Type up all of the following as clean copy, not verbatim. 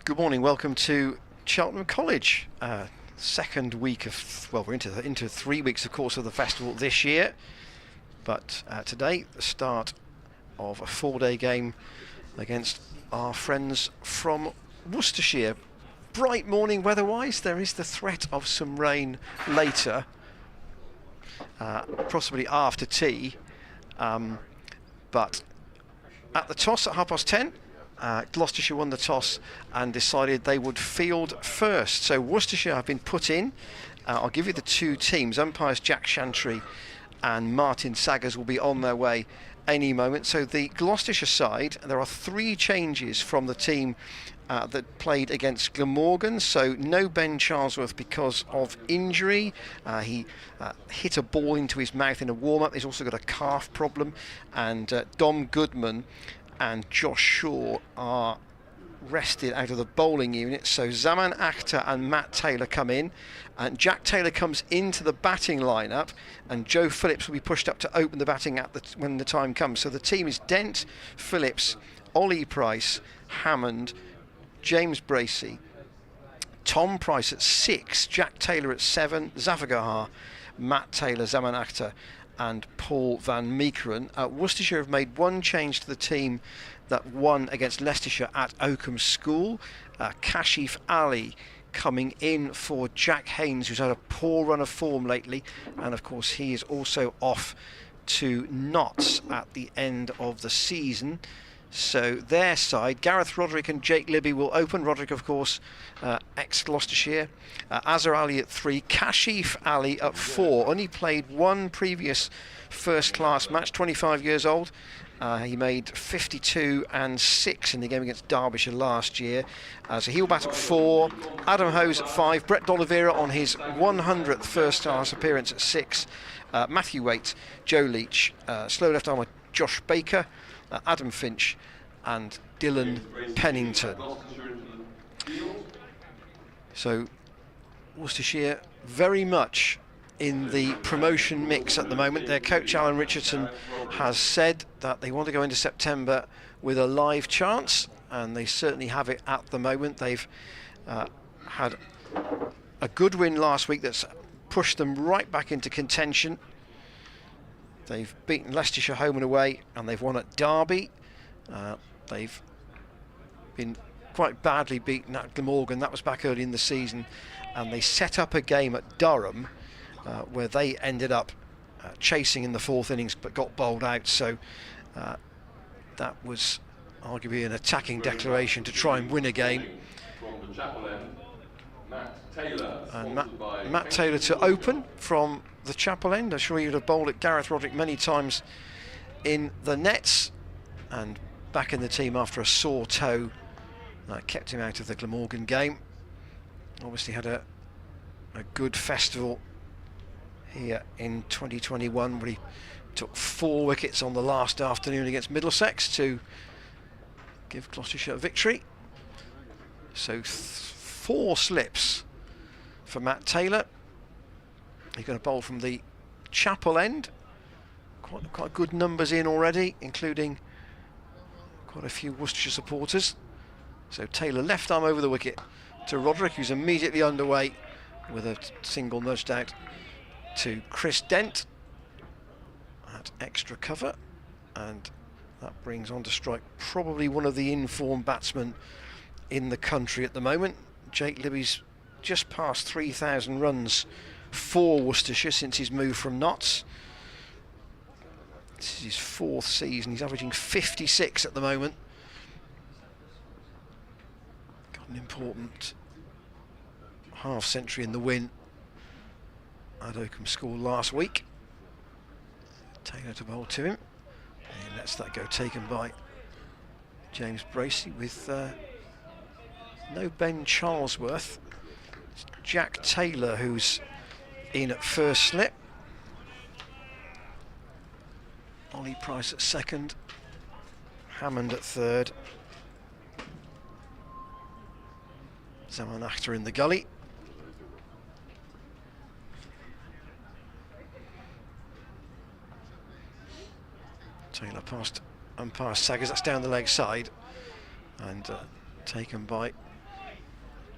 Good morning, welcome to Cheltenham College. Second week of, well, we're into 3 weeks, of course, of the festival this year. But today, the start of a 4-day game against our friends from Worcestershire. Bright morning weather-wise. There is the threat of some rain later, possibly after tea. But at the toss at 10:30, Gloucestershire won the toss and decided they would field first. So Worcestershire have been put in. I'll give you the two teams. Umpires Jack Chantry and Martin Saggers will be on their way any moment. So the Gloucestershire side, there are 3 changes from the team that played against Glamorgan. So no Ben Charlesworth because of injury. He hit a ball into his mouth in a warm-up. He's also got a calf problem. And Dom Goodman and Josh Shaw are rested out of the bowling unit. So Zaman Akhtar and Matt Taylor come in, and Jack Taylor comes into the batting lineup, and Joe Phillips will be pushed up to open the batting when the time comes. So the team is Dent, Phillips, Ollie Price, Hammond, James Bracey, Tom Price at 6, Jack Taylor at 7, Zafar, Matt Taylor, Zaman Akhtar and Paul van Meekeren. Worcestershire have made one change to the team that won against Leicestershire at Oakham School. Kashif Ali coming in for Jack Haynes, who's had a poor run of form lately, and of course he is also off to Notts at the end of the season. So their side, Gareth Roderick and Jake Libby will open. Roderick, of course, ex-Gloucestershire. Azhar Ali at 3, Kashif Ali at 4. Only played one previous first-class match, 25 years old. He made 52 and 6 in the game against Derbyshire last year. So he'll bat at 4. Adam Hose at 5. Brett D'Oliveira on his 100th first-class appearance at 6. Matthew Waite, Joe Leach, slow left armer Josh Baker, Adam Finch and Dylan Pennington. So Worcestershire very much in the promotion mix at the moment. Their coach Alan Richardson has said that they want to go into September with a live chance, and they certainly have it at the moment. They've had a good win last week that's pushed them right back into contention. They've beaten Leicestershire home and away, and they've won at Derby. They've been quite badly beaten at Glamorgan. That was back early in the season. And they set up a game at Durham where they ended up chasing in the 4th innings but got bowled out. So that was arguably an attacking declaration to try and win a game. And Matt Taylor to open from the Chapel End. I'm sure he would have bowled at Gareth Roderick many times in the nets, and back in the team after a sore toe kept him out of the Glamorgan game. Obviously had a good festival here in 2021 where he took 4 wickets on the last afternoon against Middlesex to give Gloucestershire a victory. So 4 slips for Matt Taylor. He's going to bowl from the Chapel End. Quite good numbers in already, including quite a few Worcestershire supporters. So Taylor left arm over the wicket to Roderick, who's immediately underway with a single nudged out to Chris Dent at extra cover, and that brings on to strike probably one of the informed batsmen in the country at the moment. Jake Libby's just past 3,000 runs for Worcestershire since his move from Notts. This is his 4th season. He's averaging 56 at the moment. Got an important half-century in the win at Oakham School last week. Taylor to bowl to him. He lets that go, taken by James Bracey with no Ben Charlesworth. It's Jack Taylor who's in at first slip. Ollie Price at 2nd. Hammond at 3rd. Zaman Akhtar in the gully. Taylor past umpire Saggers, that's down the leg side, and taken by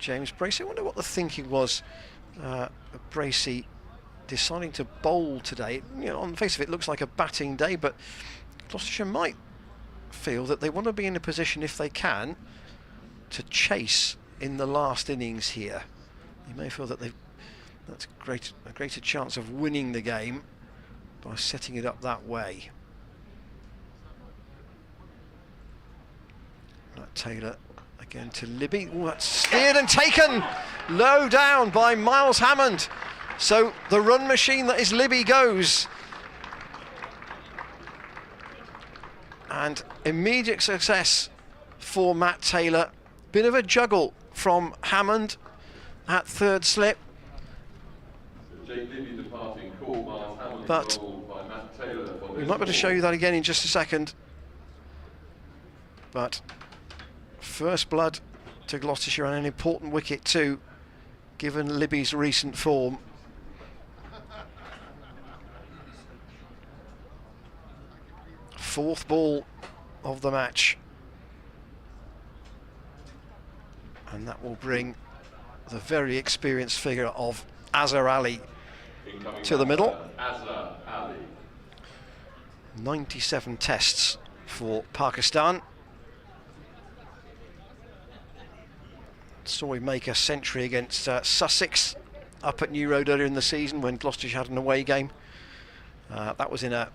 James Bracey. I wonder what the thinking was of Bracey deciding to bowl today. You know, on the face of it, looks like a batting day, but Gloucestershire might feel that they want to be in a position, if they can, to chase in the last innings here. They may feel that that's a greater chance of winning the game by setting it up that way. Matt Taylor again to Libby. Oh, that's steered and taken low down by Miles Hammond. So the run machine that is Libby goes. And immediate success for Matt Taylor. Bit of a juggle from Hammond at third slip. But we might be able to show you that again in just a second. But first blood to Gloucestershire, and an important wicket too, given Libby's recent form. Fourth ball of the match. And that will bring the very experienced figure of Azhar Ali to the middle. 97 tests for Pakistan. Saw him make a century against Sussex up at New Road earlier in the season when Gloucestershire had an away game. That was in a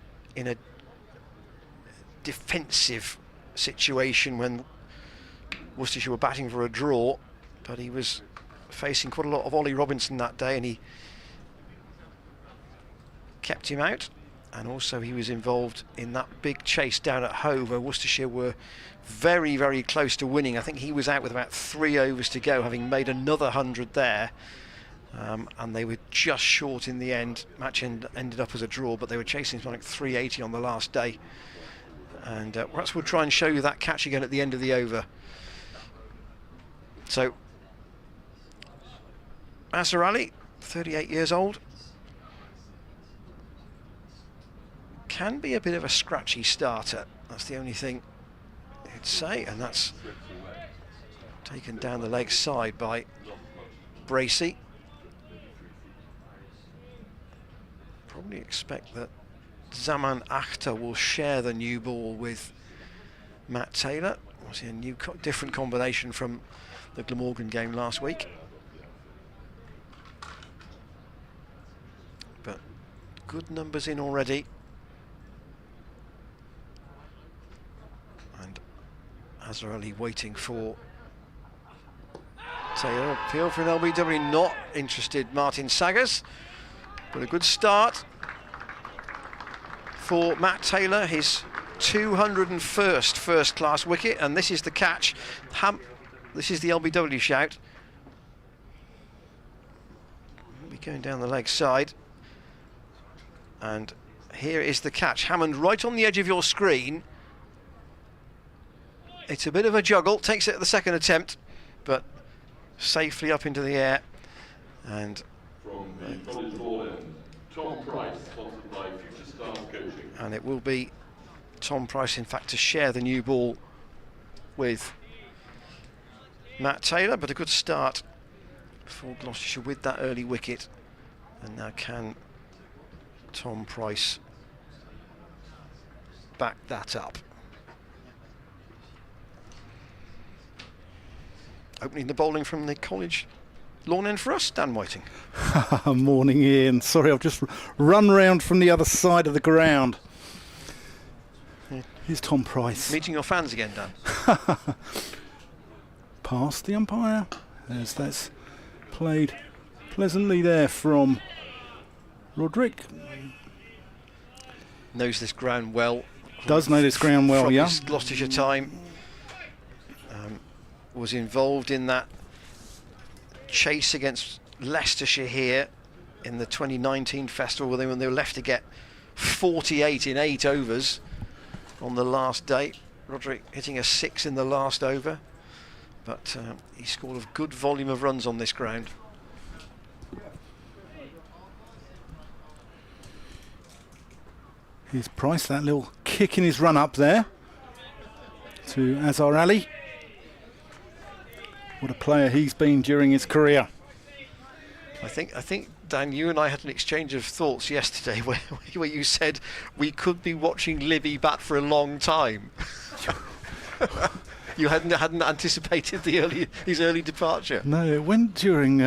defensive situation when Worcestershire were batting for a draw, but he was facing quite a lot of Ollie Robinson that day and he kept him out. And also he was involved in that big chase down at Hove where Worcestershire were very, very close to winning. I think he was out with about 3 overs to go, having made another 100 there. And they were just short in the end. Match ended up as a draw, but they were chasing something like 380 on the last day. And perhaps we'll try and show you that catch again at the end of the over. So, Azhar Ali, 38 years old. Can be a bit of a scratchy starter. That's the only thing I'd say, and that's taken down the leg side by Bracey. Probably expect that Zaman Akhtar will share the new ball with Matt Taylor. Obviously a new different combination from the Glamorgan game last week. But good numbers in already. And Azhar Ali waiting for Taylor. Appeal for an LBW, not interested Martin Saggers. But a good start for Matt Taylor, his 201st first-class wicket, and this is the catch. This is the LBW shout. We'll be going down the leg side. And here is the catch. Hammond right on the edge of your screen. It's a bit of a juggle, takes it at the second attempt, but safely up into the air. And from the college ball end, Tom Price, sponsored by Future Stars Coaching. And it will be Tom Price, in fact, to share the new ball with Matt Taylor, but a good start for Gloucestershire with that early wicket. And now can Tom Price back that up? Opening the bowling from the college lawn end for us, Dan Whiting. Morning, Ian. Sorry, I've just run round from the other side of the ground. Here's Tom Price. Meeting your fans again, Dan. Past the umpire, as that's played pleasantly there from Roderick. Knows this ground well. Does know this ground well, from yeah. His Gloucestershire time. Was involved in that chase against Leicestershire here in the 2019 festival when they were left to get 48 in 8 overs on the last day. Roderick hitting a 6 in the last over, but he scored a good volume of runs on this ground. Here's Price, that little kick in his run up there to Azhar Ali. What a player he's been during his career. I think, Dan, you and I had an exchange of thoughts yesterday where you said we could be watching Libby bat for a long time. You hadn't anticipated his early departure. No, it went during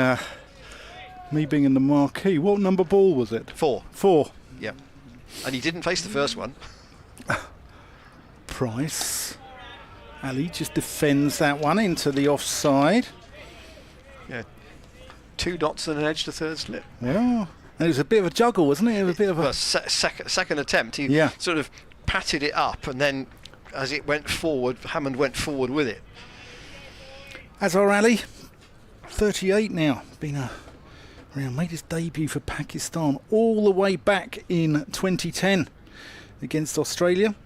me being in the marquee. What number ball was it? 4. 4. Yeah. And he didn't face the first one. Price. Ali just defends that one into the offside. Yeah. 2 dots and an edge to third slip. Yeah. And it was a bit of a juggle, wasn't it? It was a bit of a... Well, second attempt, he sort of patted it up, and then as it went forward, Hammond went forward with it. As our Ali, 38 now. Made his debut for Pakistan all the way back in 2010 against Australia.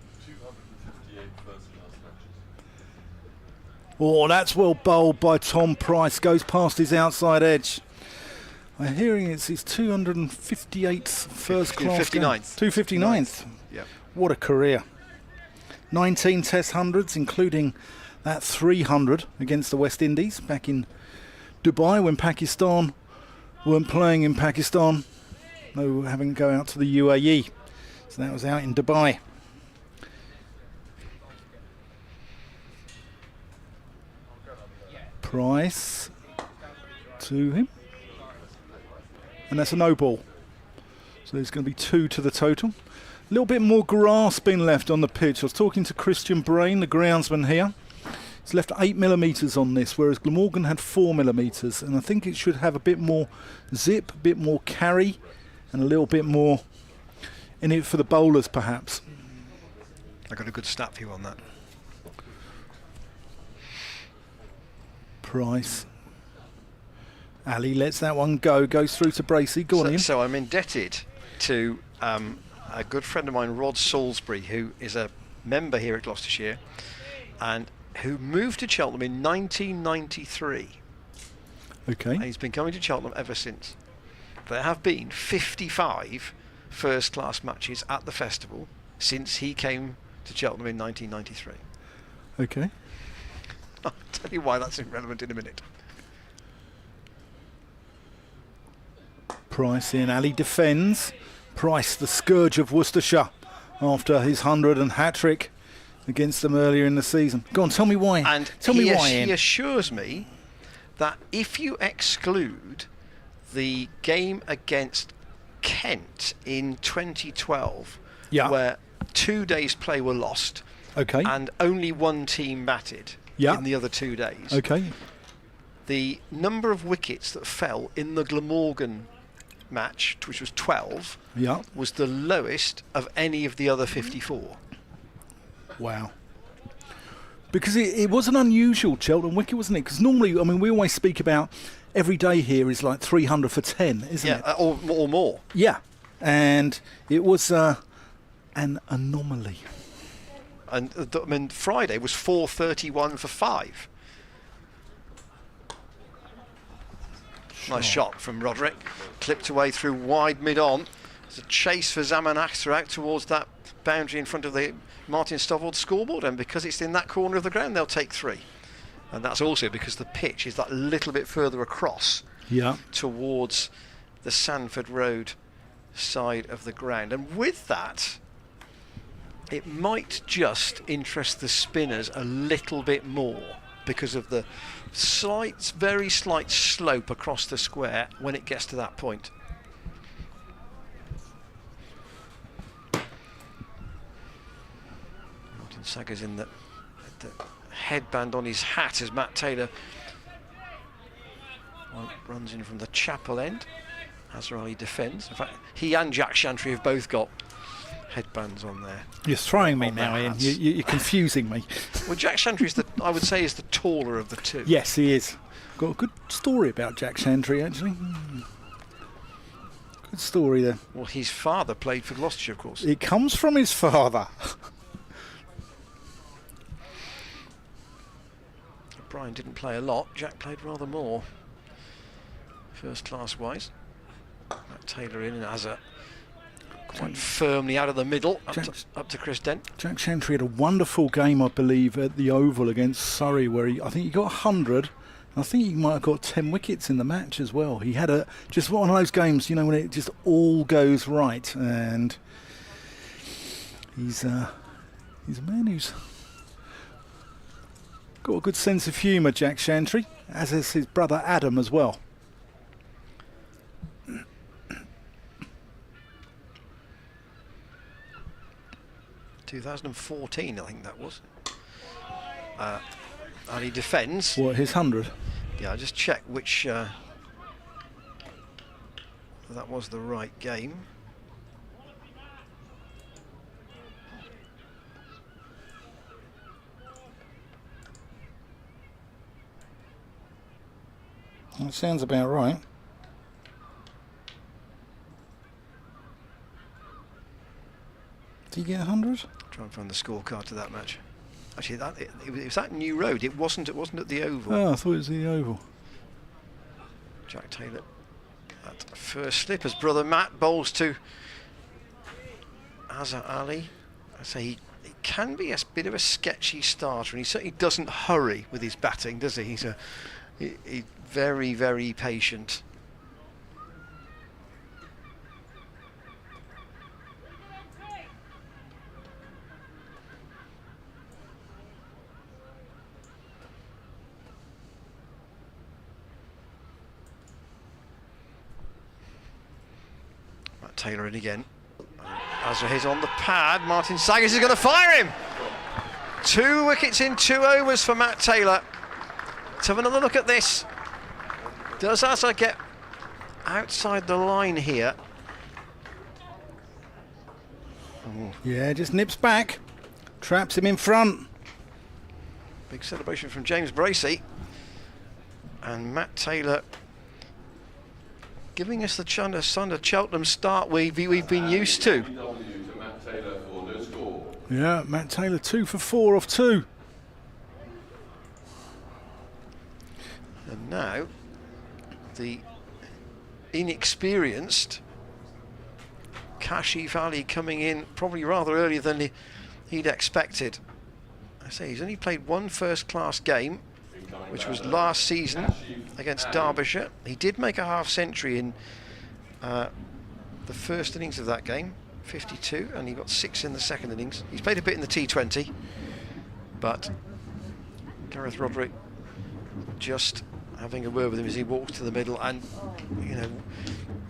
Oh, that's well bowled by Tom Price. Goes past his outside edge. I'm hearing it's his 258th first class. 259th. 259th. Yeah. What a career. 19 Test hundreds, including that 300 against the West Indies back in Dubai when Pakistan weren't playing in Pakistan. No, having to go out to the UAE. So that was out in Dubai. Price to him. And that's a no ball. So there's going to be 2 to the total. A little bit more grass being left on the pitch. I was talking to Christian Brain, the groundsman here. He's left 8mm on this, whereas Glamorgan had 4mm. And I think it should have a bit more zip, a bit more carry, and a little bit more in it for the bowlers, perhaps. I got a good stat for you on that. Price. Ali lets that one go, goes through to Bracey. Go on, Ian. So I'm indebted to a good friend of mine, Rod Salisbury, who is a member here at Gloucestershire and who moved to Cheltenham in 1993. Okay. And he's been coming to Cheltenham ever since. There have been 55 first class matches at the festival since he came to Cheltenham in 1993. Okay. I'll tell you why that's irrelevant in a minute. Price in. Ali defends. Price, the scourge of Worcestershire, after his 100 and hat-trick against them earlier in the season. Go on, tell me why. And tell me why, Ian. He assures me that if you exclude the game against Kent in 2012, where 2 days' play were lost, and only one team batted in the other 2 days, the number of wickets that fell in the Glamorgan match, which was 12, was the lowest of any of the other 54. Wow. Because it was an unusual Cheltenham wicket, wasn't it? Because normally, I mean, we always speak about every day here is like 300 for 10, isn't it? Yeah, or more. Yeah. And it was an anomaly. And I mean, Friday was 431 for 5. Nice shot from Roderick. Clipped away through wide mid-on. There's a chase for Zaman Akhtar out towards that boundary in front of the Martin Stovall scoreboard, and because it's in that corner of the ground, they'll take 3. And that's also because the pitch is that little bit further across towards the Sanford Road side of the ground. And with that, it might just interest the spinners a little bit more because of the very slight slope across the square when it gets to that point. Martin Sagger's in the headband on his hat as Matt Taylor runs in from the chapel end. Azhar Ali defends. In fact, he and Jack Chantry have both got headbands on there. You're throwing me now, Ian. You're confusing me. Well, Jack Chantry I would say, is the taller of the two. Yes, he is. Got a good story about Jack Chantry, actually. Good story there. Well, his father played for Gloucestershire, of course. It comes from his father. Brian didn't play a lot. Jack played rather more, first class wise. Matt Taylor in and Azhar quite firmly out of the middle, up to Chris Dent. Jack Chantry had a wonderful game, I believe, at the Oval against Surrey, where I think he got 100 I think he might have got 10 wickets in the match as well. He had just one of those games, you know, when it just all goes right, and he's a man who's got a good sense of humour, Jack Chantry, as is his brother Adam as well. 2014, I think that was. And he defends. What, his 100? Yeah, I just check which that was the right game. That sounds about right. Did he get 100? Try and find the scorecard to that match. Actually, it was at New Road. It wasn't at the Oval. Oh, I thought it was the Oval. Jack Taylor at first slip as brother Matt bowls to Azhar Ali. I say he can be a bit of a sketchy starter, and he certainly doesn't hurry with his batting, does he? He's very, very patient. Taylor in again. Azra is on the pad. Martin Saggers is going to fire him. 2 wickets in 2 overs for Matt Taylor. Let's have another look at this. Does Azra get outside the line here? Ooh. Yeah, just nips back. Traps him in front. Big celebration from James Bracey. And Matt Taylor giving us the Cheltenham start we've been used to. Yeah, Matt Taylor 2 for 4 off 2. And now the inexperienced Kashif Ali coming in probably rather earlier than he'd expected. I say he's only played 1 first-class game, which was last season against Derbyshire. He did make a half-century in the first innings of that game, 52, and he got 6 in the second innings. He's played a bit in the T20, but Gareth Roderick just having a word with him as he walks to the middle. And you know,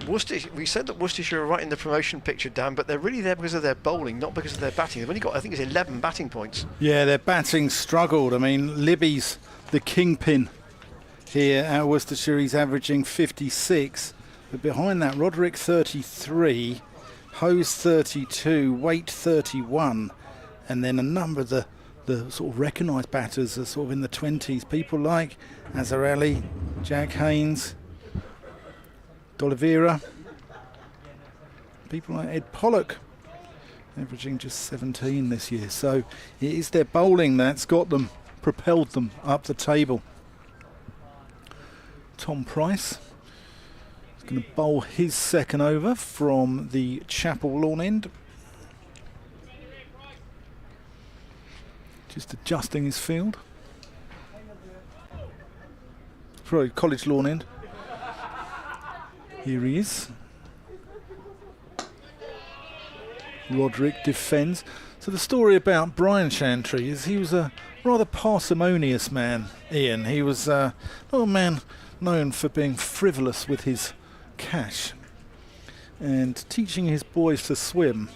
Worcestershire, we said that Worcestershire are right in the promotion picture, Dan, but they're really there because of their bowling, not because of their batting. They've only got, I think it's 11 batting points. Yeah, their batting struggled. I mean, Libby's the kingpin here at Worcestershire. He's averaging 56, but behind that, Roderick 33, Hose 32, Waite 31, and then a number of the sort of recognised batters are sort of in the 20s. People like Azhar Ali, Jack Haynes, D'Oliveira, people like Ed Pollock, averaging just 17 this year. So it is their bowling that's got them, propelled them up the table. Tom Price is going to bowl his second over from the Chapel Lawn end. Just adjusting his field. Sorry, College Lawn end. Here he is. Roderick defends. So the story about Brian Chantry is he was a rather parsimonious man, Ian. He was not a man known for being frivolous with his cash and teaching his boys to swim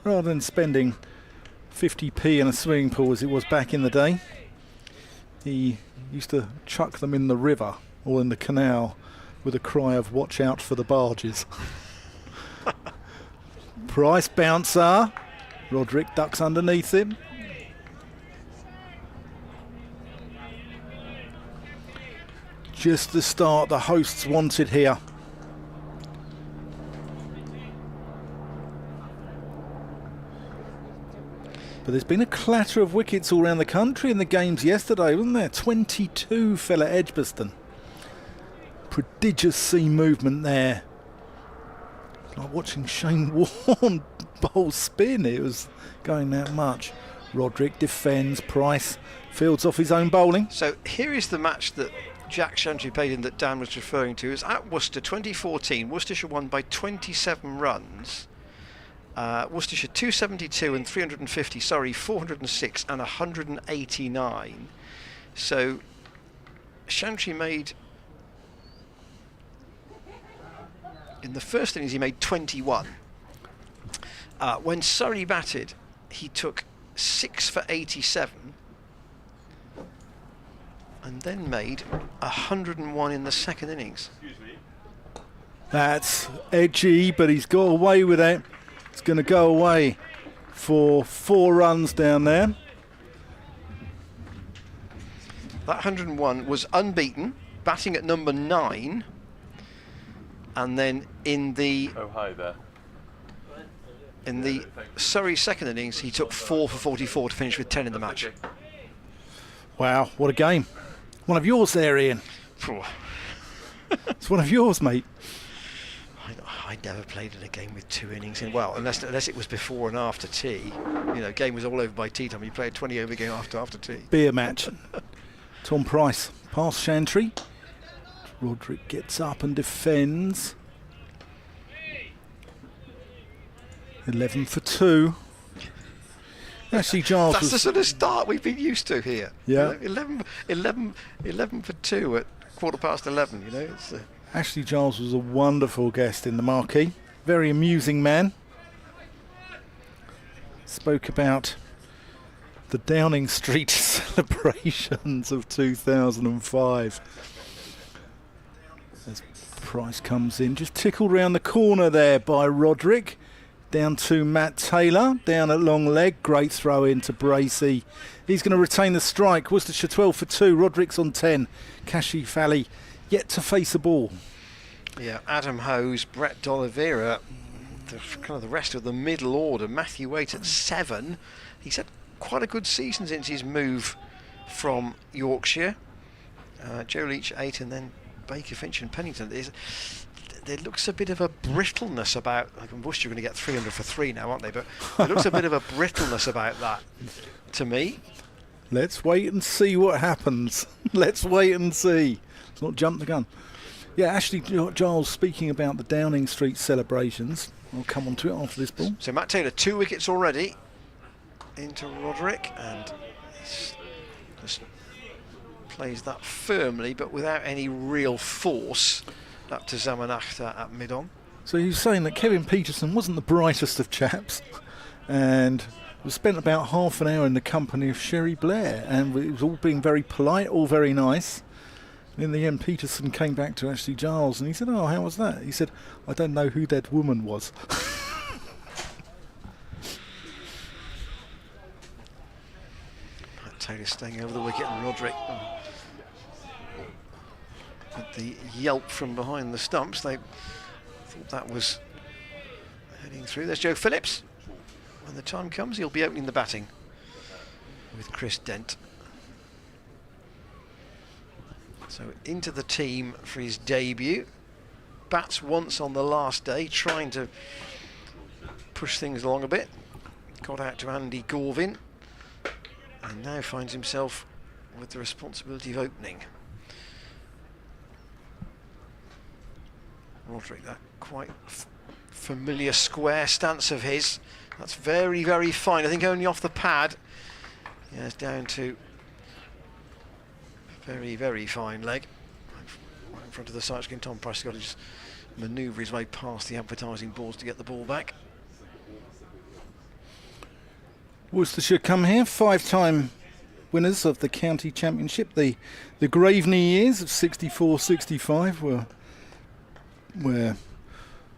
rather than spending 50p in a swimming pool as it was back in the day. He used to chuck them in the river or in the canal with a cry of "watch out for the barges." Price bouncer. Roderick ducks underneath him. Just the start the hosts wanted here. But there's been a clatter of wickets all around the country in the games yesterday, wasn't there? 22 fell at Edgbaston. Prodigious seam movement there. Like watching Shane Warne bowl spin, it was going that much. Roderick defends. Price fields off his own bowling. So here is the match that Jack Chantry played in that Dan was referring to. It's at Worcester 2014. Worcestershire won by 27 runs. Worcestershire 272 and 350, 406 and 189. So Chantry made, in the first innings he made 21. When Surrey batted, he took 6 for 87 and then made 101 in the second innings. That's edgy, but he's got away with it. It's going to go away for 4 runs down there. That 101 was unbeaten, batting at number 9, and then in the Surrey second innings he took 4 for 44 to finish with 10 in the match. Wow, what a game. One of yours there, Ian. It's one of yours, mate. I never played in a game with 2 innings in. Well, unless it was before and after tea. You know, game was all over by tea time. You played a 20 over game after tea. Beer match. Tom Price past Chantry. Roderick gets up and defends. 11 for 2. Ashley Giles. That's the sort of start we've been used to here. Yeah. You know, 11 for 2 at 11:15. You know. It's, Ashley Giles was a wonderful guest in the marquee. Very amusing man. Spoke about the Downing Street celebrations of 2005. As Price comes in, just tickled round the corner there by Roderick. Down to Matt Taylor, down at long leg. Great throw in to Bracey. He's going to retain the strike. Worcestershire 12 for 2. Roderick's on 10. Kashi Fally yet to face a ball. Yeah, Adam Hose, Brett D'Oliveira, the rest of the middle order. Matthew Waite at 7. He's had quite a good season since his move from Yorkshire. Joe Leach 8, and then Baker, Finch and Pennington. There looks a bit of a brittleness about. Worcester are going to get 300 for 3 now, aren't they? But there looks a bit of a brittleness about that to me. Let's wait and see what happens. Let's wait and see. Let's not jump the gun. Yeah, Ashley Giles speaking about the Downing Street celebrations. I'll come on to it after this ball. So Matt Taylor, 2 wickets already into Roderick, and just plays that firmly but without any real force up to Zamanakhta at mid-on. So he was saying that Kevin Peterson wasn't the brightest of chaps and was spent about half an hour in the company of Sherry Blair, and it was all being very polite, all very nice. And in the end, Peterson came back to Ashley Giles and he said, "Oh, how was that?" He said, "I don't know who that woman was." Matt Taylor staying over the wicket, and Roderick with the yelp from behind the stumps. They thought that was heading through. There's Joe Phillips. When the time comes, he'll be opening the batting with Chris Dent. So into the team for his debut. Bats once on the last day, trying to push things along a bit. Got out to Andy Gorvin, and now finds himself with the responsibility of opening. Roderick, that quite familiar square stance of his. That's very, very fine. I think only off the pad. Yeah, it's down to very, very fine leg. Right in front of the sight screen. Tom Price has got to just manoeuvre his way past the advertising boards to get the ball back. Worcestershire come here, 5-time winners of the county championship. The Graveney years of 64-65 were where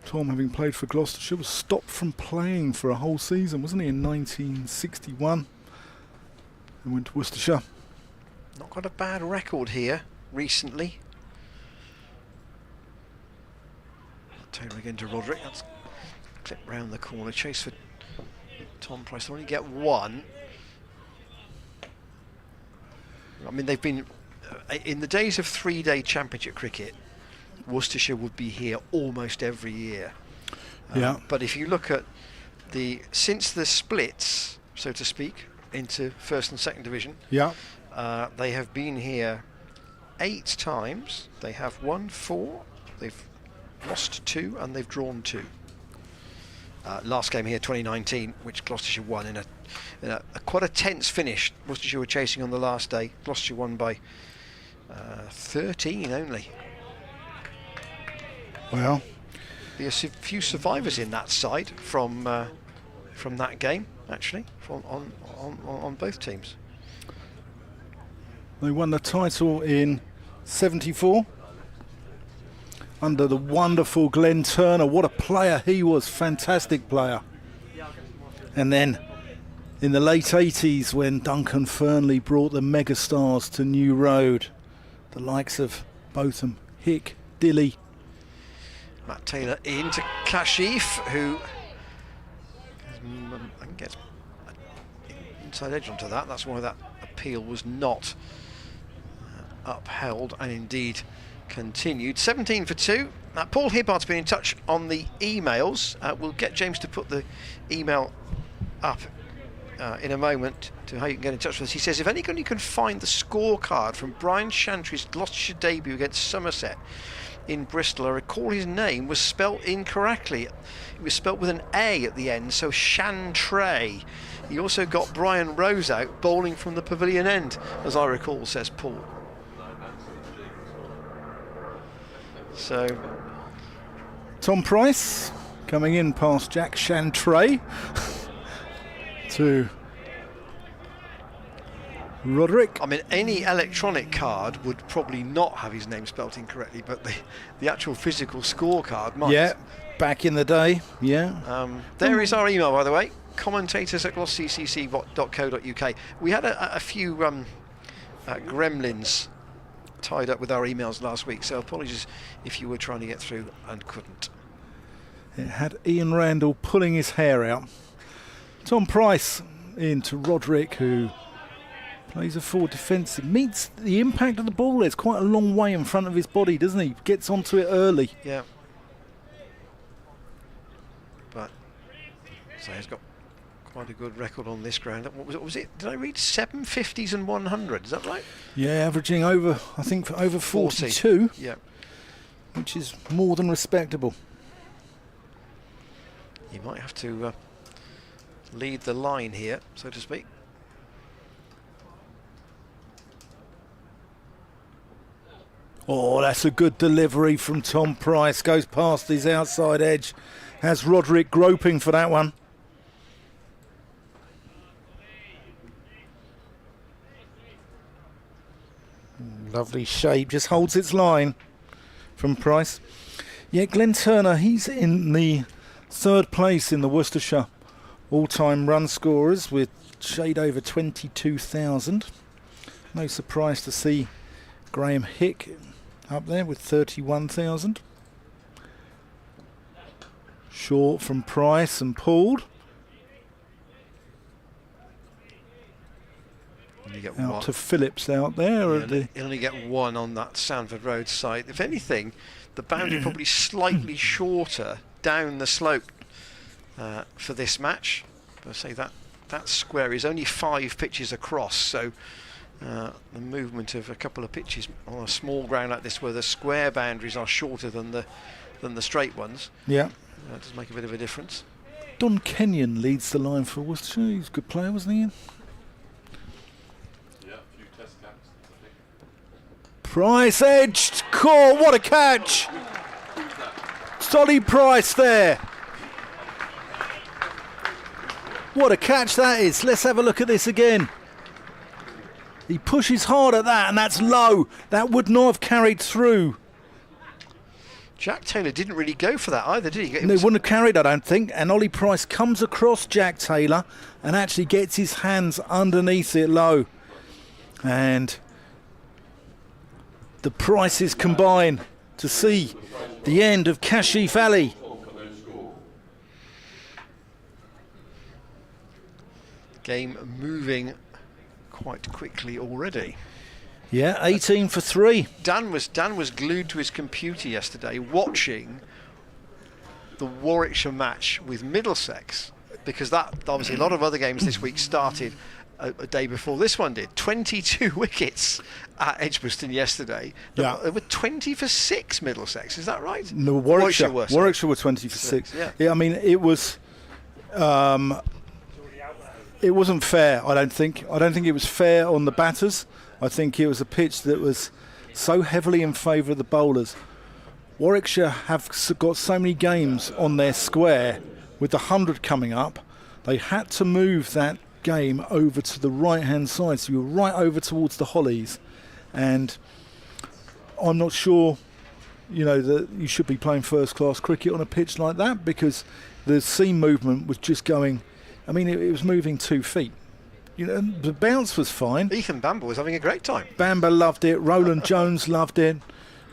Tom, having played for Gloucestershire, was stopped from playing for a whole season, wasn't he, in 1961? And went to Worcestershire. Not got a bad record here recently. Taylor again to Roderick. That's clipped round the corner. Chase for Tom Price. They only get 1. I mean, they've been in the days of 3-day championship cricket. Worcestershire would be here almost every year. Yeah. But if you look at since the splits, so to speak, into first and second division. Yeah. They have been here 8 times. They have won 4. They've lost 2 and they've drawn 2. Last game here, 2019, which Gloucestershire won in a quite a tense finish. Worcestershire were chasing on the last day. Gloucestershire won by 13 only. Well, There's a few survivors in that side from that game, actually, on both teams. they won the title in 74 under the wonderful Glenn Turner. What a player he was, fantastic player. And then in the late 80s, when Duncan Fernley brought the megastars to New Road, the likes of Botham, Hick, Dilly. Matt Taylor into Kashif, who gets inside edge onto that. That's why that appeal was not upheld, and indeed continued. 17 for 2. Paul Hibbard's been in touch on the emails. We'll get James to put the email up in a moment to how you can get in touch with us. He says, if anybody can find the scorecard from Brian Chantry's Gloucestershire debut against Somerset in Bristol, I recall his name was spelt incorrectly. It was spelt with an A at the end, so Chantray. He also got Brian Rose out bowling from the pavilion end, as I recall, says Paul. So Tom Price coming in past Jack Chantray to Roderick. I mean, any electronic card would probably not have his name spelt incorrectly, but the actual physical scorecard might. Yeah, back in the day, yeah. There is our email, by the way, commentators@glossccc.co.uk. We had a few gremlins tied up with our emails last week, so apologies if you were trying to get through and couldn't. It had Ian Randall pulling his hair out. Tom Price into Roderick, who plays a forward defensive. Meets the impact of the ball. It's quite a long way in front of his body, doesn't he? Gets onto it early. Yeah. But so he's got quite a good record on this ground. What was it? Did I read 7 50s and 100? Is that right? Yeah, averaging over, I think, for over 42. Yeah. Which is more than respectable. He might have to lead the line here, so to speak. Oh, that's a good delivery from Tom Price. Goes past his outside edge. Has Roderick groping for that one. Lovely shape. Just holds its line from Price. Yeah, Glenn Turner, he's in the 3rd place in the Worcestershire all-time run scorers with shade over 22,000. No surprise to see Graham Hick up there with 31,000. Short from Price and pulled. Out to Phillips out there. You only get 1 on that Sanford Road side. If anything, the boundary probably slightly shorter down the slope for this match. But I say that square is only 5 pitches across, so the movement of a couple of pitches on a small ground like this, where the square boundaries are shorter than the straight ones, yeah, that does make a bit of a difference. Don Kenyon leads the line for Worcestershire. He's a good player, wasn't he, Ian? Yeah, a few test caps, I think. Price edged, caught, what a catch! Solly Price there. What a catch that is. Let's have a look at this again. He pushes hard at that, and that's low. That would not have carried through. Jack Taylor didn't really go for that either, did he? They wouldn't have carried, I don't think. And Ollie Price comes across Jack Taylor and actually gets his hands underneath it low. And the Prices combine to see the end of Kashif Ali. Game moving quite quickly already. Yeah, 18 for 3. Dan was glued to his computer yesterday watching the Warwickshire match with Middlesex, because that obviously a lot of other games this week started a day before this one did. 22 wickets at Edgbaston yesterday. Yeah. There were 20 for 6 Middlesex, is that right? No, Warwickshire were, sorry. Warwickshire were 20 for 6. Yeah. I mean, it was. It wasn't fair. I don't think it was fair on the batters. I think it was a pitch that was so heavily in favour of the bowlers. Warwickshire have got so many games on their square with the 100 coming up. They had to move that game over to the right-hand side, so you were right over towards the Hollies. And I'm not sure, that you should be playing first-class cricket on a pitch like that, because the seam movement was just going. I mean, it was moving 2 feet. The bounce was fine. Ethan Bamber was having a great time. Bamber loved it. Roland Jones loved it.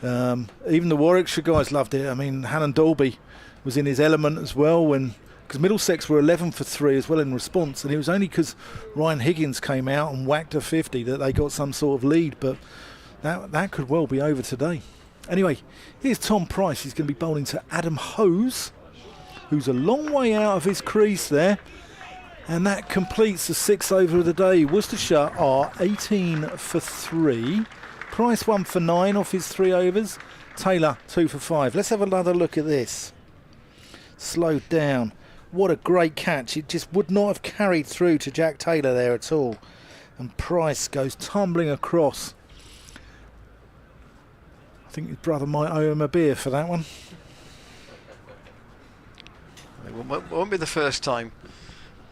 Even the Warwickshire guys loved it. I mean, Hannon Dolby was in his element as well, because Middlesex were 11 for 3 as well in response, and it was only because Ryan Higgins came out and whacked a 50 that they got some sort of lead, but that could well be over today. Anyway, here's Tom Price. He's going to be bowling to Adam Hose, who's a long way out of his crease there. And that completes the 6th over of the day. Worcestershire are 18 for 3. Price 1 for 9 off his 3 overs. Taylor 2 for 5. Let's have another look at this. Slowed down. What a great catch. It just would not have carried through to Jack Taylor there at all. And Price goes tumbling across. I think his brother might owe him a beer for that one. It won't be the first time.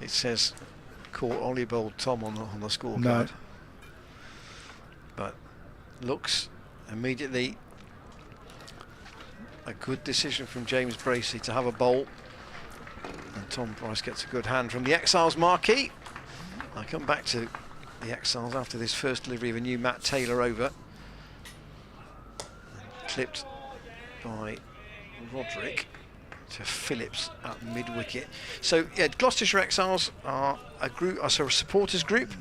It says, call Ollie Bold Tom on the scorecard. No. But looks immediately a good decision from James Bracey to have a bowl. And Tom Price gets a good hand from the Exiles marquee. I come back to the Exiles after this first delivery of a new Matt Taylor over. clipped by Roderick to Phillips at mid-wicket. So yeah, Gloucestershire Exiles are a group, a supporters group.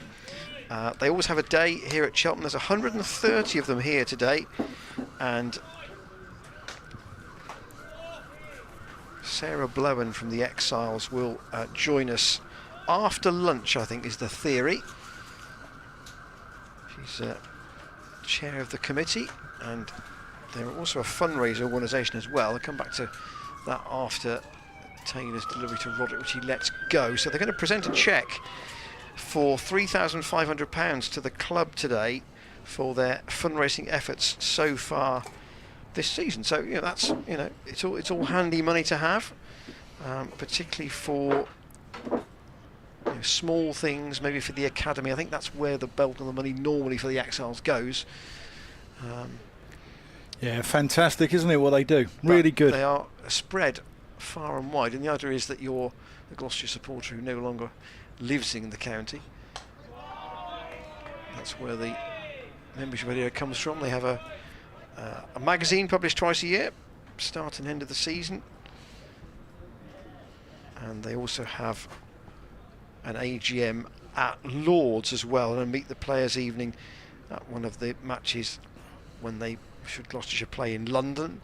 They always have a day here at Cheltenham. There's 130 of them here today, and Sarah Blowen from the Exiles will join us after lunch, I think is the theory. She's chair of the committee, and they're also a fundraiser organisation as well. I'll come back to that after Taylor's delivery to Roderick, which he lets go. So they're going to present a cheque for £3,500 to the club today for their fundraising efforts so far this season. So that's it's all handy money to have, particularly for small things, maybe for the academy. I think that's where the bulk of the money normally for the Exiles goes. Yeah, fantastic, isn't it, what they do? Really good. They are spread far and wide, and the idea is that you're a Gloucestershire supporter who no longer lives in the county. That's where the membership idea comes from. They have a magazine published twice a year, start and end of the season, and they also have an AGM at Lords as well, and a meet the players evening at one of the matches when they should Gloucestershire play in London.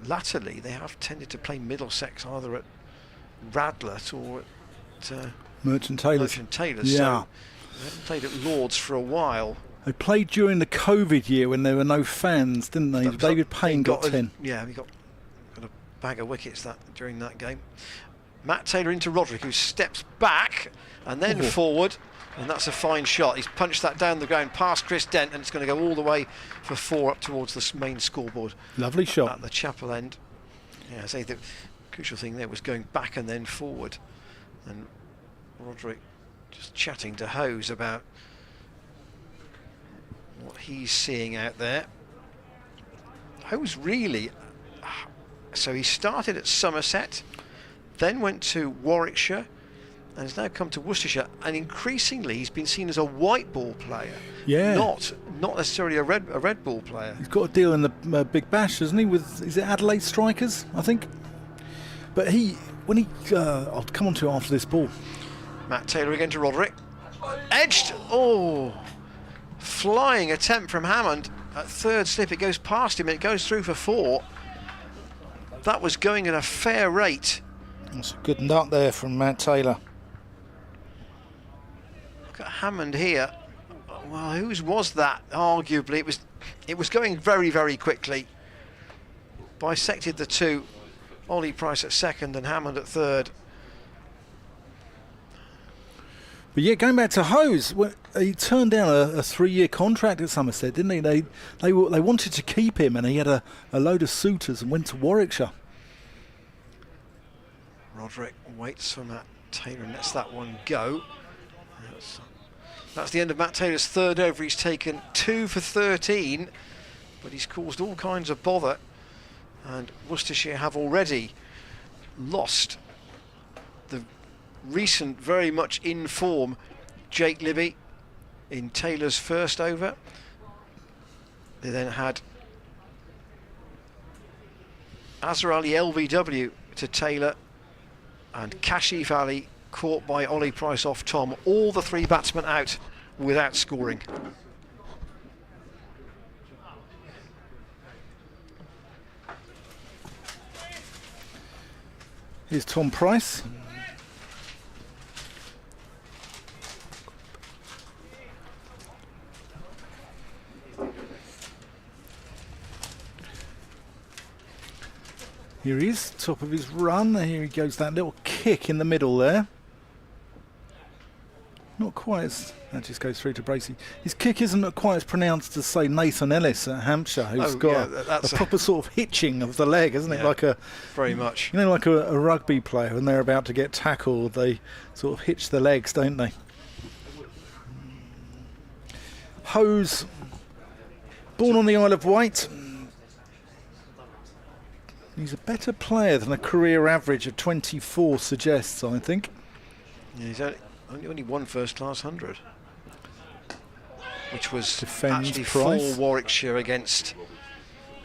Latterly they have tended to play Middlesex either at Radlett or at Merchant Taylors. Yeah. So they haven't played at Lords for a while. They played during the COVID year when there were no fans, didn't they? David Payne got 10. Yeah, we got a bag of wickets during that game. Matt Taylor into Roderick, who steps back and then forward, and that's a fine shot. He's punched that down the ground past Chris Dent, and it's going to go all the way for 4 up towards the main scoreboard. Lovely shot. At the chapel end. Yeah, I say the crucial thing there was going back and then forward. And Roderick just chatting to Hose about what he's seeing out there. Hose really... So he started at Somerset, then went to Warwickshire, and has now come to Worcestershire, and increasingly he's been seen as a white ball player. Yeah. Not necessarily a red ball player. He's got a deal in the Big Bash, hasn't he? With, is it Adelaide Strikers, I think? But I'll come on to it after this ball. Matt Taylor again to Roderick. Edged! Oh! Flying attempt from Hammond. At third slip, it goes past him, and it goes through for 4. That was going at a fair rate. That's a good nut there from Matt Taylor. Look at Hammond here. Well, whose was that? Arguably, it was going very, very quickly. Bisected the two. Ollie Price at second and Hammond at third. But yeah, going back to Hose, he turned down a 3-year contract at Somerset, didn't he? They wanted to keep him, and he had a load of suitors and went to Warwickshire. Roderick waits for Matt Taylor and lets that one go. That's the end of Matt Taylor's third over. He's taken 2 for 13, but he's caused all kinds of bother. And Worcestershire have already lost the recent, very much in form, Jake Libby in Taylor's first over. They then had Azhar Ali LBW to Taylor, and Kashif Ali caught by Ollie Price off Tom. All the 3 batsmen out without scoring. Here's Tom Price. Here he is, top of his run. Here he goes, that little kick in the middle there. Not quite as... That just goes through to Bracey. His kick isn't quite as pronounced as, say, Nathan Ellis at Hampshire, who's got a proper sort of hitching of the leg, isn't it? Yeah, like a... Very much. You know, like a rugby player, when they're about to get tackled, they sort of hitch the legs, don't they? Hose, born on the Isle of Wight. He's a better player than a career average of 24 suggests, I think. Yeah, he's only won first class 100, which was Defends actually Price. for Warwickshire against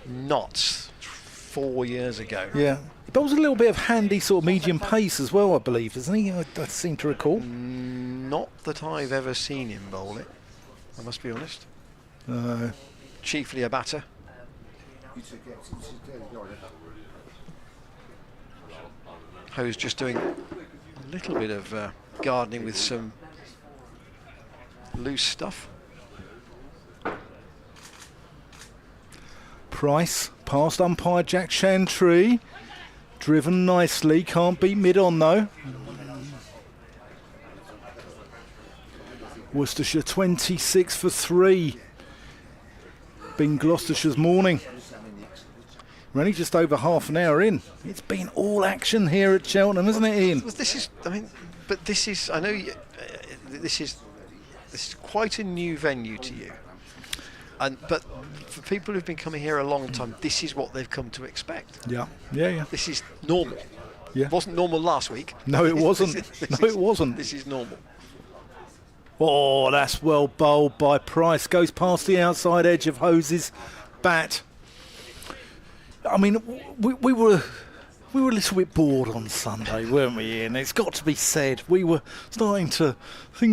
Notts 4 years ago. Yeah. He bowls a little bit of handy sort of medium pace as well, I believe, doesn't he? I seem to recall. Not that I've ever seen him bowl it, I must be honest. Chiefly a batter. Who's just doing a little bit of gardening with some loose stuff. Price, past umpire Jack Chantry. Driven nicely, can't beat mid-on though. Worcestershire 26 for 3. Been Gloucestershire's morning. We're only just over half an hour in. It's been all action here at Cheltenham, isn't it, Ian? Well, this is, I mean, but this is, I know this is quite a new venue to you. But for people who've been coming here a long time, this is what they've come to expect. Yeah. This is normal. Yeah. It wasn't normal last week. No, it wasn't. It wasn't. This is normal. Oh, that's well bowled by Price. Goes past the outside edge of Hose's bat. I mean, we were a little bit bored on Sunday, weren't we, Ian? It's got to be said. Things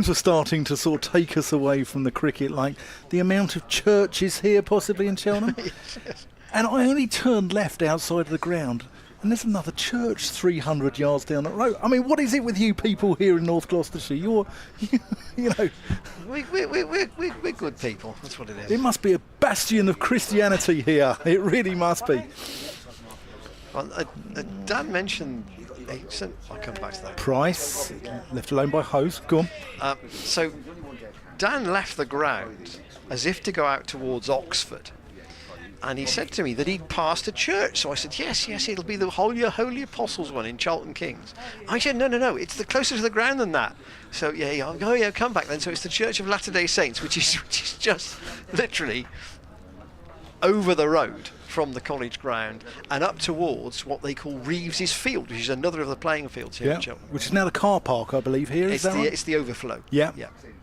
were starting to sort of take us away from the cricket, like the amount of churches here possibly in Cheltenham. Yes. And I only turned left outside of the ground, and there's another church 300 yards down the road. I mean, what is it with you people here in North Gloucestershire? You know... We're good people, that's what it is. It must be a bastion of Christianity here. It really must be. Well, Dan mentioned... I'll come back to that. Price, left alone by Hose. Go on. So, Dan left the ground as if to go out towards Oxford. And he said to me that he'd passed a church. So I said, yes, it'll be the Holy Apostles one in Cheltenham Kings. I said, no, it's closer to the ground than that. So, yeah, come back then. So it's the Church of Latter-day Saints, which is just literally over the road from the college ground and up towards what they call Reeves's Field, which is another of the playing fields here in Cheltenham. Which is now the car park, I believe, here. Is that right? It's the overflow. Yeah.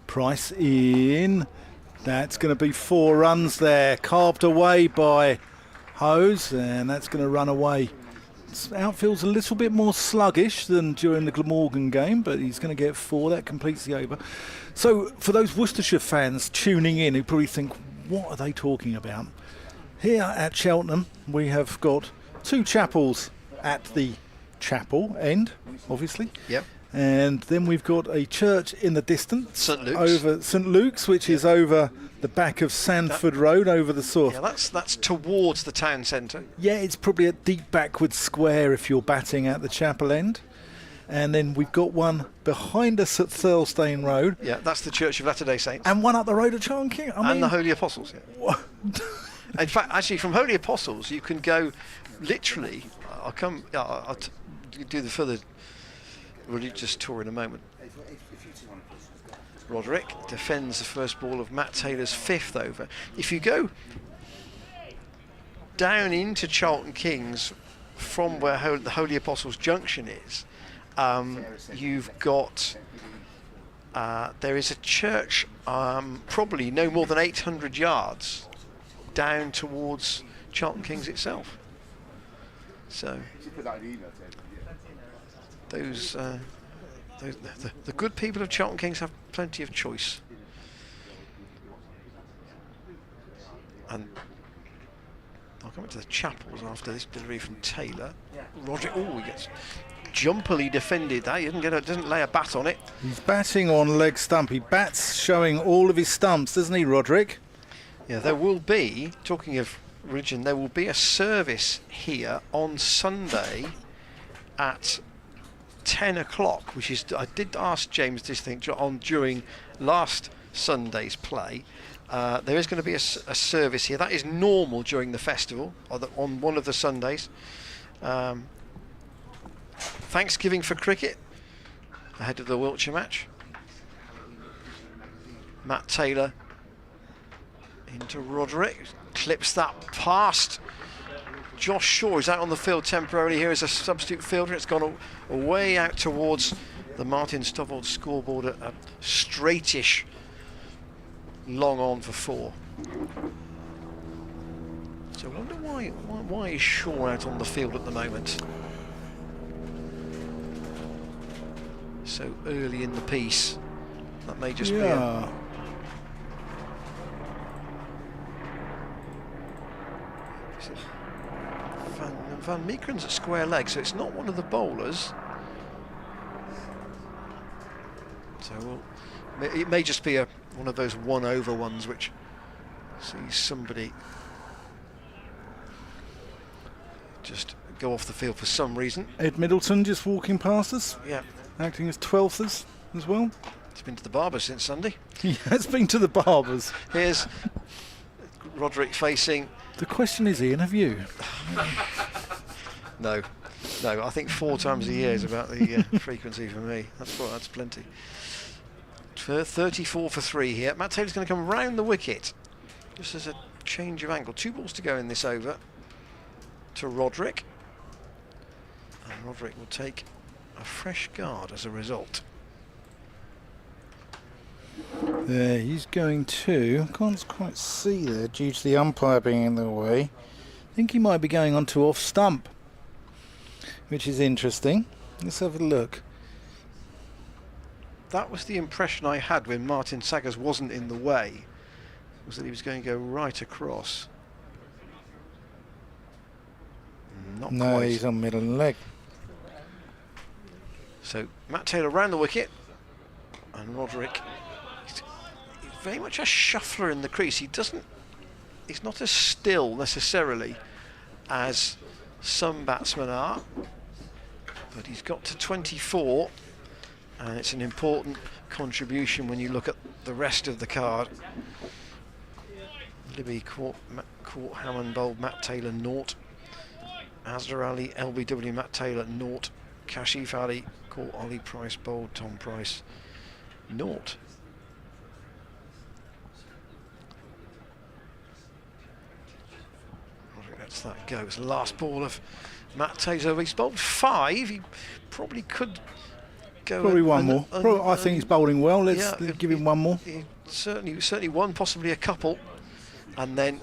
Price in. That's going to be 4 runs there, carved away by Hose, and that's going to run away. Outfield's a little bit more sluggish than during the Glamorgan game, but he's going to get 4. That completes the over. So for those Worcestershire fans tuning in who probably think, what are they talking about? Here at Cheltenham, we have got 2 chapels at the chapel end, obviously. Yep. And then we've got a church in the distance. St. Luke's. Over St. Luke's, which is over the back of Sandford Road, over the sort. Yeah, that's towards the town centre. Yeah, it's probably a deep backward square if you're batting at the chapel end. And then we've got one behind us at Thirlstane Road. Yeah, that's the Church of Latter-day Saints. And one up the road at Cheltenham King. And the Holy Apostles, yeah. In fact, actually, from Holy Apostles, you can go literally. I'll do the further religious tour in a moment. Roderick defends the first ball of Matt Taylor's 5th over. If you go down into Cheltenham Kings from where the Holy Apostles Junction is, you've got there is a church probably no more than 800 yards down towards Cheltenham Kings itself. So those the good people of Cheltenham Kings have plenty of choice. And I'll come back to the chapels after this delivery from Taylor. Roger, he gets jumpily defended. That he doesn't lay a bat on it. He's batting on leg stump. He bats showing all of his stumps, doesn't he, Roderick? Yeah, there will be, talking of religion, there will be a service here on Sunday at 10 o'clock, which is, I did ask James this thing during last Sunday's play. There is going to be a service here. That is normal during the festival, on one of the Sundays. Thanksgiving for cricket, ahead of the Wiltshire match. Matt Taylor into Roderick, clips that past Josh Shaw. Is out on the field temporarily here as a substitute fielder. It's gone away out towards the Martin Stovall scoreboard, a straightish long on for 4. So I wonder why is Shaw out on the field at the moment so early in the piece? That may just be Van Meekeren's at square leg, so it's not one of the bowlers. So it may just be one of those 1 over ones which sees somebody just go off the field for some reason. Ed Middleton just walking past us. Yeah. Acting as 12th as well. He's been to the barber since Sunday. He has been to the barbers. Here's Roderick facing. The question is, Ian, have you? No, I think 4 times a year is about the frequency for me. That's plenty. 34 for 3 here. Matt Taylor's going to come round the wicket, just as a change of angle. 2 balls to go in this over to Roderick, and Roderick will take a fresh guard as a result. There, he's going to. I can't quite see there due to the umpire being in the way. I think he might be going on to off stump, which is interesting. Let's have a look. That was the impression I had when Martin Saggers wasn't in the way, was that he was going to go right across. Not no, quite. He's on middle leg. So Matt Taylor round the wicket, and Roderick, he's very much a shuffler in the crease. He's not as still necessarily as some batsmen are, but he's got to 24, and it's an important contribution when you look at the rest of the card. Libby caught Hammond bowled Matt Taylor 0. Asdar Ali, LBW Matt Taylor 0. Kashif Ali caught Ollie Price bowled Tom Price 0. Lets that go. It's the last ball of Matt Taylor. He's bowled 5. He probably could go. Probably one more. I think he's bowling well. Let's give him one more. Certainly one, possibly a couple. And then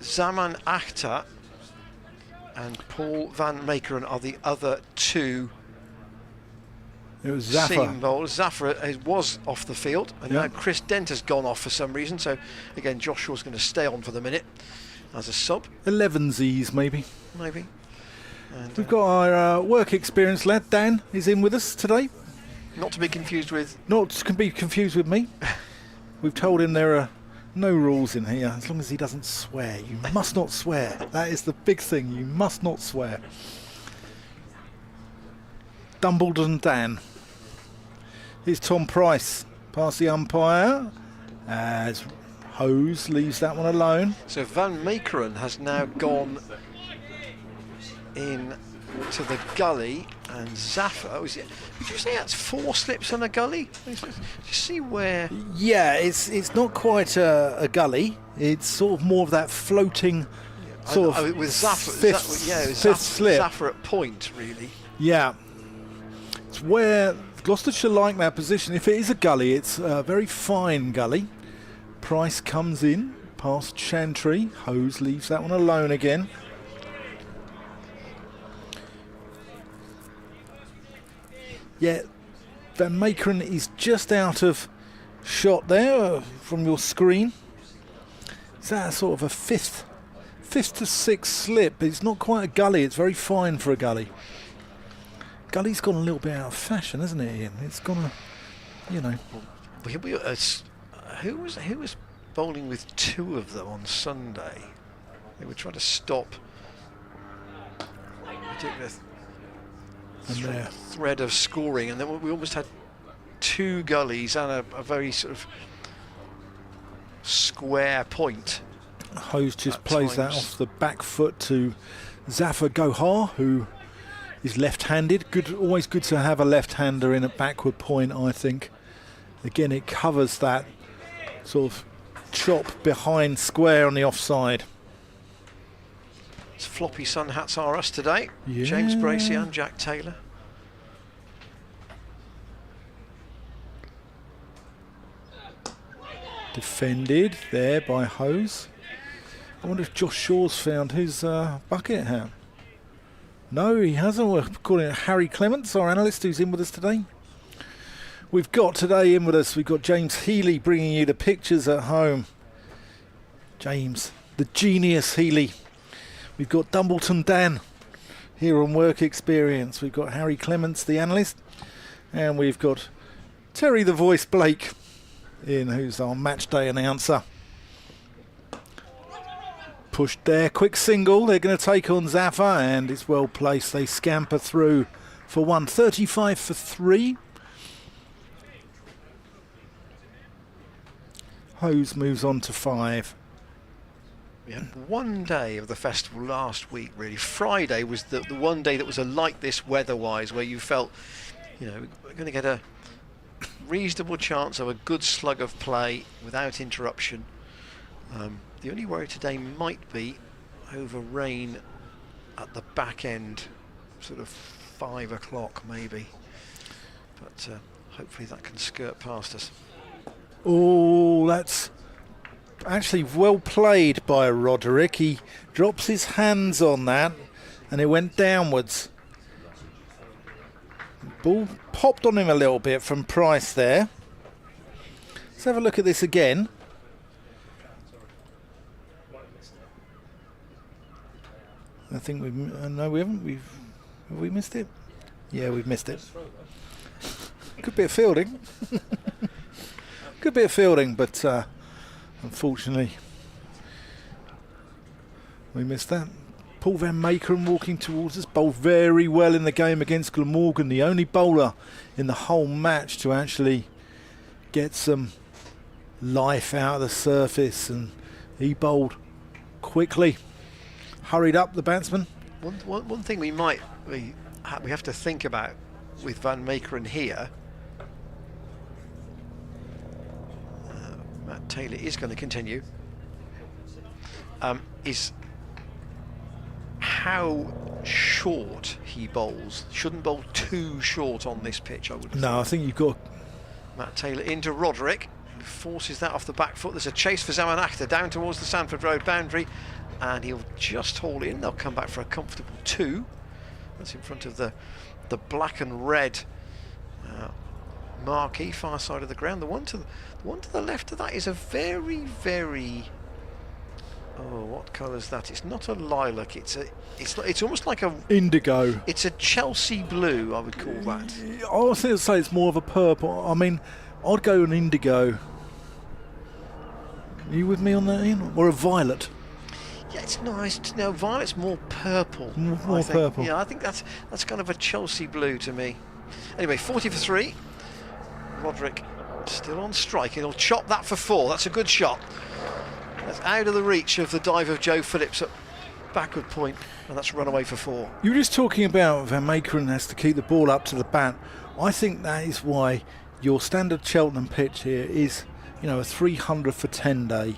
Zaman Akhtar and Paul Van Meekeren are the other 2. It was Zafar. Seam bowlers. Zafar was off the field, and now Chris Dent has gone off for some reason. So again, Joshua's going to stay on for the minute as a sub. 11s maybe. Maybe. And, We've got our work experience lad, Dan, is in with us today. not to be confused with. Not to be confused with me. We've told him there are no rules in here, as long as he doesn't swear. You must not swear. That is the big thing. You must not swear. Dumbledon Dan. Here's Tom Price past the umpire as Hose leaves that one alone. So Van Meekeren has now gone in to the gully, and Zaffa, would you say that's 4 slips on a gully? Do you see where? Yeah, it's not quite a gully. It's sort of more of that floating sort of with Zaffa, fifth slip. Zaffa at point, really. Yeah, it's where Gloucestershire like that position. If it is a gully, it's a very fine gully. Price comes in past Chantry. Hose leaves that one alone again. Yeah, Van Meekeren is just out of shot there from your screen. Is that sort of a fifth to sixth slip? It's not quite a gully. It's very fine for a gully. Gully's gone a little bit out of fashion, hasn't it, Ian? It's gone, you know. Who was bowling with 2 of them on Sunday? They were trying to stop ridiculous thread of scoring, and then we almost had 2 gullies and a very sort of square point. Hose just plays that off the back foot to Zafar Gohar, who is left-handed. Always good to have a left-hander in a backward point, I think. Again, it covers that sort of chop behind square on the offside. It's floppy sun hats are us today. Yeah. James Bracey and Jack Taylor. Defended there by Hose. I wonder if Josh Shaw's found his bucket hat. No, he hasn't. We're calling it Harry Clements, our analyst, who's in with us today. We've got today in with us, we've got James Healy bringing you the pictures at home. James, the genius Healy. We've got Dumbledon Dan here on Work Experience. We've got Harry Clements, the analyst. And we've got Terry the Voice Blake in, who's our match day announcer. Pushed there, quick single. They're going to take on Zaffa, and it's well placed. They scamper through for 135 for 3. Hose moves on to 5. We had one day of the festival last week, really. Friday was the one day that was like this weather-wise, where you felt, you know, we're going to get a reasonable chance of a good slug of play without interruption. The only worry today might be over rain at the back end, sort of 5 o'clock maybe. But hopefully that can skirt past us. Oh, that's actually well played by Roderick. He drops his hands on that and it went downwards. Ball popped on him a little bit from Price there. Let's have a look at this again. I think no, we haven't. Have we missed it? Yeah, we've missed it. Good bit of fielding. Good bit of fielding, but unfortunately we missed that. Paul Van Meekeren walking towards us, bowled very well in the game against Glamorgan, the only bowler in the whole match to actually get some life out of the surface, and he bowled quickly, hurried up the batsman. One thing we have to think about with Van Meekeren here, Matt Taylor is going to continue, is how short he bowls. Shouldn't bowl too short on this pitch, I would have thought. I think you've got Matt Taylor into Roderick, who forces that off the back foot. There's a chase for Zaman Akhtar down towards the Sanford Road boundary, and he'll just haul in. They'll come back for a comfortable 2. That's in front of the black and red marquee far side of the ground. The one to the left of that is a very, very Oh, what colour is that? It's not a lilac. It's almost like a. Indigo. It's a Chelsea blue, I would call that. I was going to say it's more of a purple. I mean, I'd go an indigo. Are you with me on that, Ian? Or a violet? Yeah, it's nice. No, violet's more purple. More I think. purple. Yeah, I think that's kind of a Chelsea blue to me. Anyway, 40 for 3. Roderick still on strike. He'll chop that for 4. That's a good shot. That's out of the reach of the dive of Joe Phillips at backward point, and that's run away for 4. You were just talking about Van Meekeren has to keep the ball up to the bat. I think that is why your standard Cheltenham pitch here is, a 300 for 10 day,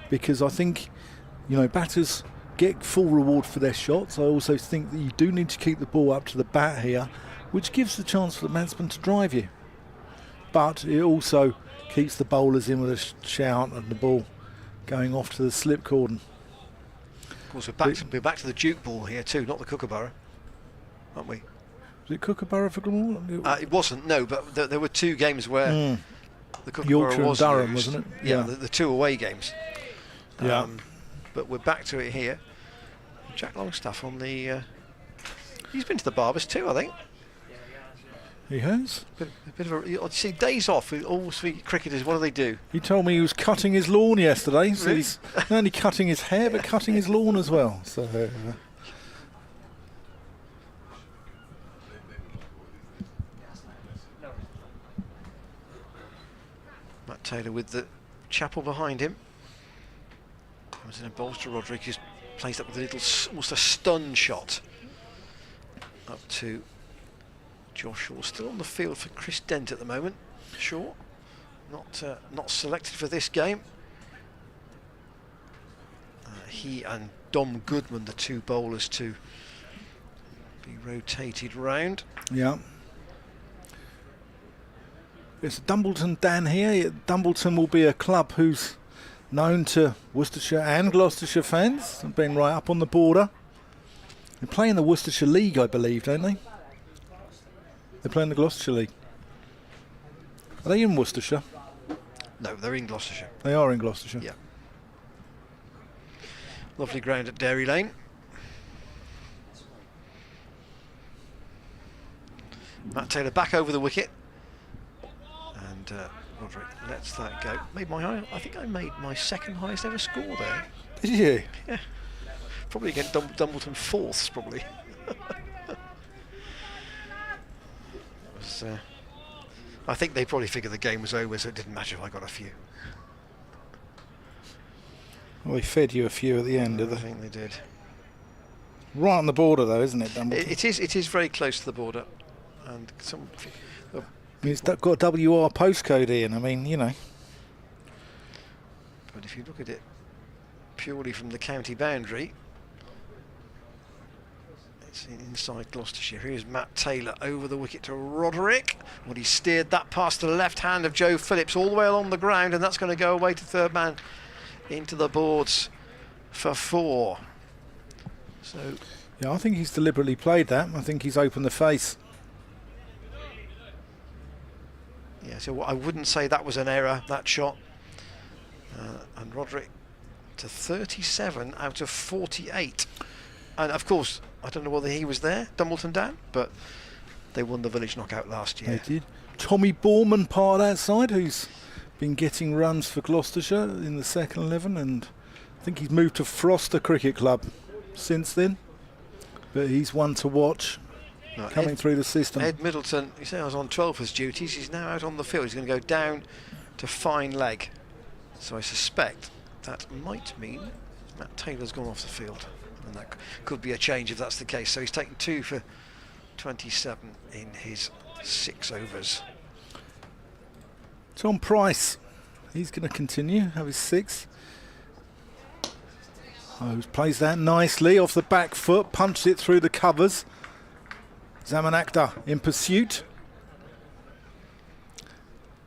because I think, batters get full reward for their shots. I also think that you do need to keep the ball up to the bat here, which gives the chance for the batsman to drive you. But it also keeps the bowlers in with a shout and the ball going off to the slip cordon. Of course, we're back to the Duke ball here too, not the Kookaburra, aren't we? Was it Kookaburra for Gloucester? It wasn't, no, but there were 2 games where the Kookaburra Yorkshire was and Durham, used. wasn't it? Yeah, the 2 away games. Yeah. But we're back to it here. Jack Longstaff on the. He's been to the Barbers too, I think. He has. A bit of a. You see, days off. All three cricketers. What do they do? He told me he was cutting his lawn yesterday. So Really? he's not only cutting his hair, but cutting his lawn as well. So. Matt Taylor with the chapel behind him. Comes in a bolster. Rodriguez plays that with a little, almost a stun shot. Up to Josh Shaw, still on the field for Chris Dent at the moment. Shaw, not selected for this game. He and Dom Goodman, the 2 bowlers, to be rotated round. Yeah. It's Dumbleton Dan here. Dumbleton will be a club who's known to Worcestershire and Gloucestershire fans, and been right up on the border. They play in the Worcestershire League, I believe, don't they? They play in the Gloucestershire League. Are they in Worcestershire? No, they're in Gloucestershire. They are in Gloucestershire. Yeah. Lovely ground at Dairy Lane. Matt Taylor back over the wicket. And Roderick lets that go. I think I made my 2nd highest ever score there. Did you? Yeah. Probably against Dumbleton 4ths, probably. I think they probably figured the game was over, so it didn't matter if I got a few. Well, they fed you a few at the end, did I they? think they did. Right on the border, though, isn't it, Dumbleton? It is very close to the border, and It's got a WR postcode in. I mean, But if you look at it purely from the county boundary, it's inside Gloucestershire. Here's Matt Taylor over the wicket to Roderick. Well, he steered that past the left hand of Joe Phillips all the way along the ground, and that's going to go away to 3rd man into the boards for 4. So Yeah, I think he's deliberately played that. I think he's opened the face. yeah, so I wouldn't say that was an error, that shot. And Roderick to 37 out of 48. And of course, I don't know whether he was there, Dumbleton Dan, but they won the village knockout last year. They did. Tommy Borman part of that side, who's been getting runs for Gloucestershire in the 2nd 11, and I think he's moved to Froster Cricket Club since then. But he's one to watch coming through the system. Ed Middleton, he said I was on 12th duties, he's now out on the field. He's going to go down to fine leg. So I suspect that might mean Matt Taylor's gone off the field. And that could be a change if that's the case. So he's taken 2 for 27 in his 6 overs. Tom Price, he's going to continue, have his 6th. Oh, plays that nicely off the back foot, punched it through the covers. Zaman Akhtar in pursuit.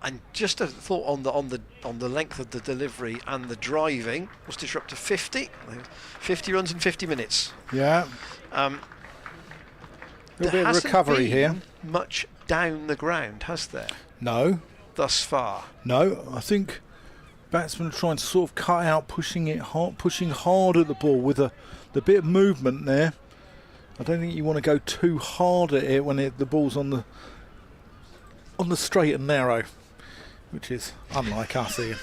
And just a thought on the length of the delivery and the driving. Worcestershire up to 50. 50 runs in 50 minutes. Yeah. A There bit of hasn't recovery been here. much down the ground, has there? No, Thus far. no. I think batsmen are trying to sort of cut out, pushing hard at the ball with the bit of movement there. I don't think you want to go too hard at it when the ball's on the straight and narrow, which is unlike us here.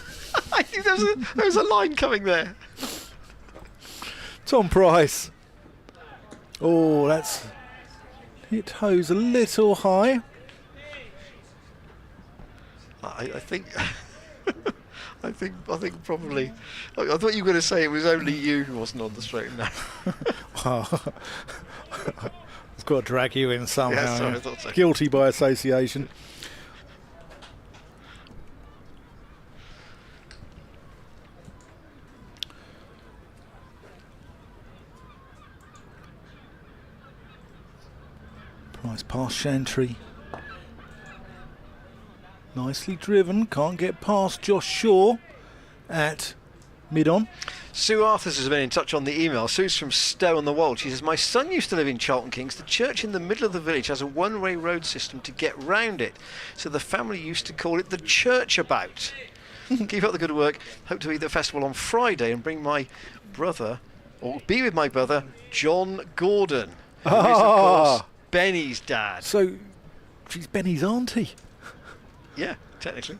I think there was a line coming there. Tom Price. Oh, that's hit hose a little high. I think. I think probably. I thought you were going to say it was only you who wasn't on the straight and narrow. I've got to drag you in somehow. Yeah, sorry, I thought so. Guilty by association. Price past Chantry. Nicely driven, can't get past Josh Shaw at mid-on. Sue Arthurs has been in touch on the email. Sue's from Stow on the Wold. She says, my son used to live in Cheltenham Kings. The church in the middle of the village has a one-way road system to get round it. So the family used to call it the church about. Keep up the good work. Hope to be at the festival on Friday and bring my brother, or be with my brother, John Gordon, who is, of course, Benny's dad. So she's Benny's auntie. Yeah, technically.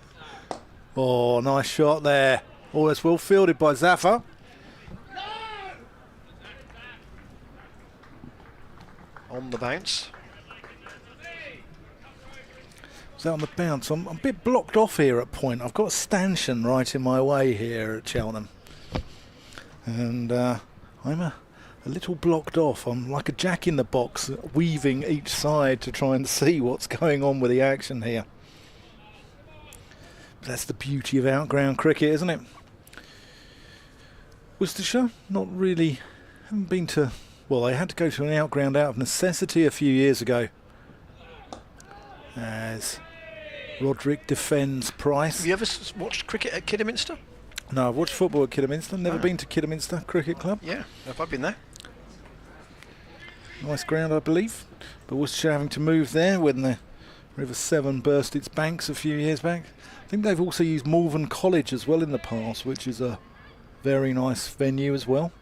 Oh, nice shot there. Oh, that's well fielded by Zafar. On the bounce. So on the bounce, I'm a bit blocked off here at point. I've got a stanchion right in my way here at Cheltenham. And I'm a little blocked off. I'm like a jack in the box, weaving each side to try and see what's going on with the action here. That's the beauty of outground cricket, isn't it? Worcestershire, not really, haven't been to, well, they had to go to an outground out of necessity a few years ago. As Roderick defends Price. Have you ever watched cricket at Kidderminster? No, I've watched football at Kidderminster, never been to Kidderminster Cricket Club. Yeah, have I been there? Nice ground, I believe. But Worcestershire having to move there when the River Severn burst its banks a few years back. I think they've also used Malvern College as well in the past, which is a very nice venue as well.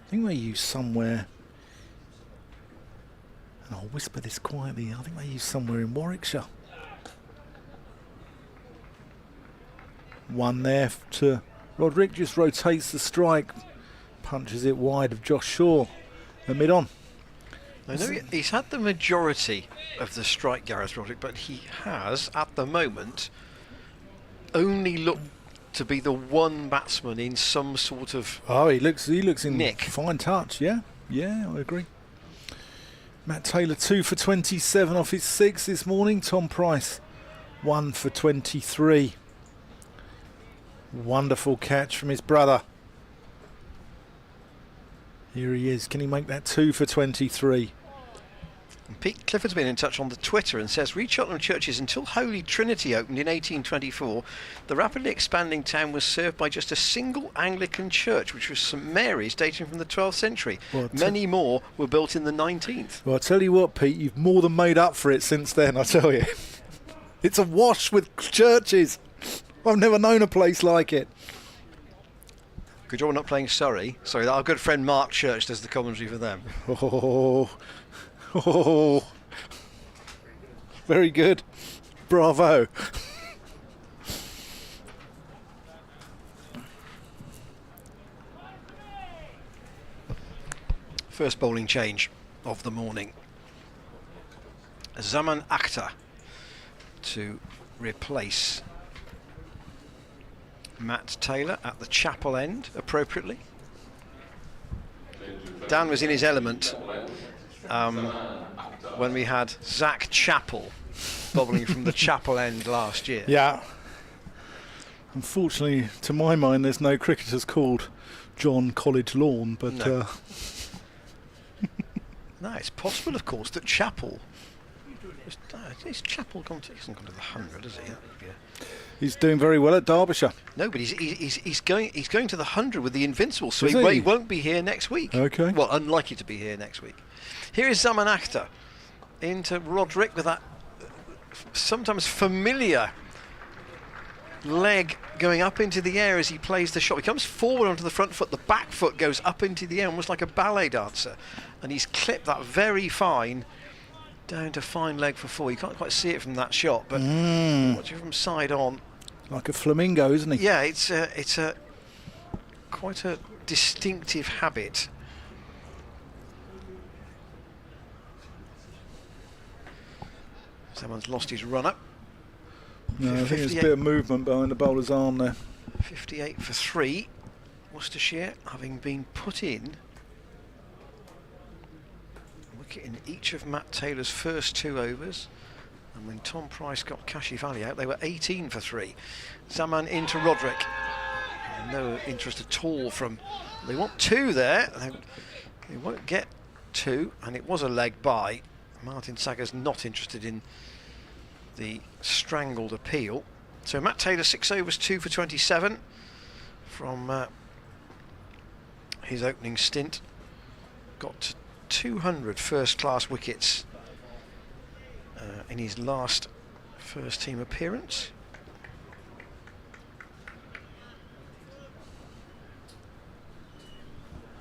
I think they use somewhere, and I'll whisper this quietly, I think they use somewhere in Warwickshire. One there to Roderick, just rotates the strike, punches it wide of Josh Shaw at mid-on. I know he's had the majority of the strike, Gareth Roderick, but he has, at the moment, only looked to be the one batsman in some sort of he looks in nick. Fine touch, yeah, I agree. Matt Taylor 2 for 27 off his 6 this morning. Tom Price 1 for 23. Wonderful catch from his brother. Here he is. Can he make that 2 for 23? Pete Clifford's been in touch on the Twitter and says, read Cheltenham churches until Holy Trinity opened in 1824. The rapidly expanding town was served by just a single Anglican church, which was St Mary's, dating from the 12th century. Well, many more were built in the 19th. Well, I tell you what, Pete, you've more than made up for it since then, I tell you. It's awash with churches. I've never known a place like it. Good job we're not playing Surrey. Sorry, our good friend Mark Church does the commentary for them. Oh, very good. Bravo. First bowling change of the morning. Zaman Akhtar to replace Matt Taylor at the chapel end, appropriately. Dan was in his element when we had Zach Chappell bowling from the chapel end last year. Yeah. Unfortunately, to my mind, there's no cricketers called John College Lawn, but no. No, it's possible, of course, that Chappell. Is Chappell gone to? He hasn't gone to the 100, has he? Yeah. He's doing very well at Derbyshire. No, but he's going to the 100 with the Invincibles, so Is he won't be here next week. Okay. Well, unlikely to be here next week. Here is Zaman Akhtar into Roderick with that sometimes familiar leg going up into the air as he plays the shot. He comes forward onto the front foot, the back foot goes up into the air almost like a ballet dancer, and he's clipped that very fine down to fine leg for 4. You can't quite see it from that shot, but watch it from side on. Like a flamingo, isn't he? Yeah, it's a quite a distinctive habit. Someone's lost his run up. No, I think there's a bit of movement behind the bowler's arm there. 58 for 3. Worcestershire having been put in. Wicket in each of Matt Taylor's first 2 overs. And when Tom Price got Kashi Valley out, they were 18 for 3. Zaman into Roderick. No interest at all from... They want 2 there. They won't get 2. And it was a leg by. Martin Sager's not interested in the strangled appeal. So Matt Taylor 6 overs, 2 for 27 from his opening stint. Got to 200 first-class wickets in his last first-team appearance.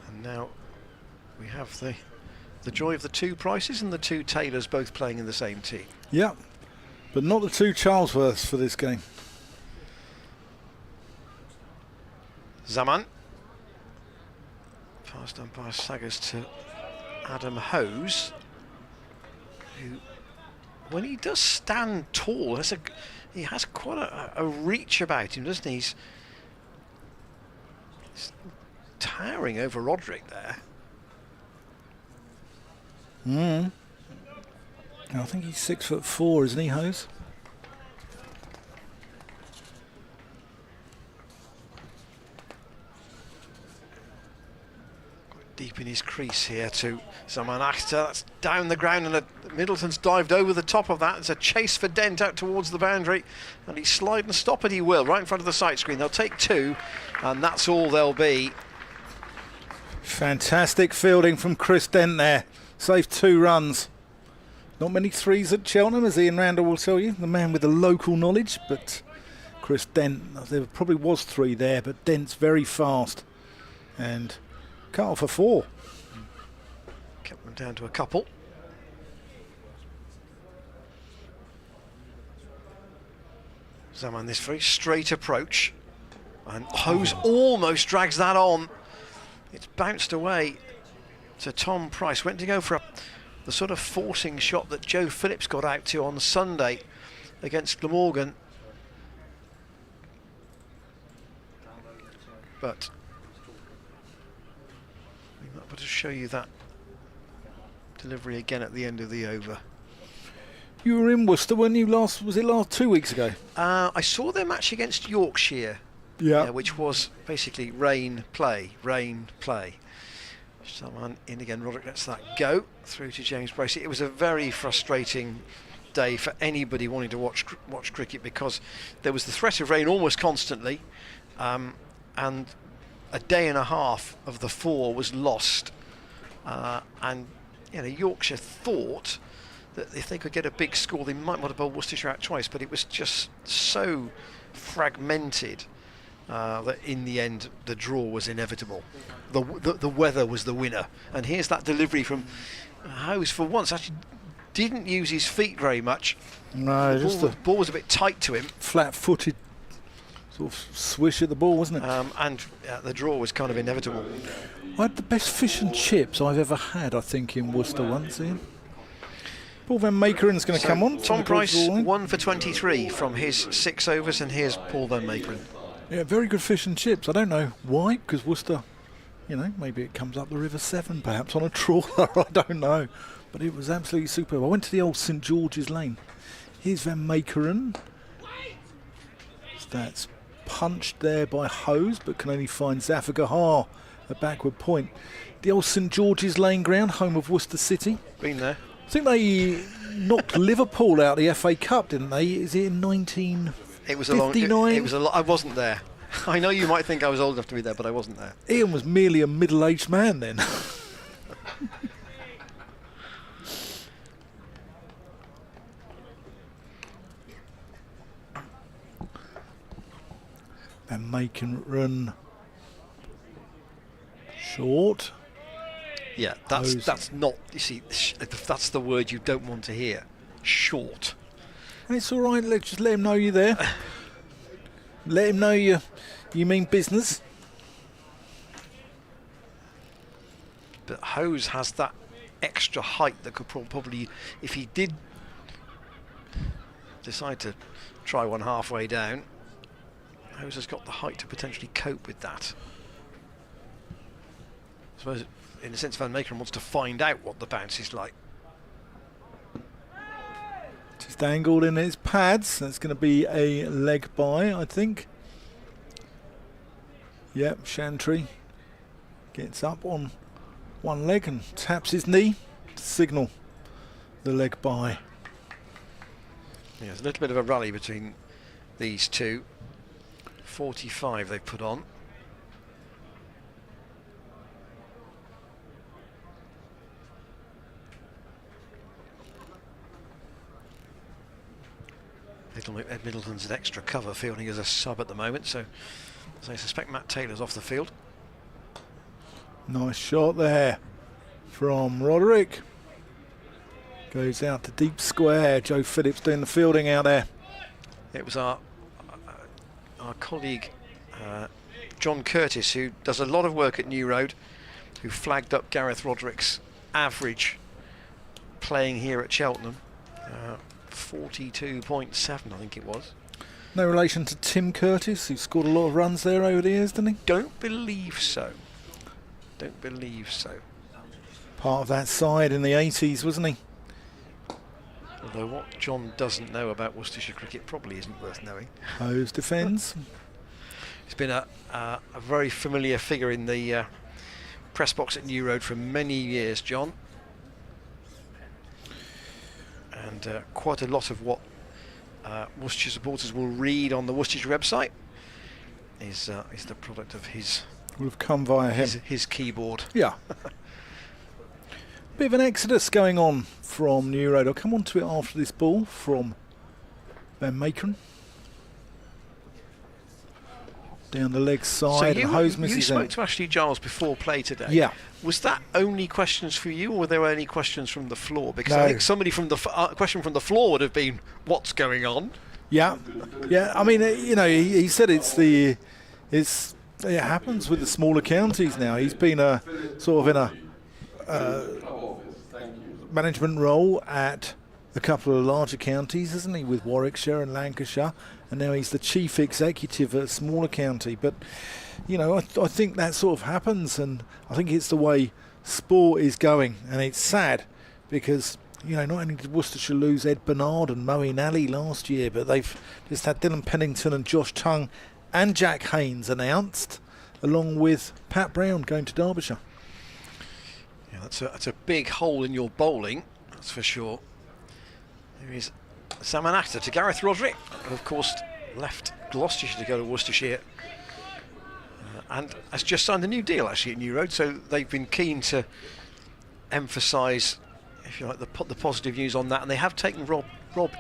And now we have the joy of the 2 Prices and the 2 Taylors both playing in the same team. Yeah, but not the 2 Charlesworths for this game. Zaman. Passed umpire Saggers to Adam Hose, who, when he does stand tall, he has quite a reach about him, doesn't he? He's towering over Roderick there. I think he's 6'4", isn't he, Hose? Deep in his crease here to Zaman Akhtar. That's down the ground, and Middleton's dived over the top of that. It's a chase for Dent out towards the boundary, and he's slide and stop it, he will, right in front of the sight screen. They'll take 2, and that's all they'll be. Fantastic fielding from Chris Dent there. Saved 2 runs. Not many 3s at Cheltenham, as Ian Randall will tell you, the man with the local knowledge, but Chris Dent, there probably was 3 there, but Dent's very fast and cut off a 4. Kept them down to a couple. Zaman, this very straight approach, and Hose almost drags that on. It's bounced away to Tom Price. Went to go for the sort of forcing shot that Joe Phillips got out to on Sunday against Glamorgan. But we might be able to show you that delivery again at the end of the over. You were in Worcester, weren't you? Was it 2 weeks ago? I saw their match against Yorkshire. Yeah. Which was basically rain, play, rain, play. Someone in again, Roderick lets that go through to James Bracey. It was a very frustrating day for anybody wanting to watch cricket, because there was the threat of rain almost constantly, and a day and a half of the 4 was lost, and Yorkshire thought that if they could get a big score they might want to bowl Worcestershire out twice, but it was just so fragmented that in the end the draw was inevitable. The weather was the winner, and here's that delivery from Hose. For once actually didn't use his feet very much. No, the ball was a bit tight to him. Flat-footed sort of swish at the ball, wasn't it? And the draw was kind of inevitable. I had the best fish and chips I've ever had, I think, in Worcester once, Ian. Paul Van Makeren going to come on. Tom Price 1 for 23 from his 6 overs, and here's Paul Van Makeren. Yeah, very good fish and chips. I don't know why, because Worcester, maybe it comes up the River Severn perhaps on a trawler, I don't know. But it was absolutely superb. I went to the old St George's Lane. Here's Van Makeren. That's punched there by Hose, but can only find Zafar Gahar at backward point. The old St George's Lane ground, home of Worcester City. Been there. I think they knocked Liverpool out of the FA Cup, didn't they? Is it in 1959? It was a lot. I wasn't there. I know you might think I was old enough to be there, but I wasn't there. Ian was merely a middle-aged man then. Van Meekeren short. Yeah, that's not. You see, that's the word you don't want to hear. Short. It's all right. Let's just let him know you're there. Let him know you mean business. But Hose has that extra height that could probably, if he did decide to try one halfway down, Hose has got the height to potentially cope with that. I suppose, in a sense, Van Meekeren wants to find out what the bounce is like. Just angled in his pads. That's going to be a leg by, I think. Yep, Chantry gets up on one leg and taps his knee to signal the leg by. Yeah, there's a little bit of a rally between these two. 45 they've put on. Ed Middleton's an extra cover, fielding as a sub at the moment, so I suspect Matt Taylor's off the field. Nice shot there from Roderick. Goes out to deep square. Joe Phillips doing the fielding out there. It was our colleague John Curtis, who does a lot of work at New Road, who flagged up Gareth Roderick's average playing here at Cheltenham. 42.7, I think it was. No relation to Tim Curtis, who scored a lot of runs there over the years, didn't he? Don't believe so. Don't believe so. Part of that side in the 80s, wasn't he? Although what John doesn't know about Worcestershire cricket probably isn't worth knowing. Hose defends. He's been a very familiar figure in the press box at New Road for many years, John. And quite a lot of what Worcestershire supporters will read on the Worcestershire website is the product of his. Would have come via him. His keyboard. Yeah. Bit of an exodus going on from New Road. I'll come on to it after this ball from Van Meekeren. Down the leg side. So Hose misses you spoke out. to Ashley Giles before play today. Yeah. Was that only questions for you, or were there any questions from the floor? Because No. I think somebody from the question from the floor would have been, "What's going on?" Yeah. Yeah. I mean, he said it happens with the smaller counties now. He's been sort of in a management role at a couple of larger counties, isn't he, with Warwickshire and Lancashire, and now he's the chief executive at a smaller county. But I think that sort of happens, and I think it's the way sport is going, and it's sad because not only did Worcestershire lose Ed Bernard and Moeen Ali last year, but they've just had Dylan Pennington and Josh Tongue and Jack Haynes announced, along with Pat Brown going to Derbyshire. Yeah, that's a big hole in your bowling, that's for sure. There is Salman Akhtar to Gareth Roderick, who of course left Gloucestershire to go to Worcestershire, and has just signed a new deal actually at New Road. So they've been keen to emphasise, if you like, the positive news on that, and they have taken Rob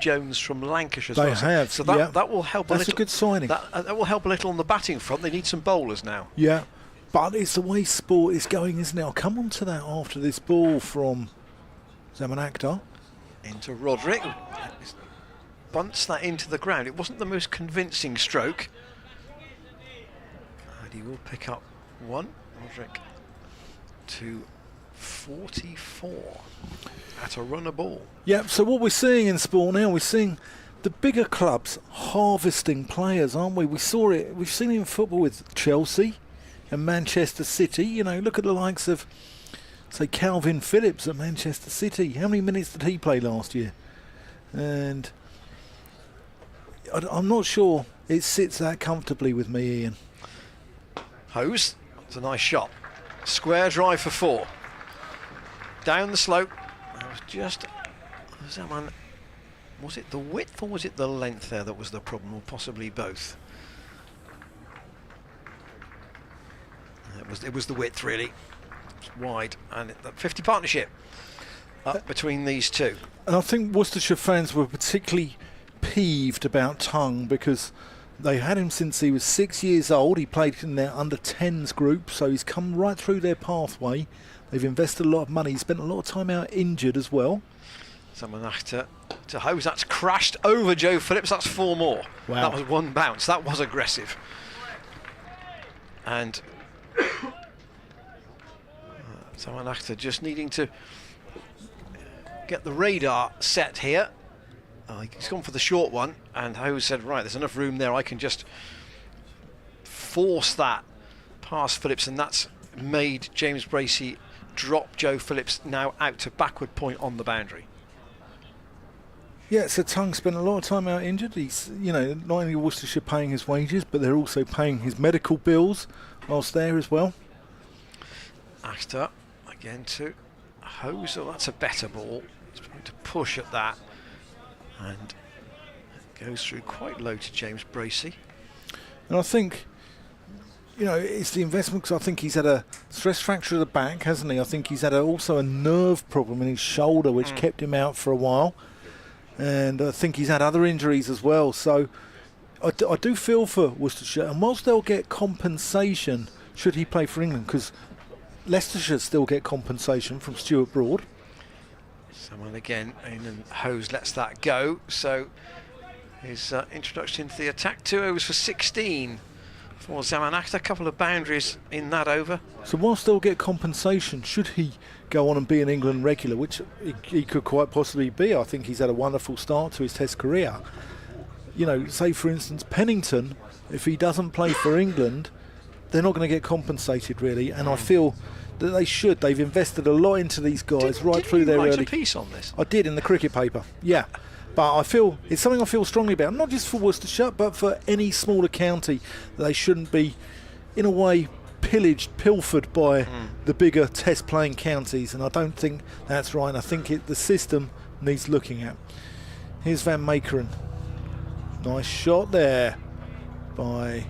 Jones from Lancashire. They have. So that will help. That's a good signing. That will help a little on the batting front. They need some bowlers now. Yeah, but it's the way sport is going, isn't it? I'll come on to that after this ball from Salman Akhtar. Into Roderick. Bunts that into the ground. It wasn't the most convincing stroke. And he will pick up one. Roderick to 44 at a runner ball. Yeah, so what we're seeing in sport now, we're seeing the bigger clubs harvesting players, aren't we? We've seen it in football with Chelsea and Manchester City. Look at the likes of, say, Calvin Phillips at Manchester City. How many minutes did he play last year? And I'm not sure it sits that comfortably with me, Ian. Hose. It's a nice shot. Square drive for 4. Down the slope. Was it the width or was it the length there that was the problem, or possibly both? It was the width, really. It's wide, and the 50 partnership up between these two. And I think Worcestershire fans were particularly peeved about Tongue because They had him since he was 6 years old. He played in their under-10s group, so he's come right through their pathway. They've invested a lot of money. He spent a lot of time out injured as well. Someone after to hose. That's crashed over Joe Phillips. That's 4 more. Wow. That was 1 bounce. That was aggressive. And someone after just needing to get the radar set here. He's gone for the short one, and Hose said, right, there's enough room there. I can just force that past Phillips, and that's made James Bracey drop Joe Phillips now out to backward point on the boundary. Yeah, so Tongue spent a lot of time out injured. He's, you know, not only Worcestershire paying his wages, but they're also paying his medical bills whilst there as well. Axter again to Hose. Oh, that's a better ball. He's trying to push at that, and it goes through quite low to James Bracey. And I think, you know, it's the investment, because I think he's had a stress fracture of the back, hasn't he? I think he's had also a nerve problem in his shoulder, which kept him out for a while. And I think he's had other injuries as well. So I do feel for Worcestershire. And whilst they'll get compensation should he play for England, because Leicestershire still get compensation from Stuart Broad. Someone again, and Hose lets that go. So his introduction into the attack, 2 overs for 16 for Zaman Akhtar. A couple of boundaries in that over. So whilst they'll get compensation, should he go on and be an England regular, which he could quite possibly be. I think he's had a wonderful start to his Test career. You know, say for instance Pennington, if he doesn't play for England, they're not going to get compensated really, and I feel that they should. They've invested a lot into these guys right through their early. Did you write a piece on this? I did, in the cricket paper, yeah. But I feel it's something I feel strongly about, not just for Worcestershire, but for any smaller county. They shouldn't be, in a way, pilfered by the bigger Test playing counties, and I don't think that's right. I think the system needs looking at. Here's Van Meekeren. Nice shot there by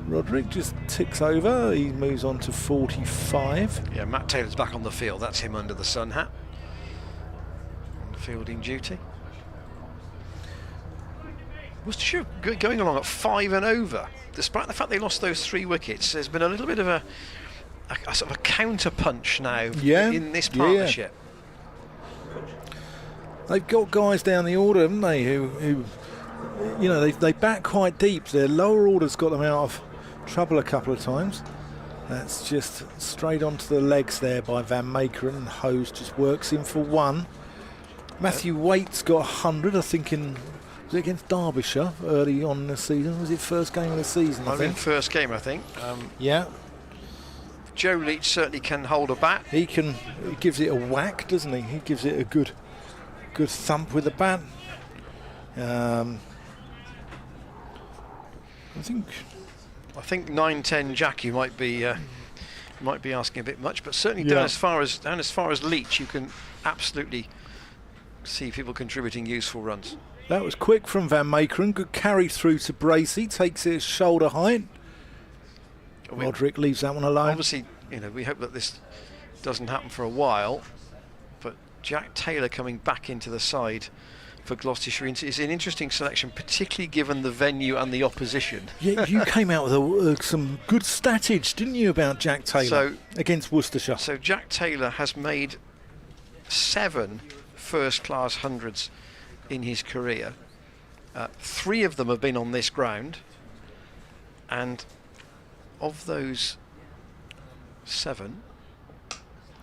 Roderick, just ticks over. He moves on to 45. Yeah, Matt Taylor's back on the field. That's him under the sun hat on fielding duty. Worcestershire going along at 5 and over, despite the fact they lost those 3 wickets. There's been a little bit of a sort of a counter punch now in this partnership. They've got guys down the order, haven't they, who you know, they bat quite deep. Their lower order's got them out of trouble a couple of times. That's just straight onto the legs there by Van Meekeren, and Hose just works in for 1. Matthew Waite's got 100, I think, was it against Derbyshire early on in the season? Was it first game of the season, I think? First game, I think. Yeah. Joe Leach certainly can hold a bat. He gives it a whack, doesn't he? He gives it a good thump with the bat. I think 9-10 Jack, you might be asking a bit much, but certainly down as far as Leach, you can absolutely see people contributing useful runs. That was quick from Van Meekeren. Good carry through to Bracey. Takes it shoulder height. Roderick leaves that one alone. Obviously, you know, we hope that this doesn't happen for a while, but Jack Taylor coming back into the side for Gloucestershire is an interesting selection, particularly given the venue and the opposition. Yeah, you came out with some good statage, didn't you, about Jack Taylor against Worcestershire? So Jack Taylor has made 7 first-class hundreds in his career. 3 of them have been on this ground, and of those 7,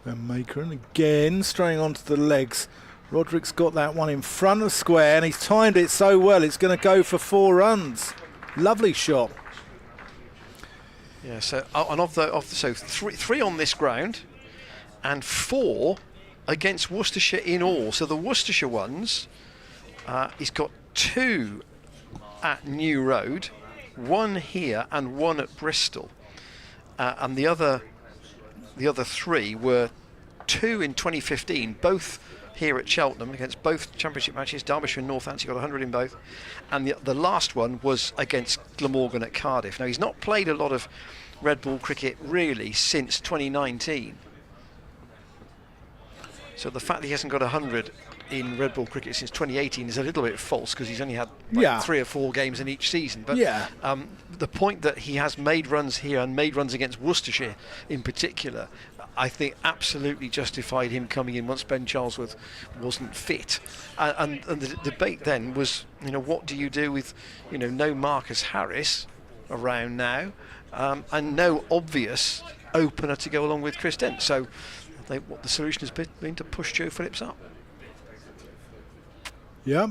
Van Meekeren again straying onto the legs. Roderick's got that one in front of square, and he's timed it so well it's going to go for 4 runs. Lovely shot. Yeah, so so 3 on this ground and 4 against Worcestershire in all. So the Worcestershire ones, he's got 2 at New Road, 1 here and 1 at Bristol, and the other 3 were 2 in 2015, both here at Cheltenham against both championship matches. Derbyshire and Northampton got 100 in both, and the last one was against Glamorgan at Cardiff. Now, he's not played a lot of red ball cricket really since 2019, so the fact that he hasn't got 100 in red ball cricket since 2018 is a little bit false, because he's only had Yeah. 3 or 4 games in each season. But Yeah. the point that he has made runs here and made runs against Worcestershire in particular, I think absolutely justified him coming in once Ben Charlesworth wasn't fit. And the debate then was, what do you do with, no Marcus Harris around now, and no obvious opener to go along with Chris Dent. So what the solution has been to push Joe Phillips up. Yeah.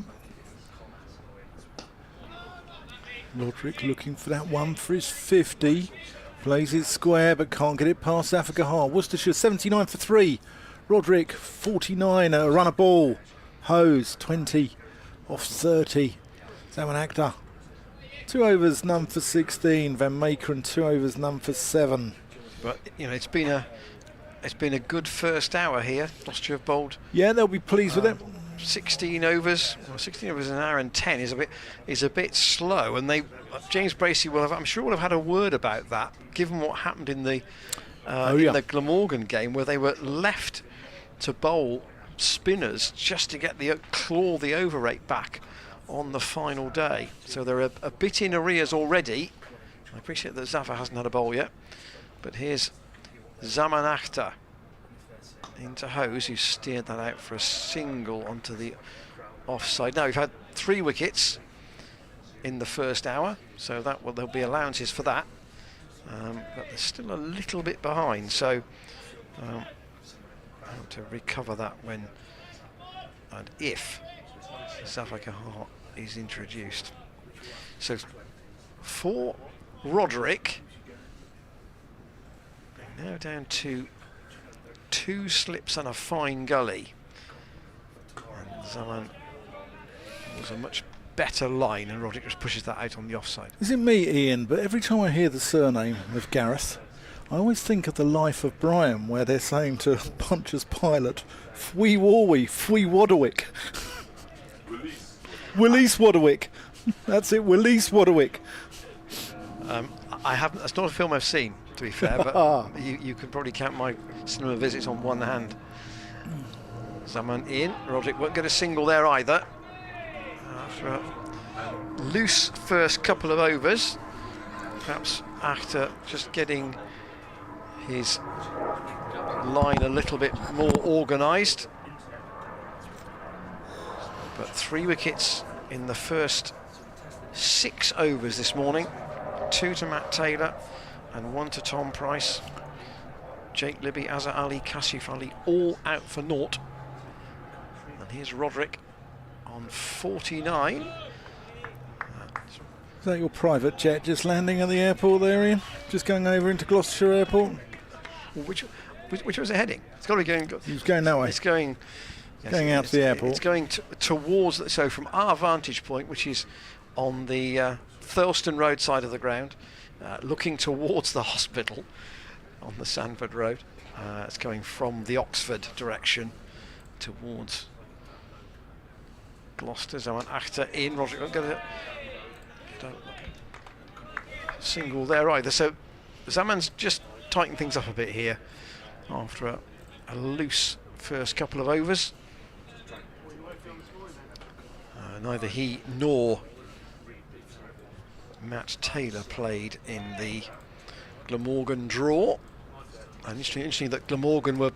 Roderick looking for that one for his 50. Plays it square but can't get it past Afghar. Worcestershire 79 for 3. Roderick 49 at a run of ball. Hose 20 off 30. Zaman Akhtar 2 overs, none for 16. Van Meekeren 2 overs, none for 7. But it's been a good first hour here. Gloucestershire have bowled. Yeah, they'll be pleased with it. 16 overs. Well, 16 overs in an hour and 10 is a bit slow, and James Bracey I'm sure will have had a word about that, given what happened in the Glamorgan game, where they were left to bowl spinners just to get claw the over rate back on the final day. So they're a bit in arrears already. I appreciate that Zafar hasn't had a bowl yet, but here's Zaman Akhtar into Hose, who steered that out for a single onto the offside. Now we've had 3 wickets in the first hour, so there'll be allowances for that, but they're still a little bit behind, so I want to recover that when and if Zafar Kahar is introduced. So for Roderick, now down to 2 slips and a fine gully. And Zaman was a much better line, and Roderick just pushes that out on the offside. Is it me, Ian? But every time I hear the surname of Gareth, I always think of The Life of Brian, where they're saying to Puncher's pilot, "Fwee Warwi, Fwee Wadderwick." Willis Wadderwick. That's it, Willis Wadderwick. I haven't. That's not a film I've seen, to be fair, but you could probably count my cinema visits on one hand. Zaman in. Roderick won't get a single there either. After a loose first couple of overs, perhaps after just getting his line a little bit more organised. But 3 wickets in the first 6 overs this morning. 2 to Matt Taylor and 1 to Tom Price. Jake Libby, Azhar Ali, Kashif Ali all out for naught. And here's Roderick on 49. Is that your private jet just landing at the airport there, Ian? Just going over into Gloucestershire Airport? Which was it heading? It's got to be going. He's going that way. It's going. Yes, going out to the airport. It's going towards. So from our vantage point, which is on the Thurleston Road side of the ground, looking towards the hospital on the Sandford Road, it's going from the Oxford direction towards Gloucester. Zaman Akhtar in. Roderick won't get a single there either. So Zaman's just tightened things up a bit here after a loose first couple of overs. Neither he nor Matt Taylor played in the Glamorgan draw. And interesting that Glamorgan were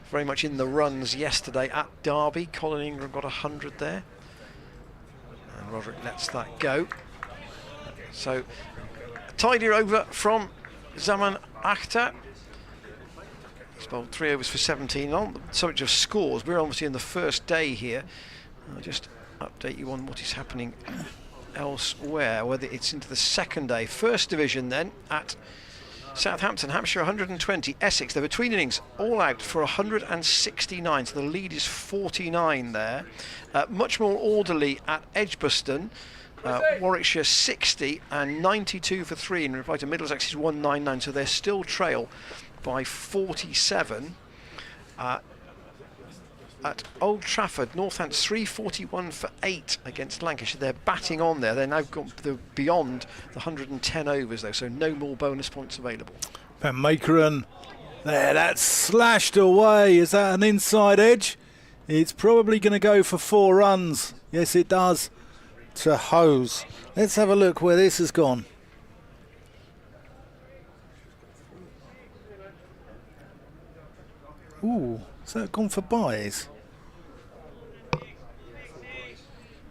very much in the runs yesterday at Derby. Colin Ingram got 100 there, and Roderick lets that go. So tidier over from Zaman Akhtar. He's bowled 3 overs for 17. On the subject of scores, we're obviously in the first day here. I'll just update you on what is happening elsewhere, whether it's into the second day. First division then at Southampton, Hampshire 120, Essex, the between innings all out for 169, so the lead is 49 there. Much more orderly at Edgbaston, Warwickshire 60 and 92 for 3 in reply to Middlesex is 199, so they're still trail by 47. At Old Trafford, Northants 341 for 8 against Lancashire. They're batting on there. They're now beyond the 110 overs though, so no more bonus points available. Van Meekeren, there, that's slashed away. Is that an inside edge? It's probably going to go for 4 runs. Yes, it does. To Hose. Let's have a look where this has gone. Ooh, has that gone for buys?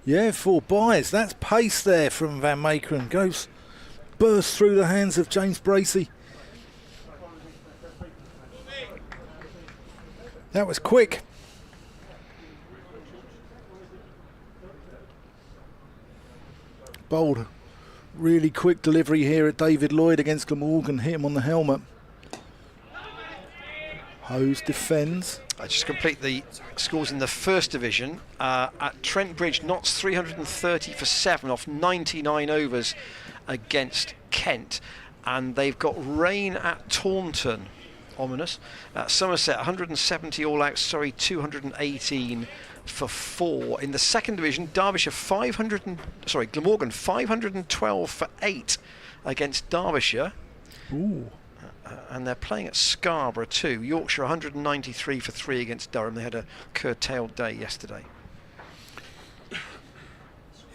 Yeah, 4 buys. That's pace there from Van Meekeren. Goes, bursts through the hands of James Bracey. That was quick. Bold, really quick delivery here at David Lloyd against Glamorgan. Hit him on the helmet. Hose defends. I just complete the scores in the first division. At Trent Bridge, Notts 330 for 7 off 99 overs against Kent. And they've got rain at Taunton. Ominous. Somerset 170 all out, Surrey 218 for 4. In the second division, Derbyshire Glamorgan 512 for 8 against Derbyshire. Ooh. And they're playing at Scarborough too. Yorkshire 193 for 3 against Durham. They had a curtailed day yesterday.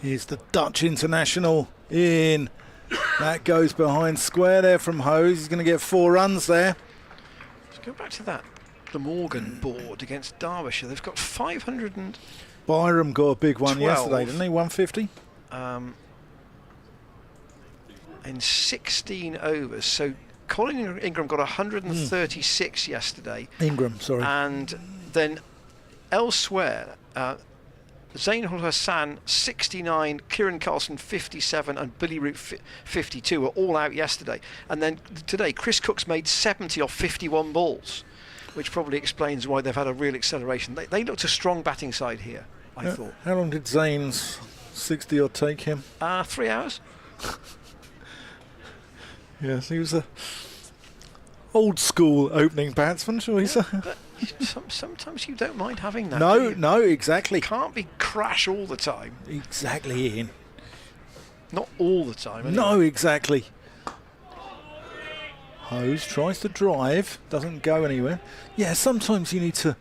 Here's the Dutch international in. That goes behind square there from Hose. He's going to get 4 runs there. Let's go back to that Glamorgan board against Derbyshire. They've got 500 and... Byram got a big one 12. yesterday, didn't he? 150? In 16 overs. So Colin Ingram got 136 yesterday. Ingram, sorry. And then elsewhere, Zainul Hassan 69, Kieran Carlson 57 and Billy Root 52 were all out yesterday. And then today Chris Cook's made 70 off 51 balls, which probably explains why they've had a real acceleration. They looked a strong batting side here, I thought. How long did Zane's 60 odd take him? 3 hours. Yes, he was a old school opening batsman, shall we say? But sometimes you don't mind having that. No, exactly. Can't be crash all the time. Exactly, Ian. Not all the time. Anyway. No, exactly. Hose tries to drive, doesn't go anywhere. Yeah, sometimes you need to.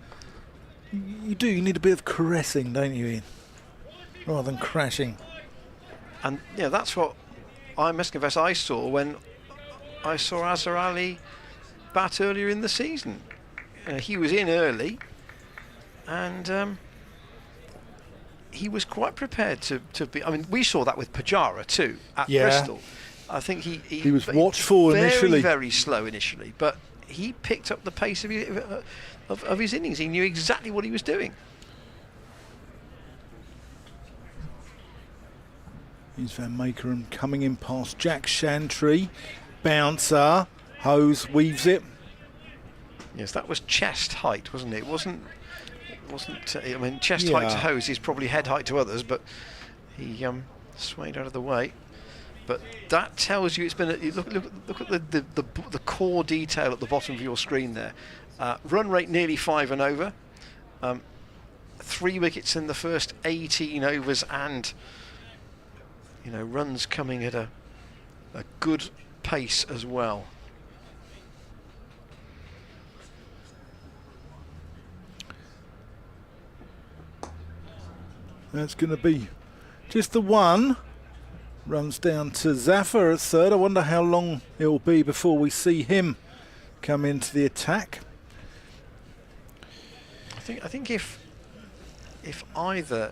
You need a bit of caressing, don't you, Ian? Rather than crashing. And yeah, that's what I must confess I saw when I saw Azhar Ali bat earlier in the season. He was in early, and he was quite prepared to be. I mean, we saw that with Pajara too at Bristol. I think he was watchful initially, very slow initially, but he picked up the pace of his innings. He knew exactly what he was doing. Here's Van Meekeren coming in past Jack Shantry. Bouncer. Hose weaves it. Yes, that was chest height, wasn't it? It wasn't. I mean, chest height to Hose is probably head height to others, but he swayed out of the way. But that tells you it's been. Look at the core detail at the bottom of your screen there. Run rate nearly 5 and over. 3 wickets in the first 18 overs, and runs coming at a good pace as well. That's going to be just the one. Runs down to Zafar at third. I wonder how long it will be before we see him come into the attack. I think if either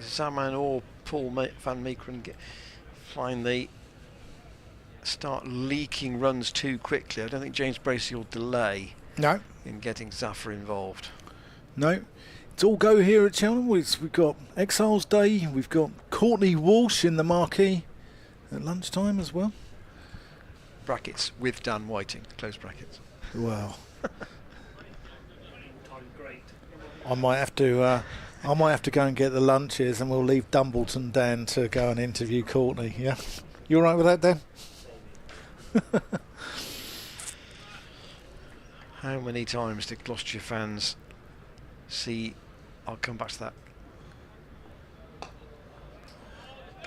Zaman or Paul Van Meekeren finally start leaking runs too quickly, I don't think James Bracey will delay in getting Zafar involved. No. It's all go here at Cheltenham. We've got Exiles Day. We've got Courtney Walsh in the marquee at lunchtime as well. Brackets with Dan Whiting. Close brackets. Wow. I might have to go and get the lunches, and we'll leave Dumbleton Dan to go and interview Courtney. Yeah, you all right with that, Dan? How many times did Gloucestershire fans see? I'll come back to that.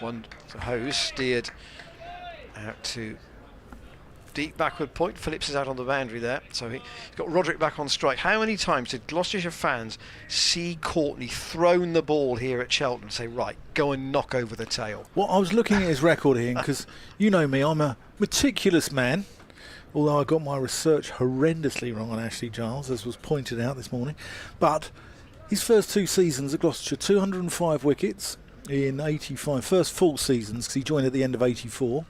One Hose steered out to deep backward point. Phillips is out on the boundary there, so he's got Roderick back on strike. How many times did Gloucestershire fans see Courtney thrown the ball here at Cheltenham and say, right, go and knock over the tail? Well, I was looking at his record here because you know me, I'm a meticulous man. Although I got my research horrendously wrong on Ashley Giles, as was pointed out this morning. But his first 2 seasons at Gloucestershire, 205 wickets in 85. First full seasons, because he joined at the end of 84.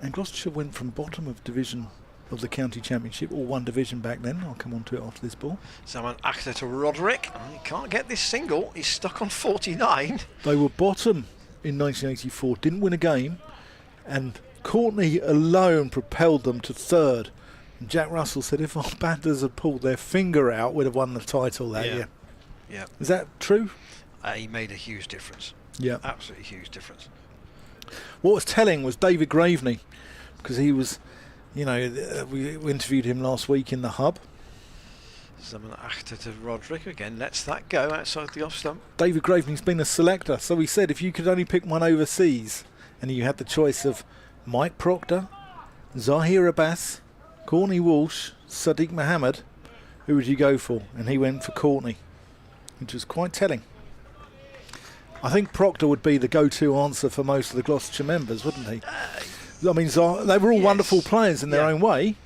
And Gloucestershire went from bottom of division of the county championship, or 1 division back then. I'll come on to it after this ball. Zaman Akhtar to Roderick. He can't get this single. He's stuck on 49. They were bottom in 1984, didn't win a game, and Courtney alone propelled them to 3rd. And Jack Russell said if our batters had pulled their finger out, we'd have won the title that year. Yeah. Is that true? He made a huge difference. Yeah. Absolutely huge difference. What was telling was David Graveney, because he was, you know, we interviewed him last week in the hub. Zaman Akhtar to Roderick again. Lets that go outside the off stump. David Graveney's been a selector, so he said if you could only pick one overseas and you had the choice of Mike Proctor, Zahir Abbas, Courtney Walsh, Sadiq Mohammed, who would you go for? And he went for Courtney, which was quite telling. I think Proctor would be the go-to answer for most of the Gloucestershire members, wouldn't he? I mean, they were all wonderful players in their own way.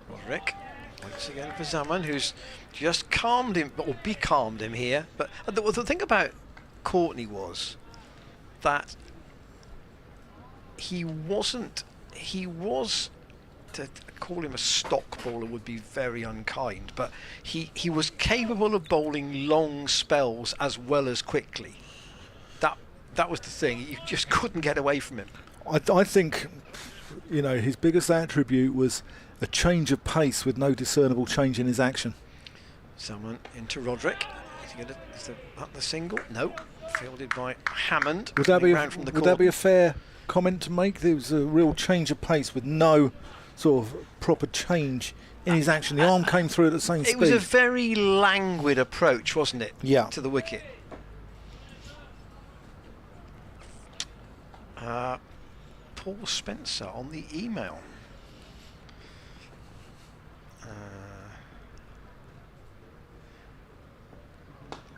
Roderick, once again for Zaman, who's just calmed him, or becalmed him here. But the thing about Courtney was that he was, to call him a stock bowler would be very unkind, but he was capable of bowling long spells as well as quickly. That was the thing. You just couldn't get away from him. I think, you know, his biggest attribute was a change of pace with no discernible change in his action. Someone into Roderick. Is that the single? No. Fielded by Hammond. Would that be a fair comment to make? There was a real change of pace with no sort of proper change in his action. The arm came through at the same speed. It was a very languid approach, wasn't it? Yeah. To the wicket. Paul Spencer on the email.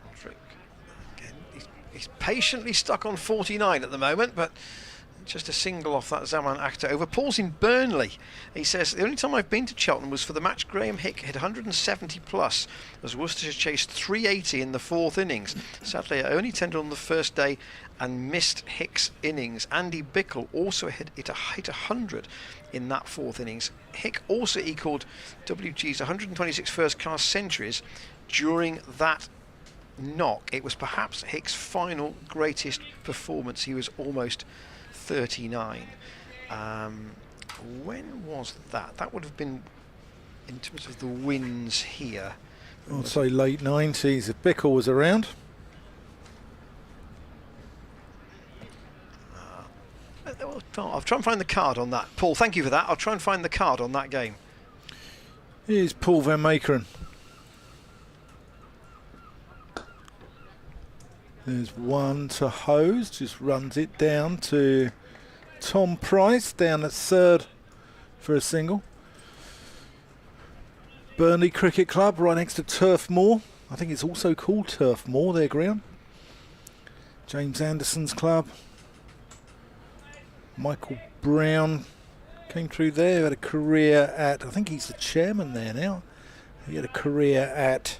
Roderick. Again, he's patiently stuck on 49 at the moment, but just a single off that Zaman Akhtar over. Paul's in Burnley. He says, the only time I've been to Cheltenham was for the match Graham Hick hit 170 plus as Worcestershire chased 380 in the 4th innings. Sadly, I only tendered on the first day and missed Hick's innings. Andy Bickle also hit 100 in that 4th innings. Hick also equalled WG's 126 first class centuries during that knock. It was perhaps Hick's final greatest performance. He was almost 39. When was that? That would have been in terms of the wins here. I'd say late 90s if Bickle was around. I'll try and find the card on that. Paul, thank you for that. I'll try and find the card on that game. Here's Paul Van Makeren. There's one to Hose, just runs it down to Tom Price, down at 3rd for a single. Burnley Cricket Club, right next to Turf Moor. I think it's also called Turf Moor, their ground. James Anderson's club. Michael Brown came through there, had a career at, I think he's the chairman there now. He had a career at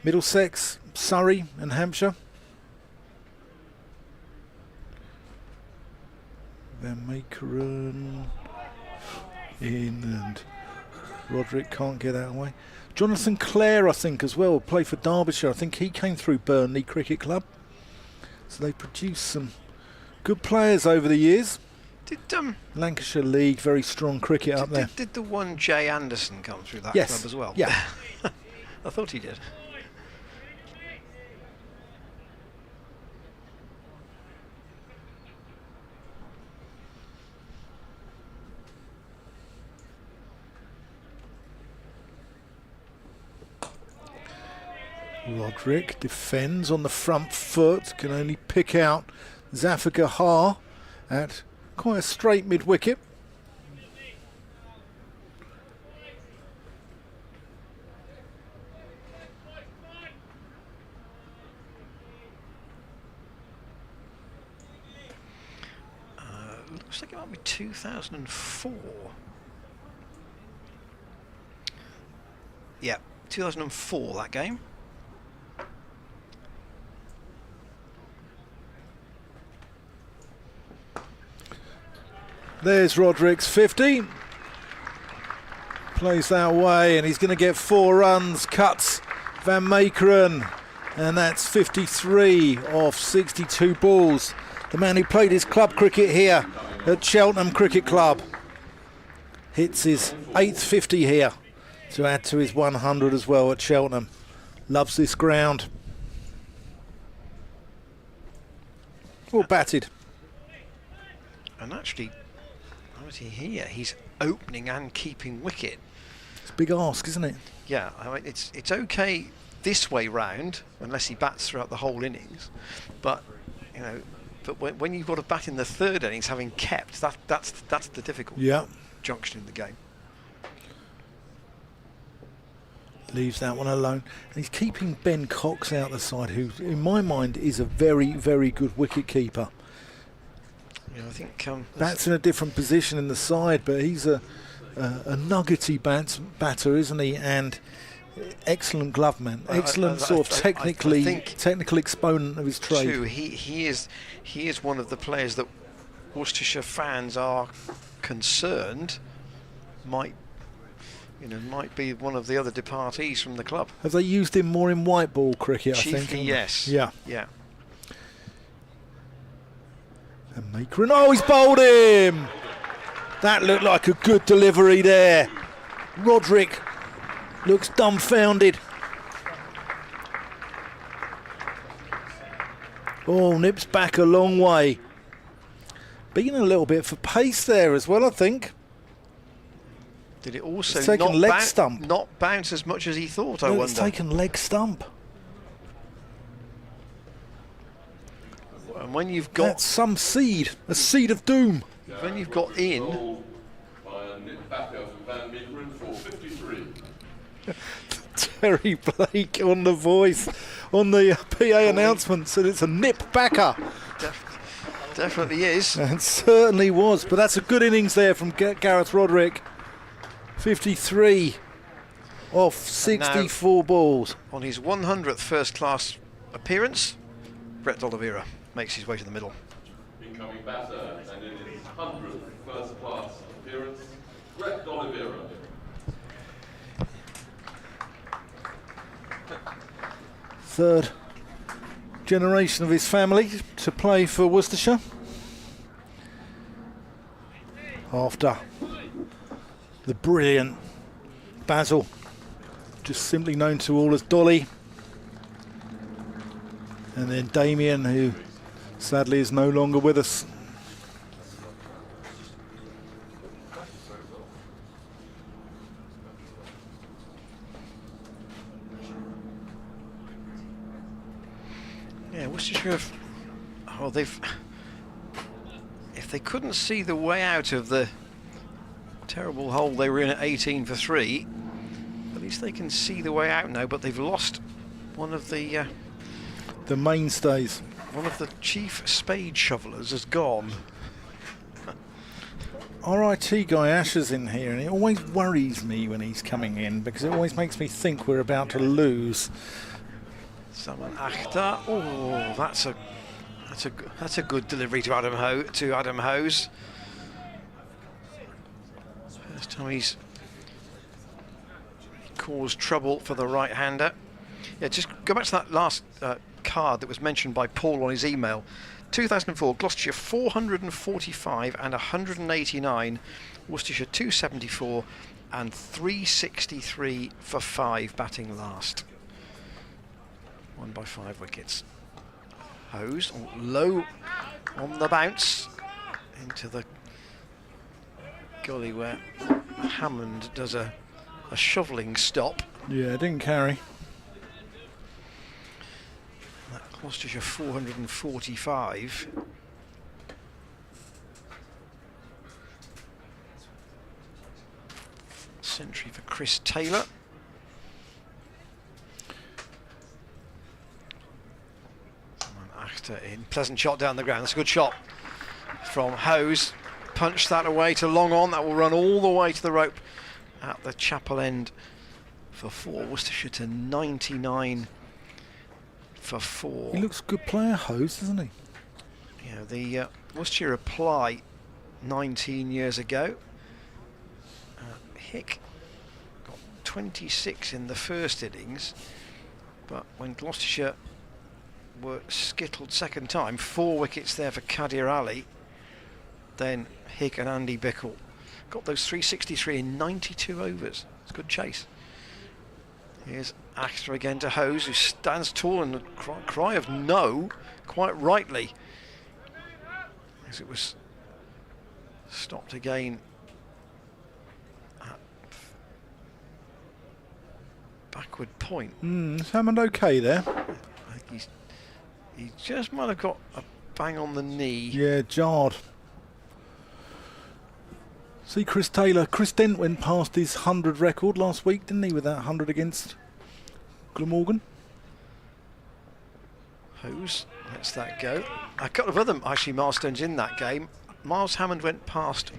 Middlesex, Surrey and Hampshire. Van Makeren in, and Roderick can't get out of the way. Jonathan Clare, I think, as well, played for Derbyshire. I think he came through Burnley Cricket Club. So they produced some good players over the years. Did Lancashire League, very strong cricket up there. Did the one Jay Anderson come through that Yes. club as well? Yeah. I thought he did. Roderick defends on the front foot, can only pick out Zafar Ha at quite a straight mid-wicket. Looks like it might be 2004. Yeah, 2004, that game. There's Roderick's 50. Plays that way, and he's going to get 4 runs. Cuts Van Meekeren, and that's 53 off 62 balls. The man who played his club cricket here at Cheltenham Cricket Club hits his 8th 50 here to add to his 100 as well at Cheltenham. Loves this ground. Well batted. And actually, how is he here? He's opening and keeping wicket. It's a big ask, isn't it? Yeah, I mean, it's okay this way round, unless he bats throughout the whole innings. But, you know, when you've got to bat in the 3rd innings, having kept, that's the difficult junction in the game. Leaves that one alone. And he's keeping Ben Cox out the side, who, in my mind, is a very, very good wicket keeper. Yeah, I think that's in a different position in the side, but he's a nuggety batter, isn't he? And excellent gloveman, excellent sort of technical exponent of his trade. True, he is one of the players that Worcestershire fans are concerned might be one of the other departees from the club. Have they used him more in white ball cricket? Chiefly, I think. Yes. Yeah. Yeah. And Meekeren, oh, he's bowled him! That looked like a good delivery there. Roderick looks dumbfounded. Oh, nips back a long way. Being a little bit for pace there as well, I think. Did it also not bounce as much as he thought, I wonder? It's taken leg stump. And when you've got... That's some seed, a seed of doom. When you've got in... for 53. Terry Blake on the voice, on the PA announcement, said it's a nip backer. Definitely is. And certainly was, but that's a good innings there from Gareth Roderick. 53 off 64 balls. On his 100th first-class appearance, Brett D'Oliveira makes his way to the middle. Incoming batter, and in his 100th first-class appearance, Brett D'Oliveira. Third generation of his family to play for Worcestershire. After the brilliant Basil, just simply known to all as Dolly. And then Damien, who sadly is no longer with us. Yeah, Worcestershire have... Oh, if they couldn't see the way out of the terrible hole they were in at 18 for 3, at least they can see the way out now, but they've lost one of the mainstays. One of the chief spade shovelers has gone. RIT guy Asher's in here, and it always worries me when he's coming in because it always makes me think we're about to lose. Salman Akhtar. Oh, that's a good delivery to Adam Hose. First time he's caused trouble for the right-hander. Yeah, just go back to that last card that was mentioned by Paul on his email. 2004, Gloucestershire 445 and 189, Worcestershire 274 and 363 for 5, batting last. Won by 5 wickets. Hose low on the bounce into the gully where Hammond does a shovelling stop. Yeah, it didn't carry. Gloucestershire 445. Century for Chris Taylor. Achter in. Pleasant shot down the ground. That's a good shot from Hose. Punch that away to long on. That will run all the way to the rope at the chapel end for 4. Worcestershire to 99 for 4. He looks a good player, Hose, doesn't he? Yeah, the Worcestershire apply 19 years ago. Hick got 26 in the first innings, but when Gloucestershire were skittled second time, 4 wickets there for Kadir Ali, then Hick and Andy Bickle got those 363 in 92 overs. It's a good chase. Here's Achter again to Hose, who stands tall and a cry of no, quite rightly, as it was stopped again at backward point. Is Hammond okay there? I think he just might have got a bang on the knee. Yeah, jarred. See Chris Taylor. Chris Dent went past his 100 record last week, didn't he, with that 100 against Glamorgan? Hose lets that go. A couple of other actually milestones in that game. Miles Hammond went past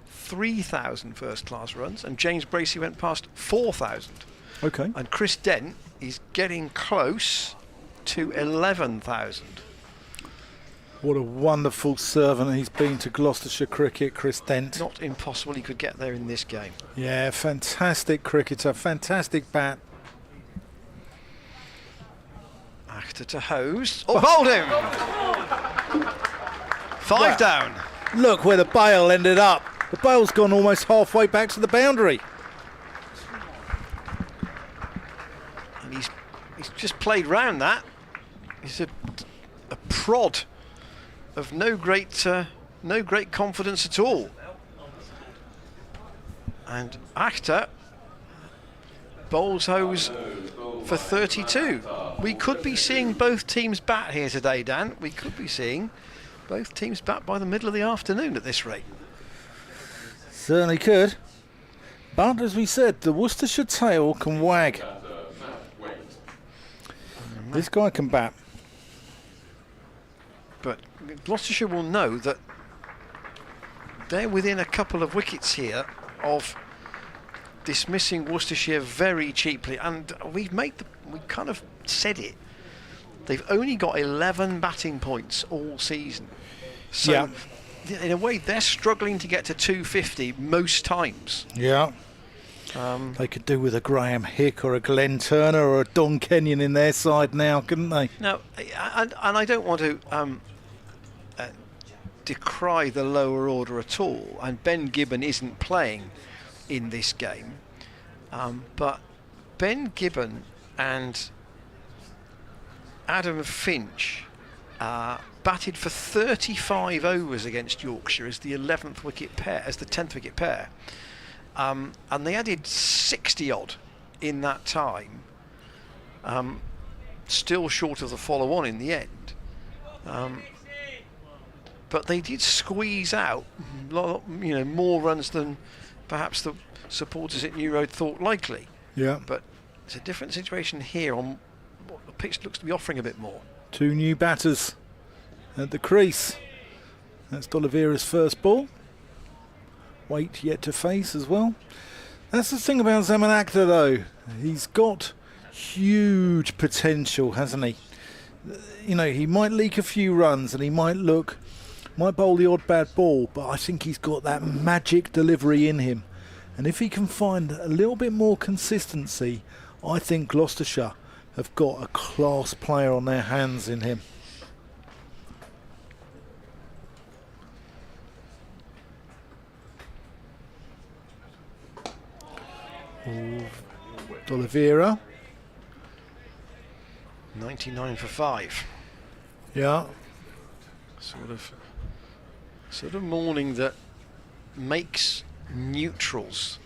3,000 first-class runs, and James Bracey went past 4,000. Okay. And Chris Dent is getting close to 11,000. What a wonderful servant he's been to Gloucestershire cricket, Chris Dent. Not impossible he could get there in this game. Yeah, fantastic cricketer, fantastic bat. Achter to Hose. Oh, bowled him! 5 down. Look where the bail ended up. The bail's gone almost halfway back to the boundary. And he's just played round that. He's a prod of no great confidence at all. And Achter bowls Hose for 32. We could be seeing both teams bat here today, Dan. We could be seeing both teams bat by the middle of the afternoon at this rate. Certainly could. But as we said, the Worcestershire tail can wag. This guy can bat. But Gloucestershire will know that they're within a couple of wickets here of dismissing Worcestershire very cheaply, and we kind of said it. They've only got 11 batting points all season, so in a way they're struggling to get to 250 most times. Yeah. They could do with a Graham Hick or a Glenn Turner or a Don Kenyon in their side now, couldn't they? Now, and I don't want to decry the lower order at all, and Ben Gibbon isn't playing in this game, but Ben Gibbon and Adam Finch batted for 35 overs against Yorkshire as the 11th wicket pair, as the 10th wicket pair, and they added 60 odd in that time, still short of the follow-on in the end. But they did squeeze out, more runs than perhaps the supporters at New Road thought likely. Yeah. But it's a different situation here on what the pitch looks to be offering a bit more. 2 new batters at the crease. That's D'Oliveira's first ball. Waite yet to face as well. That's the thing about Zaman Akhtar though. He's got huge potential, hasn't he? He might leak a few runs and he might bowl the odd bad ball, but I think he's got that magic delivery in him. And if he can find a little bit more consistency, I think Gloucestershire have got a class player on their hands in him. D'Oliveira. 99 for 5. Yeah. Sort of morning that makes neutrals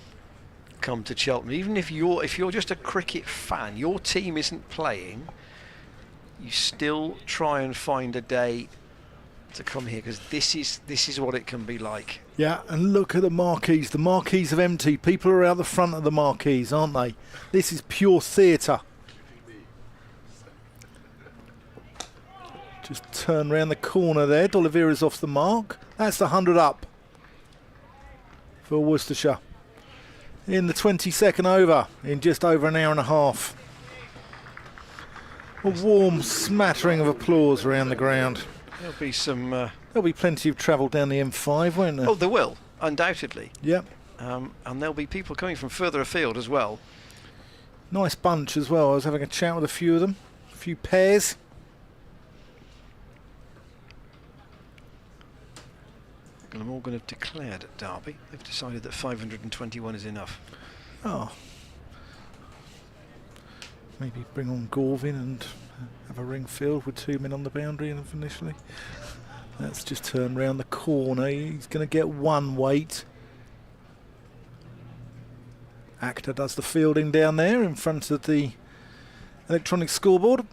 come to Cheltenham. Even if you're just a cricket fan, your team isn't playing, you still try and find a day to come here, because this is what it can be like. Yeah, and look at the marquees. The marquees have emptied. People are out the front of the marquees, aren't they? This is pure theatre. Just turn round the corner there. D'Oliveira's off the mark. That's the 100 up for Worcestershire. In the 22nd over, in just over an hour and a half. A warm smattering of applause around the ground. There'll be some... There'll be plenty of travel down the M5, won't there? Oh, there will, undoubtedly. Yep. And there'll be people coming from further afield as well. Nice bunch as well. I was having a chat with a few of them. A few pairs. Glamorgan have declared at Derby. They've decided that 521 is enough. Oh. Maybe bring on Gorvin and have a ring filled with 2 men on the boundary initially. Let's just turn round the corner. He's going to get one weight. Actor does the fielding down there in front of the electronic scoreboard.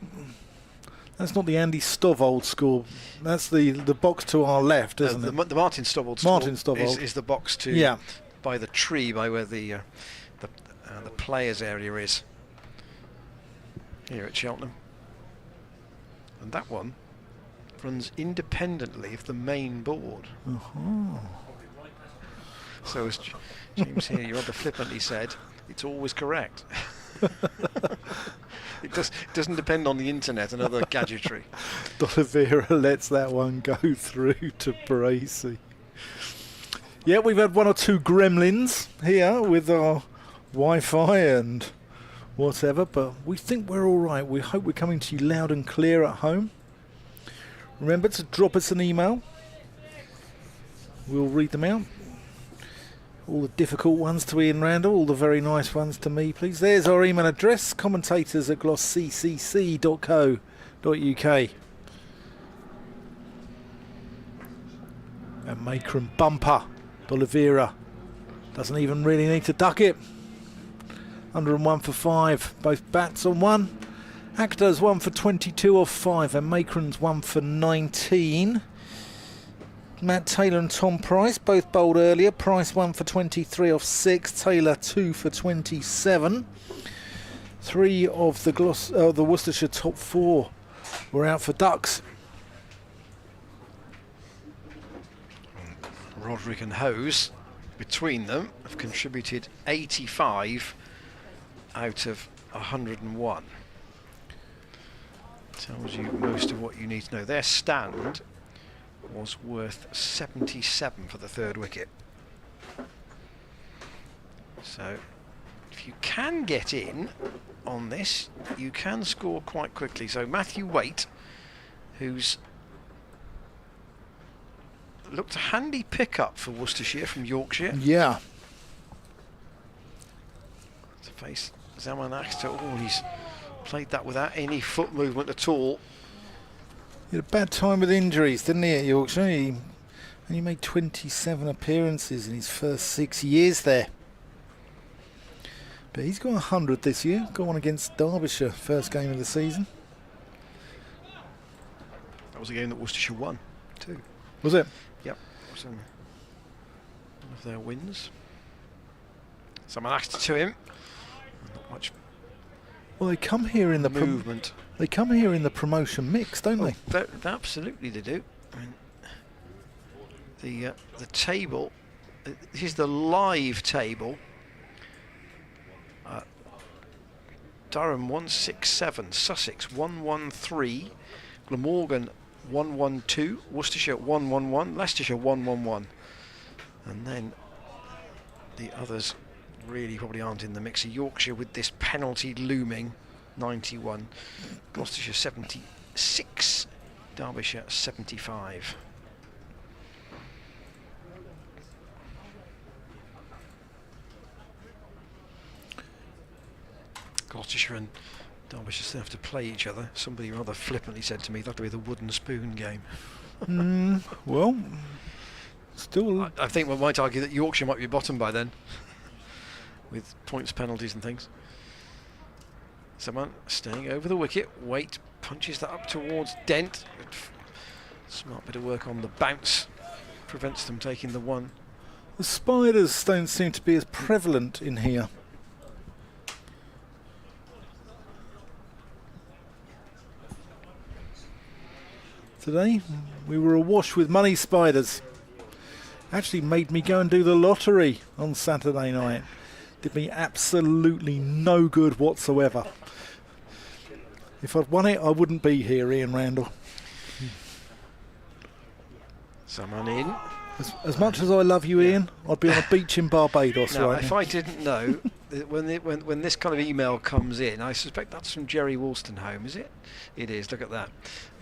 That's not the Andy Stovald score. That's the box to our left, isn't it? The Martin Stovald score is the box to by the tree, by where the players area is here at Cheltenham. And that one runs independently of the main board. So as James here, you rather flippantly said, it's always correct. It doesn't depend on the internet and other gadgetry. D'Oliveira lets that one go through to Bracy. Yeah, we've had 1 or 2 gremlins here with our Wi-Fi and whatever, but we think we're all right. We hope we're coming to you loud and clear at home. Remember to drop us an email. We'll read them out. All the difficult ones to Ian Randall, all the very nice ones to me, please. There's our email address, commentators@glossccc.co.uk. And Maker and bumper, D'Oliveira. Doesn't even really need to duck it. 101 for 5, both bats on 1. Actors 1 for 22 off 5, and Macron's 1 for 19. Matt Taylor and Tom Price both bowled earlier. Price 1 for 23 off 6. Taylor 2 for 27. 3 of the Worcestershire top 4 were out for ducks. Roderick and Hose, between them, have contributed 85 out of 101. Tells you most of what you need to know. Their stand was worth 77 for the 3rd wicket. So if you can get in on this, you can score quite quickly. So Matthew Waite, who's looked a handy pickup for Worcestershire from Yorkshire. Yeah. To face Zaman Akhtar. Oh, he's played that without any foot movement at all. He had a bad time with injuries, didn't he, at Yorkshire? He made 27 appearances in his first 6 years there. But he's got 100 this year. Got one against Derbyshire, first game of the season. That was a game that Worcestershire won, too. Was it? Yep. It was one of their wins. Someone asked to him. Not much. Well, they come here in the movement. They come here in the promotion mix, don't they? Absolutely, they do. I mean, the table. This is the live table. Durham 167, Sussex 113, Glamorgan 112, Worcestershire 111, Leicestershire 111, and then the others really probably aren't in the mix. Yorkshire with this penalty looming, 91, Gloucestershire 76, Derbyshire 75. Gloucestershire and Derbyshire still have to play each other. Somebody rather flippantly said to me that'll be the wooden spoon game. Well, still. I think we might argue that Yorkshire might be bottom by then, with points, penalties and things. Someone staying over the wicket. Waite punches that up towards Dent. Smart bit of work on the bounce. Prevents them taking the one. The spiders don't seem to be as prevalent in here. Today we were awash with money spiders. Actually made me go and do the lottery on Saturday night. Did me absolutely no good whatsoever. If I'd won it, I wouldn't be here, Ian Randall. Someone in. As much as I love you, Ian, I'd be on a beach in Barbados Now, right if now. I didn't know, when this kind of email comes in, I suspect that's from Jerry Wolstenholme, is it? It is. Look at that.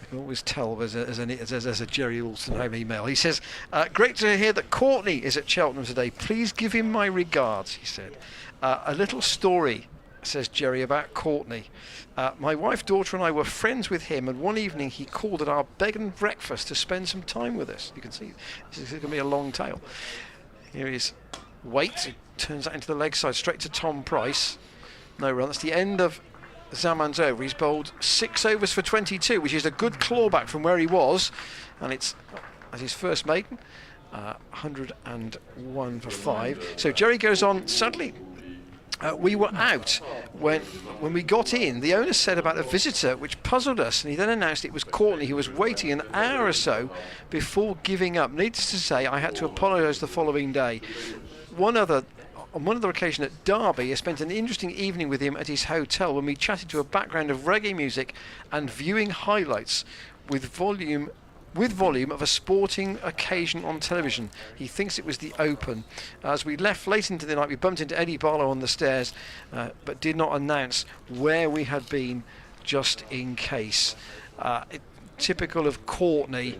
I can always tell as a Jerry Wolstenholme email. He says, "Great to hear that Courtney is at Cheltenham today. Please give him my regards," he said. A little story, says Jerry, about Courtney. My wife, daughter and I were friends with him, and one evening he called at our bed and breakfast to spend some time with us. You can see this is going to be a long tale. Here he is. Waite, he turns that into the leg side, straight to Tom Price. No run. That's the end of Zaman's over. He's bowled 6 overs for 22, which is a good clawback from where he was, and it's as his first maiden. 101 for 5. So Jerry goes on. Suddenly, we were out when we got in. The owner said about a visitor, which puzzled us, and he then announced it was Courtney, who was waiting an hour or so before giving up. Needless to say, I had to apologise the following day. On one other occasion at Derby, I spent an interesting evening with him at his hotel when we chatted to a background of reggae music and viewing highlights with volume of a sporting occasion on television. He thinks it was the Open. As we left late into the night, we bumped into Eddie Barlow on the stairs, but did not announce where we had been, just in case. Typical of Courtney,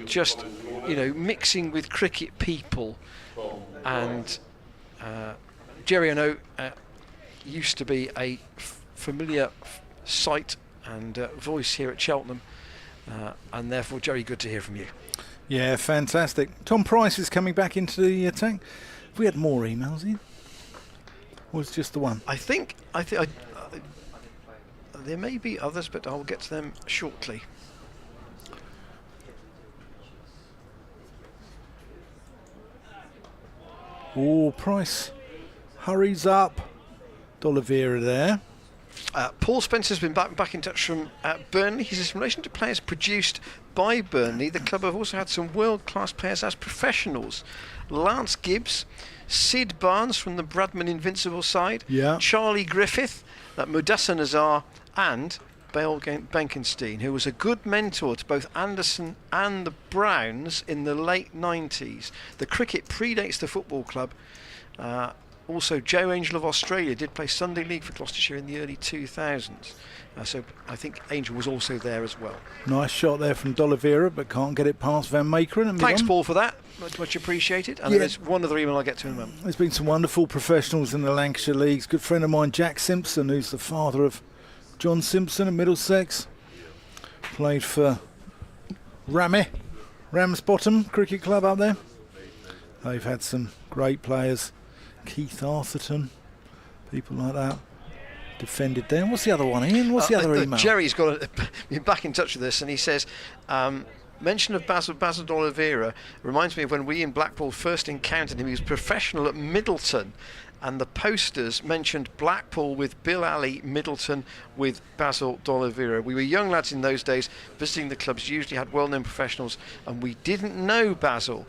just mixing with cricket people. And Jerry, I know, used to be a familiar sight and voice here at Cheltenham. And therefore, Jerry, good to hear from you. Yeah, fantastic. Tom Price is coming back into the attack. Have we had more emails in? Or was it just the one? I think there may be others, but I'll get to them shortly. Oh, Price hurries up. D'Oliveira there. Paul Spencer's been back in touch from Burnley. He says, in relation to players produced by Burnley, the club have also had some world-class players as professionals. Lance Gibbs, Sid Barnes from the Bradman Invincible side, Charlie Griffith, Mudassar Nazar, and Bale Benkenstein, who was a good mentor to both Anderson and the Browns in the late 90s. The cricket predates the football club. Also, Joe Angel of Australia did play Sunday League for Gloucestershire in the early 2000s. So I think Angel was also there as well. Nice shot there from D'Oliveira, but can't get it past Van Meekeren. Thanks, Paul, for that. Much appreciated. And there's one other email I'll get to in a moment. There's been some wonderful professionals in the Lancashire Leagues. Good friend of mine, Jack Simpson, who's the father of John Simpson in Middlesex. Played for Ramsbottom Cricket Club up there. They've had some great players. Keith Arthurton, people like that. Defended there. What's the other one, Ian? What's the other email? Jerry's been back in touch with us, and he says, mention of Basil D'Oliveira reminds me of when we in Blackpool first encountered him. He was professional at Middleton, and the posters mentioned Blackpool with Bill Alley, Middleton with Basil D'Oliveira. We were young lads in those days. Visiting the clubs usually had well-known professionals, and we didn't know Basil.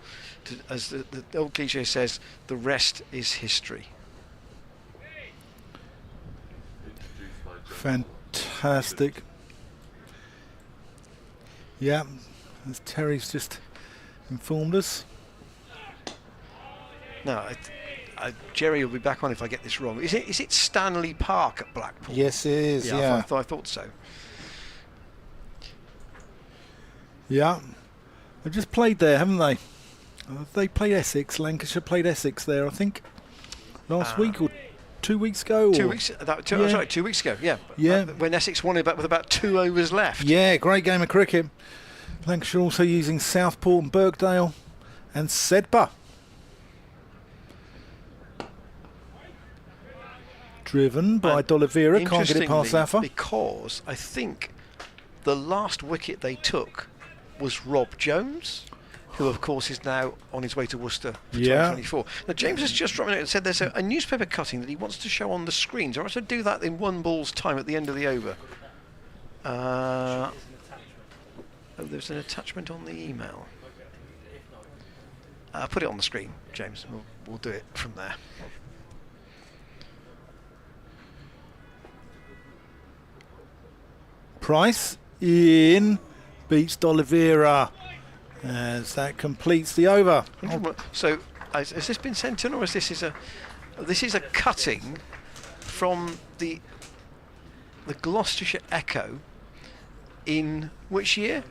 As the old cliche says, the rest is history. Fantastic. Yeah, as Terry's just informed us. Now, Jerry will be back on if I get this wrong. Is it Stanley Park at Blackpool? Yes, it is. Yeah. I thought so. Yeah, they've just played there, haven't they? They played Essex. Lancashire played Essex there, I think, last week or 2 weeks ago. 2 weeks. Sorry, 2 weeks ago. Yeah. Yeah. When Essex won it with about 2 overs left. Yeah, great game of cricket. Lancashire also using Southport and Birkdale and Sedbergh. Driven by D'Oliveira, can't get it past Zaffa. Because I think the last wicket they took was Rob Jones, who of course is now on his way to Worcester for 2024. Now James has just dropped me a note and said there's a newspaper cutting that he wants to show on the screen. So I want to do that in one ball's time at the end of the over. Oh, there's an attachment on the email. Put it on the screen, James. We'll do it from there. Price in, beats D'Oliveira as that completes the over. So has this been sent in, or is this a cutting from the Gloucestershire Echo in which year?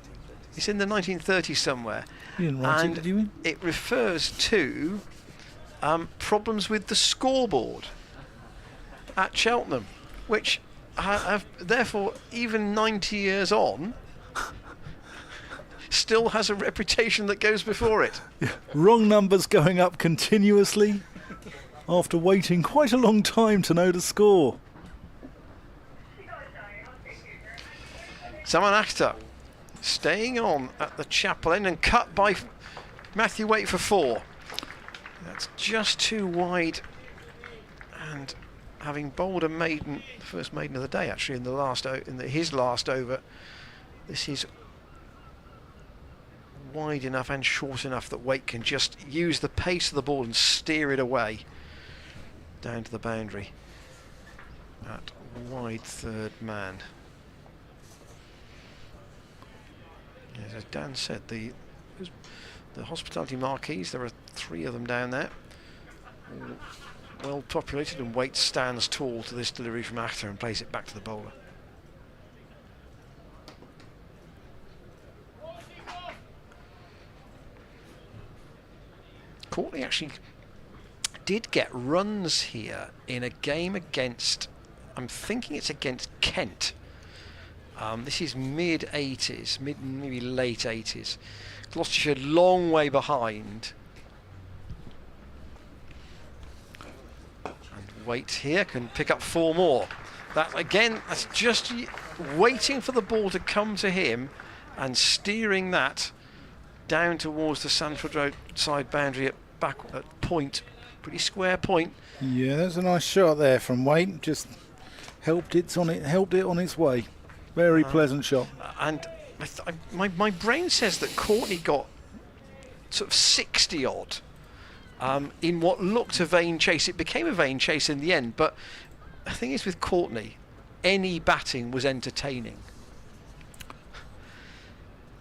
It's in the 1930s somewhere. You didn't write it, did you? It refers to problems with the scoreboard at Cheltenham, which have therefore, even 90 years on, still has a reputation that goes before it. Yeah. Wrong numbers going up continuously after waiting quite a long time to know the score. Saman Akhtar staying on at the chapel end and cut by Matthew Waite for 4. That's just too wide, and having bowled a maiden, the first maiden of the day actually in the his last over, this is wide enough and short enough that Waite can just use the pace of the ball and steer it away down to the boundary at wide third man. Yes, as Dan said, the hospitality marquees, there are 3 of them down there, well populated, and Waite stands tall to this delivery from Akhtar and plays it back to the bowler. Courtney actually did get runs here in a game against, I'm thinking it's against Kent. This is mid-80s, maybe late 80s. Gloucestershire long way behind. And Waite here can pick up 4 more. That again, that's just waiting for the ball to come to him and steering that down towards the Sanford Road side boundary at point, pretty square point. Yeah, that's a nice shot there from Waite. Just helped it on its way. Very pleasant shot. And my brain says that Courtney got sort of 60 odd in what looked a vain chase. It became a vain chase in the end, but the thing is with Courtney, any batting was entertaining.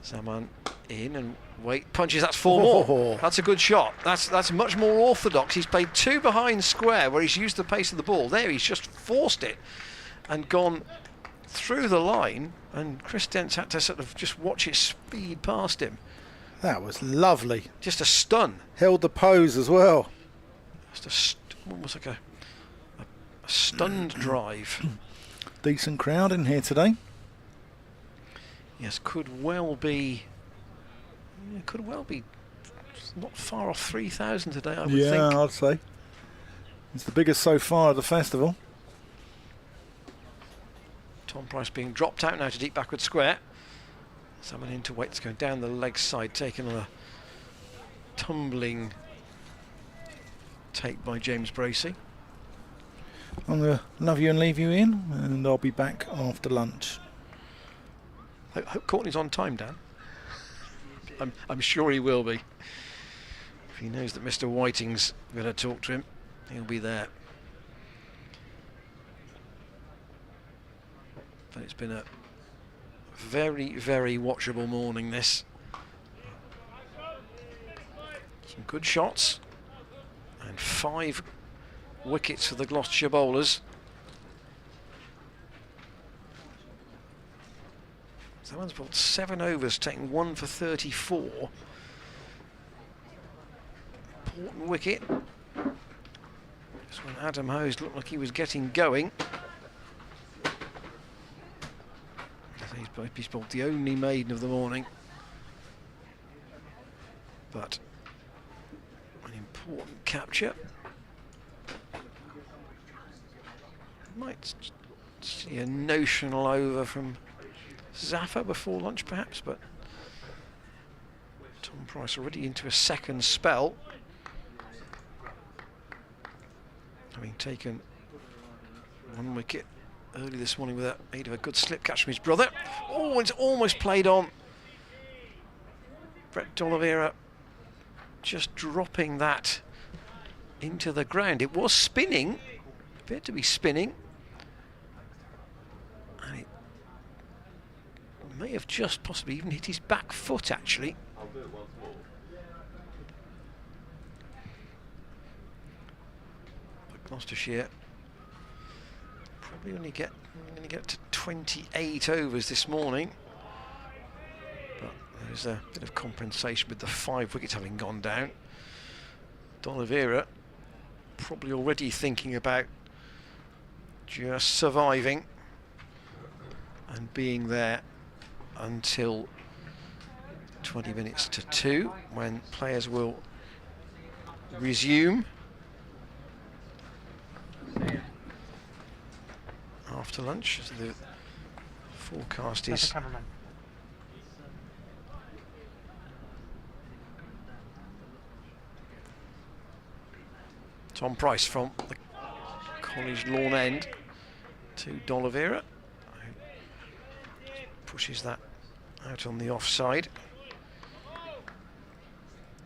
Saman in and Waite punches. That's 4 more. That's a good shot. That's much more orthodox. He's played 2 behind square where he's used the pace of the ball. There he's just forced it and gone through the line, and Chris Dent's had to sort of just watch it speed past him. That was lovely. Just a stun. Held the pose as well. Just almost like a stunned drive. Decent crowd in here today. Yes, could well be not far off 3,000 today, I would think. Yeah, I'd say. It's the biggest so far of the festival. Tom Price being dropped out now to deep backward square. Someone into Waite's going down the leg side, taking a tumbling take by James Bracey. I'm going to love you and leave you in, and I'll be back after lunch. Hope Courtney's on time, Dan. I'm sure he will be. If he knows that Mr. Whiting's going to talk to him, he'll be there. But it's been a very, very watchable morning, this. Some good shots. And 5 wickets for the Gloucestershire bowlers. Someone's bowled 7 overs, taking 1 for 34. Important wicket. Just when Adam Hose looked like he was getting going. He's bowled the only maiden of the morning. But an important capture. Might see a notional over from Zaffa before lunch perhaps, but Tom Price already into a second spell, having taken 1 wicket early this morning with that aid of a good slip catch from his brother. Oh, it's almost played on. Brett D'Oliveira just dropping that into the ground. It was spinning, appeared to be spinning, and it may have just possibly even hit his back foot actually. I'll do it once more. But Gloucestershire probably only get to 28 overs this morning, but there's a bit of compensation with the 5 wickets having gone down. D'Oliveira probably already thinking about just surviving and being there until 20 minutes to 2, when players will resume after lunch. So the forecast is Tom Price from the College Lawn end to D'Oliveira, who pushes that out on the offside.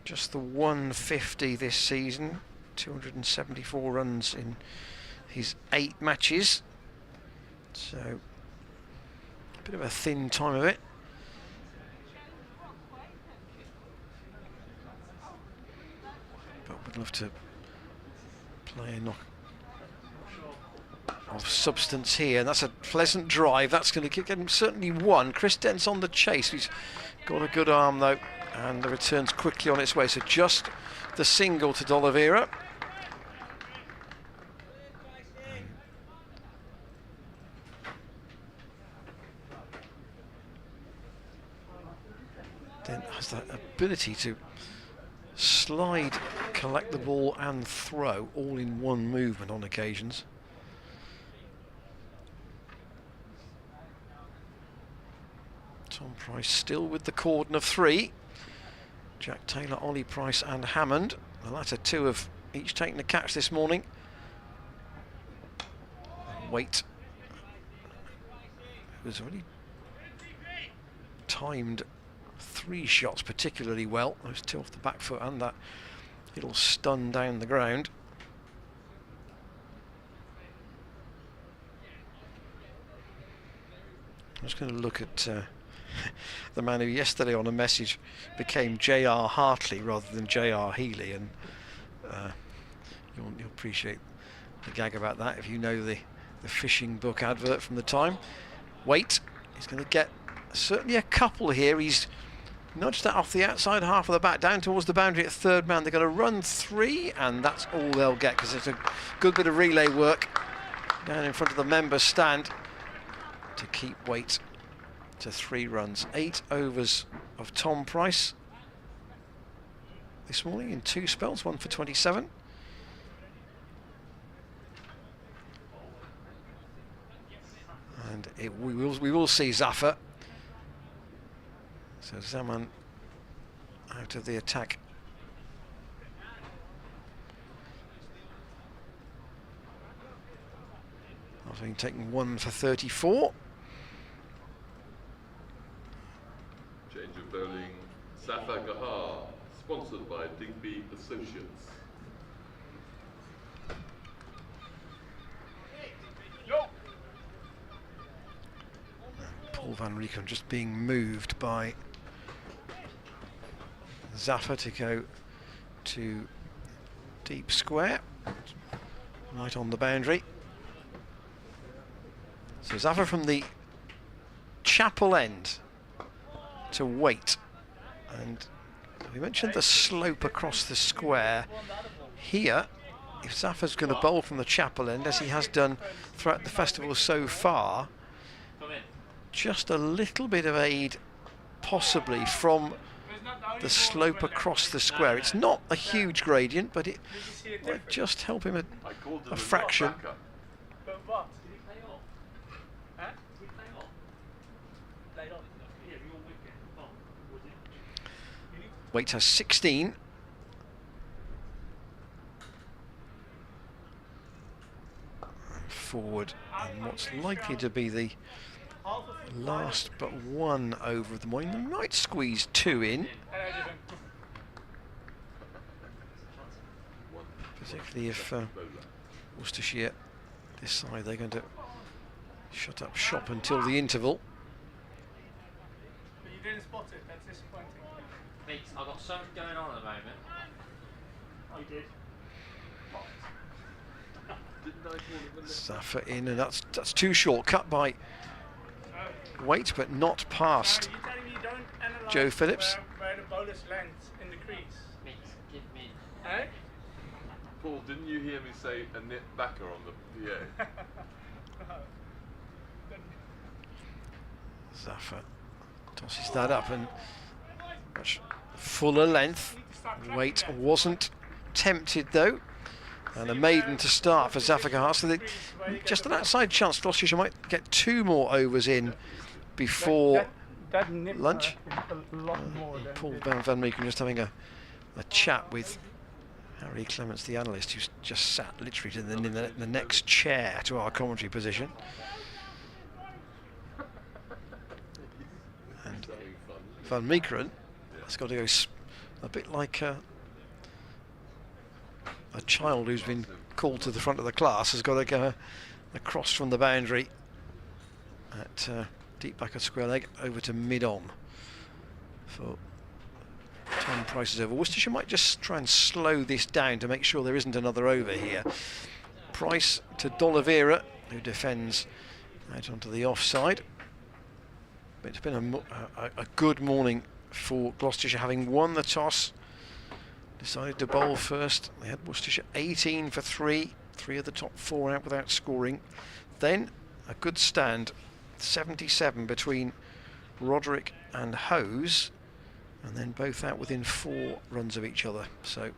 Just the 150 this season, 274 runs in his 8 matches, so a bit of a thin time of it. But we'd love to play a knock of substance here, and that's a pleasant drive. That's going to get him certainly one. Chris Dent's on the chase. He's got a good arm though, and the return's quickly on its way. So just the single to D'Oliveira. Dent has that ability to slide, collect the ball and throw all in one movement on occasions. Tom Price still with the cordon of 3. Jack Taylor, Ollie Price and Hammond, the latter 2 have each taken a catch this morning. Waite, who's already timed 3 shots particularly well, those 2 off the back foot and that little stun down the ground. I'm just going to look at the man who yesterday on a message became J.R. Hartley rather than J.R. Healy, and you'll appreciate the gag about that if you know the fishing book advert from the time. Waite, he's going to get certainly a couple here. He's nudged that off the outside half of the bat down towards the boundary at third man. They're going to run 3, and that's all they'll get, because it's a good bit of relay work down in front of the members' stand to keep Waite to 3 runs. 8 overs of Tom Price this morning in 2 spells, 1 for 27. And we will see Zaffa. So Zaman out of the attack. After having taken 1 for 34. Change of bowling, Safa Gahar, sponsored by Digby Associates. Paul van Rieken just being moved by Zaffa to go to deep square, right on the boundary. So Zaffa from the chapel end to Waite, and we mentioned the slope across the square here. If Zaffa's going to bowl from the chapel end, as he has done throughout the festival so far, just a little bit of aid possibly from the slope across the square. It's not a huge gradient, but it might just help him a fraction. Waite has 16. Forward, and what's likely to be the last but one over of the morning. They might squeeze 2 in, particularly if Worcestershire decide they're going to shut up shop until the interval. But you didn't spot it, that's disappointing. Mate, I've got something going on at the moment. I did. Zaffa in, and that's too short. Cut by Waite, but not past Are you telling me you don't analyse Joe Phillips. where the bowler's lands in the crease? Mate, give me. Eh? Paul, didn't you hear me say a nip backer on the PA? Zaffa tosses that up, and much fuller length. Waite wasn't tempted though. And a maiden to start for Zaffa. So just an outside chance Gloucestershire might get 2 more overs in before that nip lunch. is a lot more than Paul the- Van Meeken just having a chat with Harry Clements, the analyst, who's just sat literally in the next chair to our commentary position. And Van Meeken has got to go a bit like a child who's been called to the front of the class, has got to go across from the boundary at deep back of square leg over to mid-on for Tom Price's over. Worcestershire might just try and slow this down to make sure there isn't another over here. Price to D'Oliveira, who defends out onto the offside. But it's been a good morning for Gloucestershire, having won the toss. Decided to bowl first. They had Worcestershire 18 for 3. 3 of the top 4 out without scoring. Then a good stand, 77 between Roderick and Hose, and then both out within 4 runs of each other. So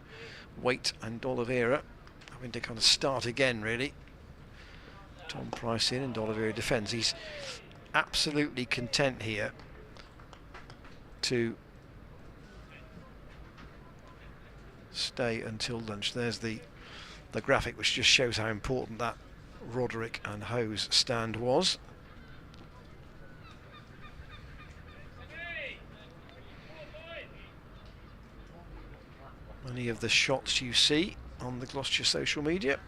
Waite and D'Oliveira having to kind of start again, really. Tom Price in and D'Oliveira defends. He's absolutely content here to stay until lunch. There's the graphic which just shows how important that Roderick and Hose stand was. Many of the shots you see on the Gloucestershire social media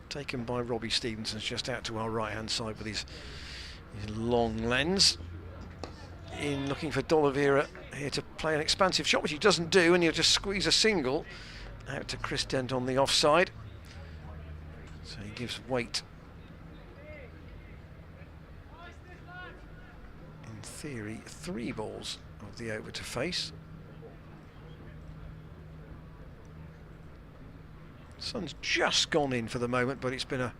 taken by Robbie Stevenson's just out to our right hand side with his long lens, in looking for D'Oliveira here to play an expansive shot, which he doesn't do, and he'll just squeeze a single out to Chris Dent on the offside. So he gives Waite, in theory, 3 balls of the over to face. Sun's just gone in for the moment, but it's been a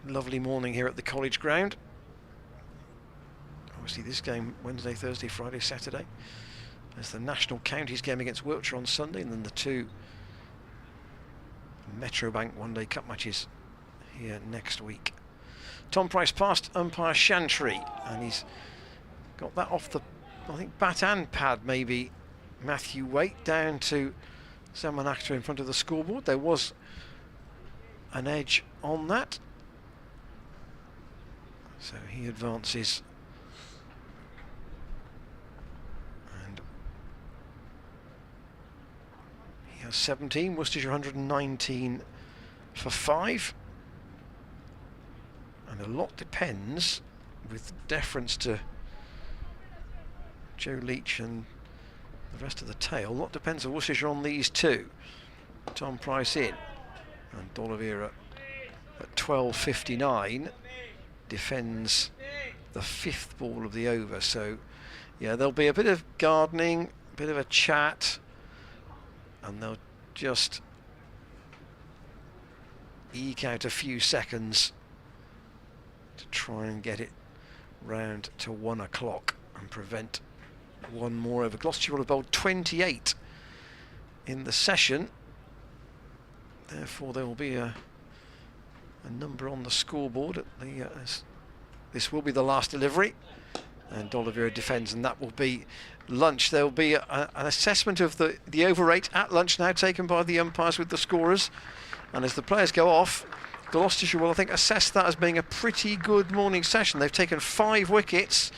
lovely morning here at the college ground. Obviously this game Wednesday, Thursday, Friday, Saturday. There's the National Counties game against Wiltshire on Sunday, and then the 2 Metrobank one-day cup matches here next week. Tom Price past umpire Chantry, and he's got that off the, I think, bat and pad maybe, Matthew Waite, down to Zaman Akhtar in front of the scoreboard. There was an edge on that, so he advances. And he has 17, Worcestershire 119 for 5. And a lot depends, with deference to Joe Leach and the rest of the tail, a lot depends on Worcestershire on these 2. Tom Price in, and D'Oliveira at 12.59 defends the 5th ball of the over. So yeah, there'll be a bit of gardening, a bit of a chat, and they'll just eke out a few seconds to try and get it round to 1 o'clock and prevent one more over. Gloucestershire will have bowled 28 in the session, therefore there will be a number on the scoreboard at the this will be the last delivery, And D'Oliveira defends, and that will be lunch. There will be an assessment of the over rate at lunch now taken by the umpires with the scorers. And as the players go off, Gloucestershire will, I think, assess that as being a pretty good morning session. They've taken 5 wickets,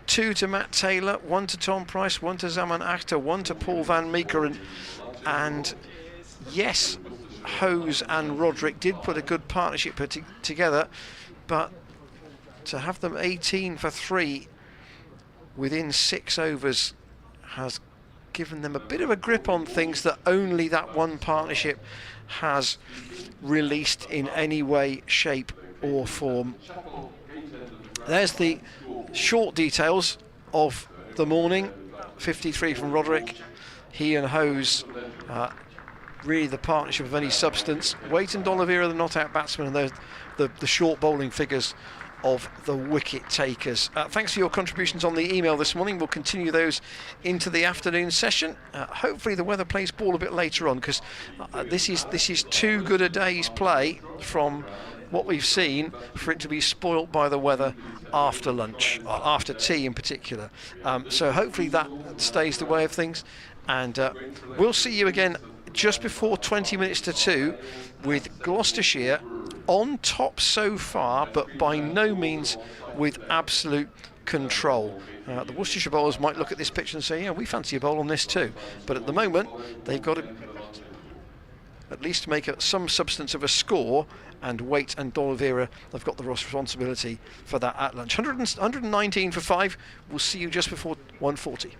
2 to Matt Taylor, 1 to Tom Price, 1 to Zaman Akhtar, 1 to Paul Van Meeker, and yes, Hose and Roderick did put a good partnership together, but to have them 18 for 3 within 6 overs has given them a bit of a grip on things that only that one partnership has released in any way, shape or form. There's the short details of the morning. 53 from Roderick. He and Hose, really the partnership of any substance. Waite and D'Oliveira, the not-out batsmen, and the short bowling figures of the wicket takers. Thanks for your contributions on the email this morning. We'll continue those into the afternoon session. Hopefully the weather plays ball a bit later on, because this is too good a day's play from what we've seen for it to be spoilt by the weather after lunch, or after tea in particular. So hopefully that stays the way of things, and we'll see you again just before 20 minutes to 2 with Gloucestershire on top so far, but by no means with absolute control. The Worcestershire bowlers might look at this pitch and say, yeah, we fancy a bowl on this too, but at the moment they've got to at least make some substance of a score, and Waite and D'Oliveira have got the responsibility for that at lunch. 119 for 5. We'll see you just before 1:40.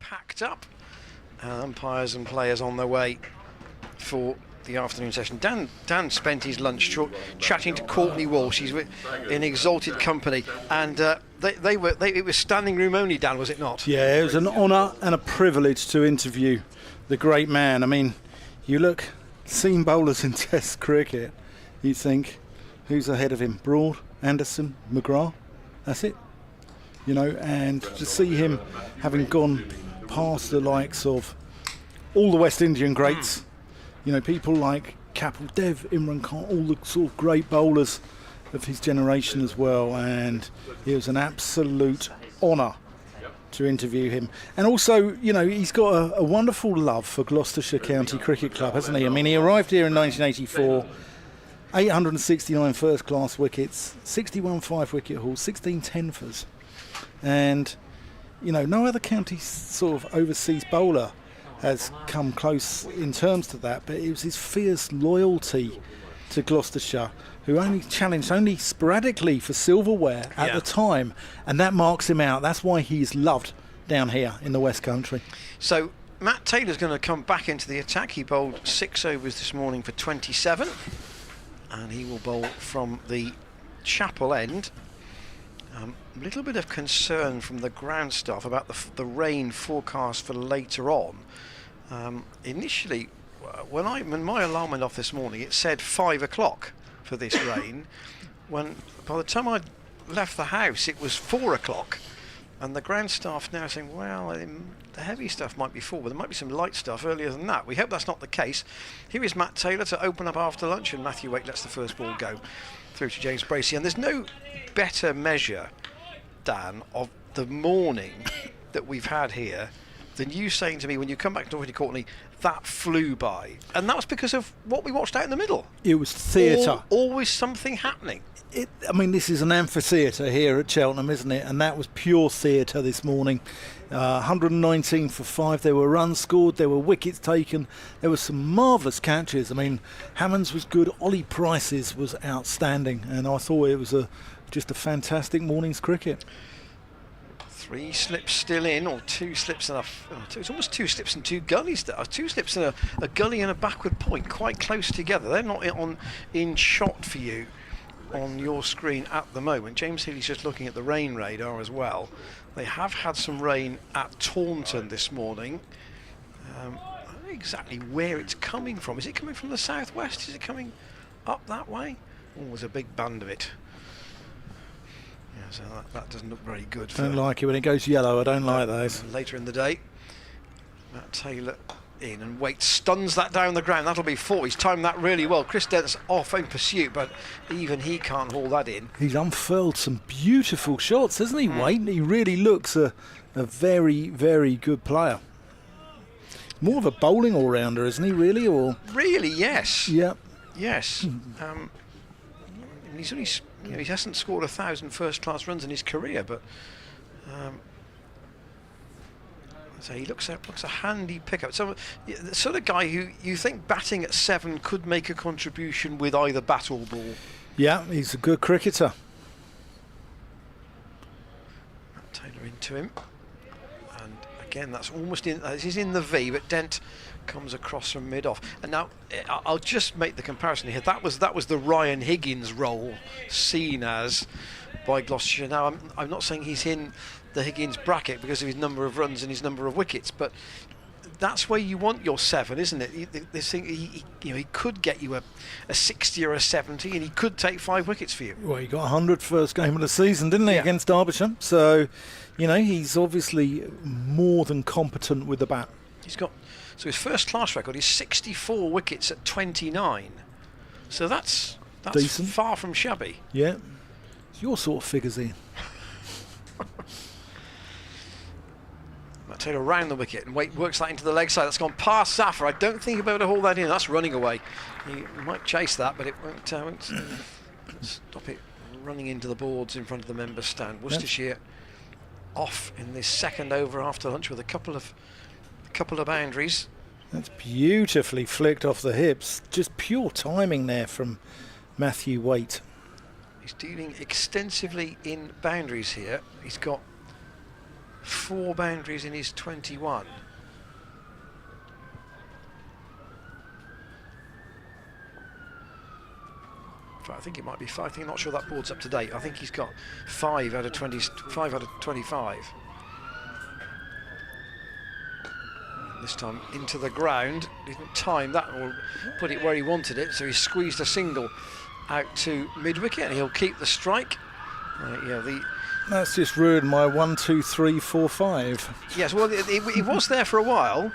packed up. Umpires and players on their way for the afternoon session. Dan spent his lunch chatting to Courtney Walsh. He's in exalted company, and it was standing room only. Dan, was it not? Yeah, it was an honour and a privilege to interview the great man. I mean, you look, seam bowlers in Test cricket, you think, who's ahead of him? Broad, Anderson, McGrath. That's it. You know, and to see him having gone past the likes of all the West Indian greats, you know, people like Kapil Dev, Imran Khan, all the sort of great bowlers of his generation as well, and it was an absolute honour to interview him. And also, you know, he's got a wonderful love for Gloucestershire County Cricket Club, hasn't he? I mean, he arrived here in 1984, 869 first-class wickets, 61 five-wicket hauls, 16 tenfers, and, you know, no other county sort of overseas bowler has come close in terms to that, but it was his fierce loyalty to Gloucestershire, who only challenged only sporadically for silverware at the time, and that marks him out. That's why he's loved down here in the West Country. So Matt Taylor's going to come back into the attack. He bowled 6 overs this morning for 27, and he will bowl from the Chapel end. A little bit of concern from the ground staff about the rain forecast for later on. Initially, when my alarm went off this morning, it said 5 o'clock for this rain. When by the time I left the house, it was 4 o'clock, and the ground staff now saying, well, the heavy stuff might be 4, but there might be some light stuff earlier than that. We hope that's not the case. Here is Matt Taylor to open up after lunch, and Matthew Waite lets the first ball go through to James Bracey. And there's no better measure, Dan, of the morning that we've had here than you saying to me when you come back to Northampton Courtney, that flew by. And that was because of what we watched out in the middle. It was theatre. Always something happening. I mean, this is an amphitheatre here at Cheltenham, isn't it? And that was pure theatre this morning. 119 for 5. There were runs scored, there were wickets taken, there were some marvellous catches. I mean, Hammonds was good, Ollie Price's was outstanding, and I thought it was just a fantastic morning's cricket. 3 slips still in, or 2 slips and it's almost 2 slips and 2 gullies. 2 slips and a gully and a backward point, quite close together. They're not in shot for you on your screen at the moment. James Healy's just looking at the rain radar as well. They have had some rain at Taunton this morning. I don't know exactly where it's coming from. Is it coming from the southwest? Is it coming up that way? Oh, there's a big band of it. Yeah, so that doesn't look very good. Don't like it when it goes yellow. I don't like those. Later in the day, Matt Taylor in, and Waite stuns that down the ground. That'll be 4. He's timed that really well. Chris Dent's off in pursuit, but even he can't haul that in. He's unfurled some beautiful shots, hasn't he, Waite? He really looks a very, very good player. More of a bowling all-rounder, isn't he, really? Or really, yes. Yeah. Yes. He's only, he hasn't scored 1,000 first-class runs in his career, but so he looks a handy pickup. So the sort of guy who you think batting at 7 could make a contribution with either bat or ball. Yeah, he's a good cricketer. Taylor into him, and again that's almost in. He's in the V, but Dent comes across from mid-off. And now I'll just make the comparison here. That was the Ryan Higgins role seen as by Gloucestershire. Now I'm not saying he's in the Higgins bracket because of his number of runs and his number of wickets, but that's where you want your 7, isn't it? This thing, he could get you a 60 or a 70, and he could take 5 wickets for you. Well, he got 100 first game of the season, didn't he, against Derbyshire? So, he's obviously more than competent with the bat. So his first class record is 64 wickets at 29. So that's decent. Far from shabby. Yeah, it's your sort of figures, Ian. Matt Taylor round the wicket, and Waite works that into the leg side. That's gone past Safar. I don't think he'll be able to hold that in. That's running away. He might chase that, but it won't stop it running into the boards in front of the members' stand. Worcestershire off in this second over after lunch with a couple of boundaries. That's beautifully flicked off the hips. Just pure timing there from Matthew Waite. He's dealing extensively in boundaries here. He's got 4 boundaries in his 21. In fact, I think it might be 5. I think I'm not sure that board's up to date. I think he's got 5 out of 20, 5 out of 25. This time into the ground. Didn't time that or put it where he wanted it, so he squeezed a single out to mid-wicket, and he'll keep the strike. That's just ruined my 1, 2, 3, 4, 5. Yes, well, it was there for a while,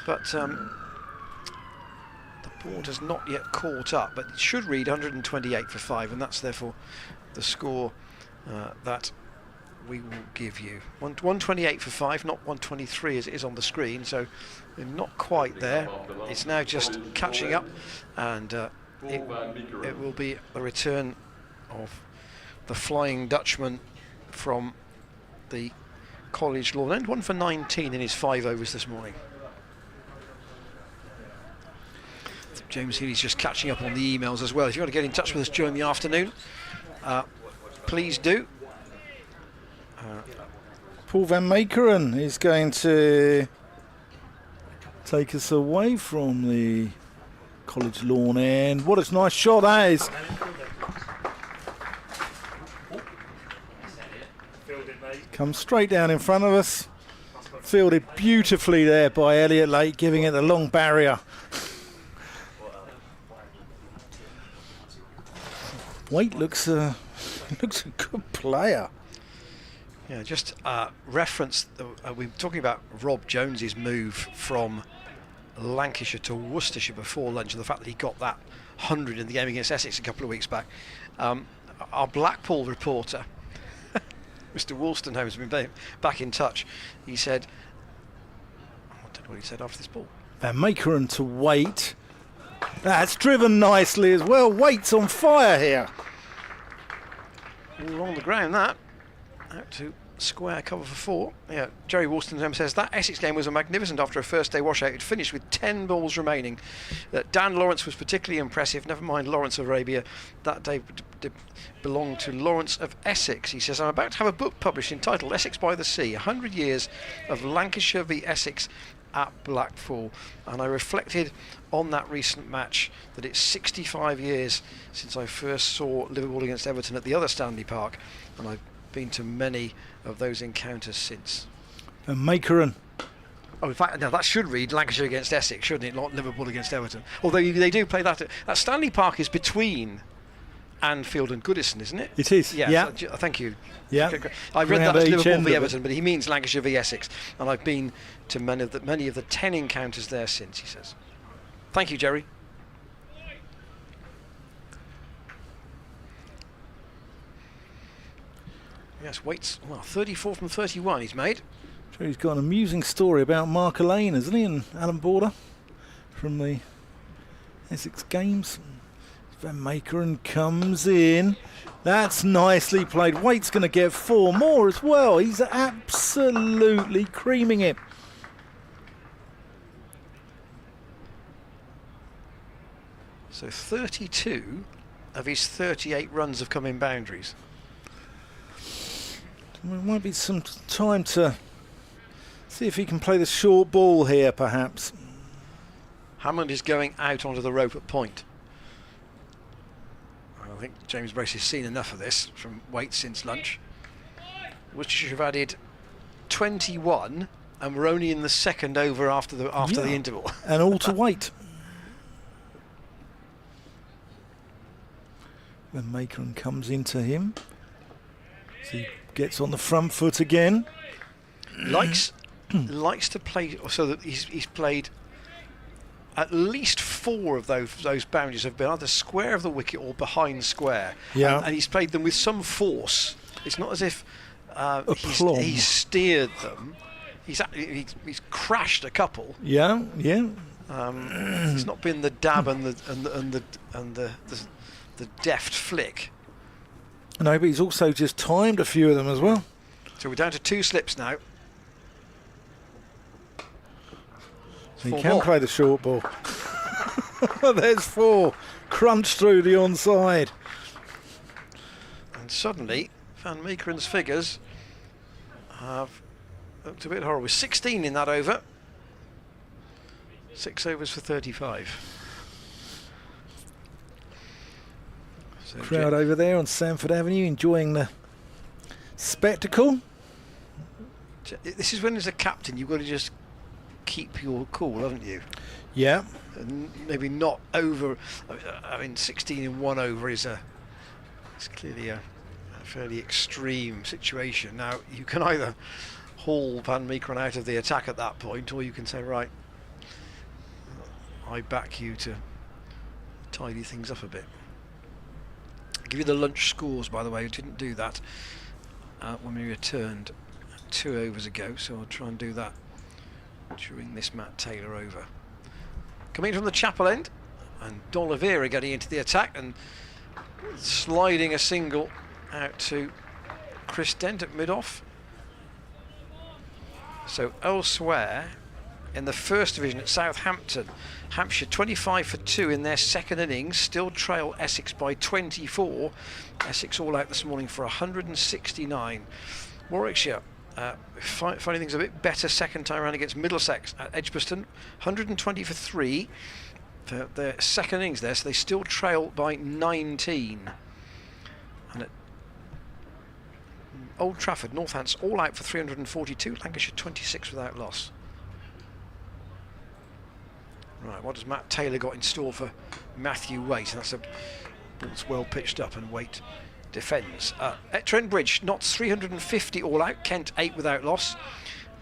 but the board has not yet caught up. But it should read 128 for 5, and that's therefore the score that we will give you. 128 for 5, not 123 as it is on the screen, so we're not quite there. It's now just catching up, and it will be the return of the Flying Dutchman from the College Lawn End, 1 for 19 in his 5 overs this morning. James Healy's just catching up on the emails as well. If you want to get in touch with us during the afternoon, please do. Paul Van Meekeren is going to take us away from the College Lawn End. What a nice shot that is. Comes straight down in front of us. Fielded beautifully there by Elliot Lake, giving it the long barrier. Waite looks a good player. Yeah, just reference, we were talking about Rob Jones's move from Lancashire to Worcestershire before lunch, and the fact that he got that 100 in the game against Essex a couple of weeks back. Our Blackpool reporter, Mr. Wolstenholme, has been back in touch. He said, I don't know what he said after this ball. Van Meekeren to Waite. That's driven nicely as well. Waite's on fire here. All on the ground, that. Out to square cover for 4. Yeah, Jerry Wolstenholme says that Essex game was a magnificent after a first day washout. It finished with 10 balls remaining. Dan Lawrence was particularly impressive. Never mind Lawrence of Arabia. That day belonged to Lawrence of Essex. He says, I'm about to have a book published entitled Essex by the Sea, 100 years of Lancashire v Essex at Blackpool. And I reflected on that recent match that it's 65 years since I first saw Liverpool against Everton at the other Stanley Park, and I've been to many of those encounters since. And Meekeren. Oh, in fact, no, that should read Lancashire against Essex, shouldn't it? Not Liverpool against Everton. Although they do play that. That Stanley Park is between Anfield and Goodison, isn't it? It is. Yeah. Thank you. Yeah. I read that as Liverpool v Everton, but he means Lancashire v Essex, and I've been to many of the 10 encounters there since. He says. Thank you, Jerry. Yes, Waite's 34 from 31 he's made. He's got an amusing story about Mark Lane, hasn't he, and Alan Border from the Essex games. Van Meekeren comes in. That's nicely played. Waite's going to get 4 more as well. He's absolutely creaming it. So 32 of his 38 runs have come in boundaries. There might be some time to see if he can play the short ball here, perhaps. Hammond is going out onto the rope at point. I think James Brace has seen enough of this from Waite since lunch. Worcestershire have added 21, and we're only in the second over after the interval. And all to Waite. Van Meekeren comes into him. So he gets on the front foot again. Likes to play, so that he's played at least 4 of those boundaries have been either square of the wicket or behind square. Yeah. And he's played them with some force. It's not as if he's steered them. He's crashed a couple. Yeah, yeah. It's not been the dab and the deft flick. No, but he's also just timed a few of them as well. So we're down to 2 slips now. He can play the short ball. There's 4. Crunch through the onside. And suddenly, Van Meekeren's figures have looked a bit horrible. 16 in that over. 6 overs for 35. So Crowd over there on Sanford Avenue enjoying the spectacle. This is when, as a captain, you've got to just keep your cool, haven't you? Yeah. And maybe not over. I mean, 16 in 1 over is it's clearly a fairly extreme situation. Now, you can either haul Van Meekeren out of the attack at that point, or you can say, right, I back you to tidy things up a bit. I'll give you the lunch scores, by the way. We didn't do that when we returned 2 overs ago, so I'll try and do that during this Matt Taylor over. Coming from the chapel end, and D'Oliveira getting into the attack and sliding a single out to Chris Dent at mid-off. So elsewhere in the first division at Southampton, Hampshire 25 for 2 in their second innings, still trail Essex by 24. Essex all out this morning for 169. Warwickshire finding things a bit better second time around against Middlesex at Edgbaston, 120 for 3 for their second innings there, so they still trail by 19. And at Old Trafford, Northants all out for 342, Lancashire 26 without loss. Right, what has Matt Taylor got in store for Matthew Waite? That's a ball's well pitched up, and Waite defends. At Trent Bridge, Notts 350 all out, Kent 8 without loss,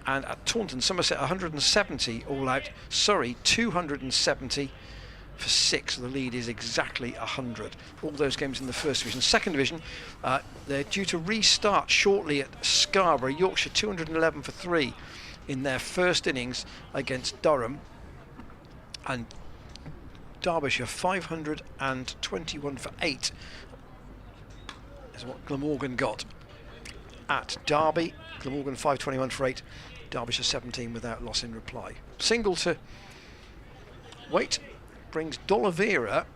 and at Taunton, Somerset 170 all out, Surrey 270 for 6. The lead is exactly 100. All those games in the first division. Second division, they're due to restart shortly at Scarborough. Yorkshire 211 for 3 in their first innings against Durham, and Derbyshire 521 for 8 is what Glamorgan got at Derby. Glamorgan 521 for 8, Derbyshire 17 without loss in reply. Single to Waite brings D'Oliveira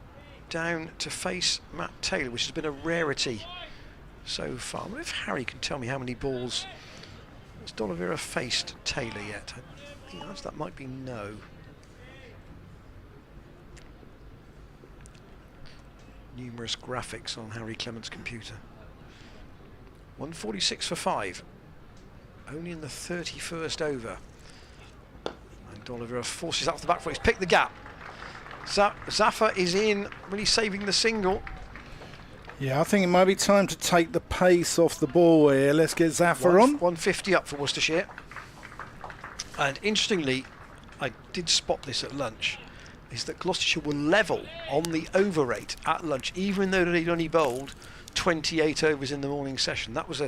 down to face Matt Taylor, which has been a rarity so far. I wonder if Harry can tell me how many balls has D'Oliveira faced Taylor yet. I think the answer to that might be no. Numerous graphics on Harry Clement's computer. 146 for 5, only in the 31st over, and D'Oliveira forces up the back foot. He's picked the gap. Zaffa is in, really saving the single. Yeah, I think it might be time to take the pace off the ball here. Let's get Zaffa on. 150 up for Worcestershire. And interestingly, I did spot this at lunch, is that Gloucestershire were level on the over rate at lunch, even though they'd only bowled 28 overs in the morning session. That was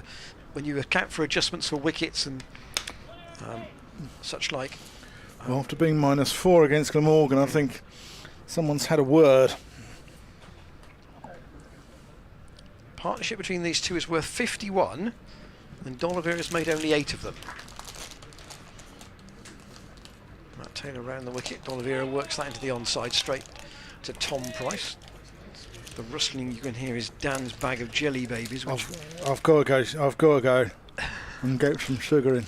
when you account for adjustments for wickets and such like. Well, after being -4 against Glamorgan, I think someone's had a word. Partnership between these two is worth 51, and D'Oliveira has made only 8 of them. Matt Taylor round the wicket. D'Oliveira works that into the onside, straight to Tom Price. The rustling you can hear is Dan's bag of jelly babies. Which I've got to go and get some sugar in.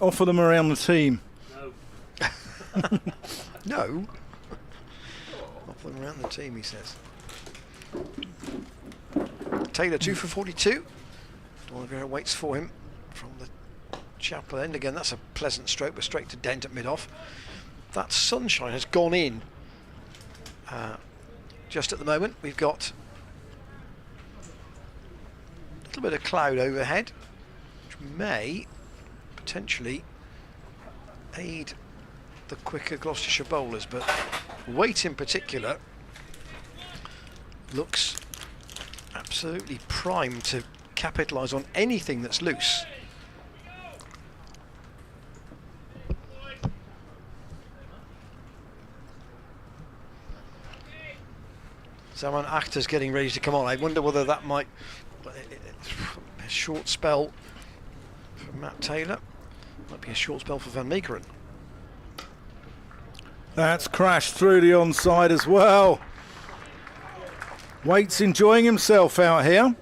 Offer them around the team. No. Not them around the team, he says. Taylor 2 for 42. D'Oliveira waits for him from the chapel end. Again, that's a pleasant stroke, but straight to Dent at mid-off. That sunshine has gone in just at the moment. We've got a little bit of cloud overhead, which may potentially aid the quicker Gloucestershire bowlers, but Waite in particular looks absolutely primed to capitalise on anything that's loose. Zaman Akhtar's getting ready to come on. I wonder whether that might a short spell for Matt Taylor. Might be a short spell for Van Meekeren. That's crashed through the onside as well. Waite's enjoying himself out here.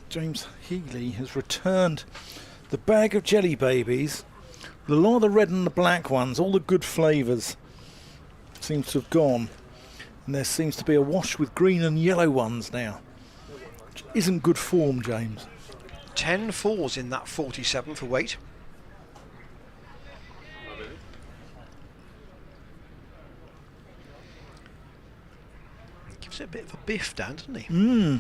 James Healy has returned the bag of jelly babies. A lot of the red and the black ones, all the good flavours, seems to have gone. And there seems to be a wash with green and yellow ones now. Which isn't good form, James. 10 fours in that 47 for weight. Gives it a bit of a biff, Dan, doesn't he? Mm.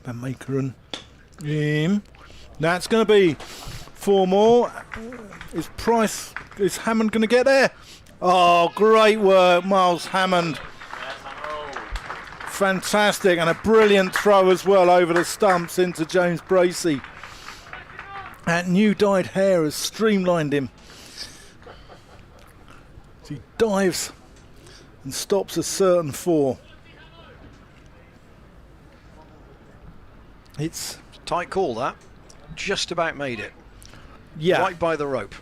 Van Makeren in. That's going to be 4 more. Is Hammond going to get there? Oh, great work, Miles Hammond. Fantastic, and a brilliant throw as well over the stumps into James Bracey. That new dyed hair has streamlined him. As he dives and stops a certain 4. It's Tight call, that. Just about made it. yeah. Right by the rope.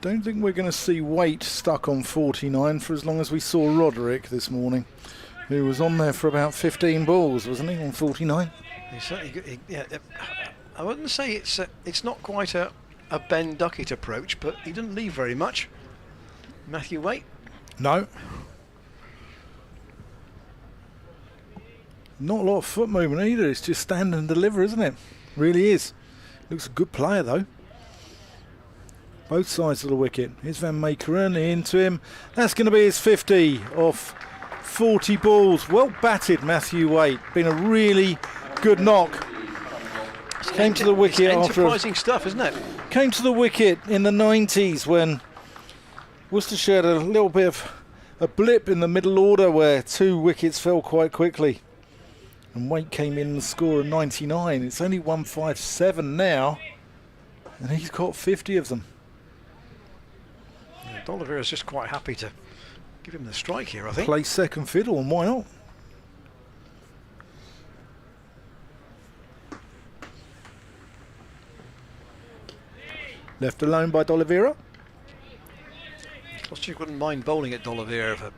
Don't think we're going to see Waite stuck on 49 for as long as we saw Roderick this morning, who was on there for about 15 balls, wasn't he, on 49? He certainly, I wouldn't say it's not quite a Ben Duckett approach, but he didn't leave very much. Matthew Waite. No. Not a lot of foot movement either. It's just stand and deliver, isn't it? Really is. Looks a good player though. Both sides of the wicket. Here's Van Makeren into him. That's going to be his 50 off 40 balls. Well batted, Matthew Waite. Been a really good knock. Came to the wicket after enterprising stuff, isn't it? came to the wicket in the 90s when Worcestershire had a little bit of a blip in the middle order where 2 wickets fell quite quickly. And Waite came in the score of 99. It's only 157 now. And he's got 50 of them. Yeah, D'Oliveira's just quite happy to give him the strike here, I think. Play second fiddle, and why not? Left alone by D'Oliveira. Gloucestershire wouldn't mind bowling at D'Oliveira for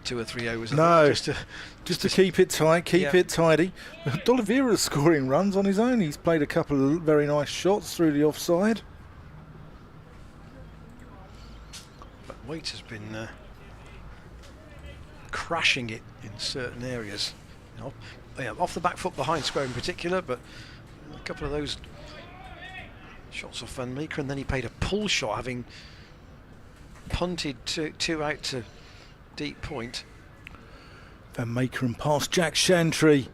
2 or 3 overs. I No, think, just to keep it tight, keep Yeah. it tidy. D'Oliveira's scoring runs on his own. He's played a couple of very nice shots through the offside. But Waite has been crashing it in certain areas. You know, yeah, off the back foot behind square in particular, but a couple of those shots off Van Meeker, and then he played a pull shot, having punted 2 out to deep point. Van Makeren past Jack Chantry.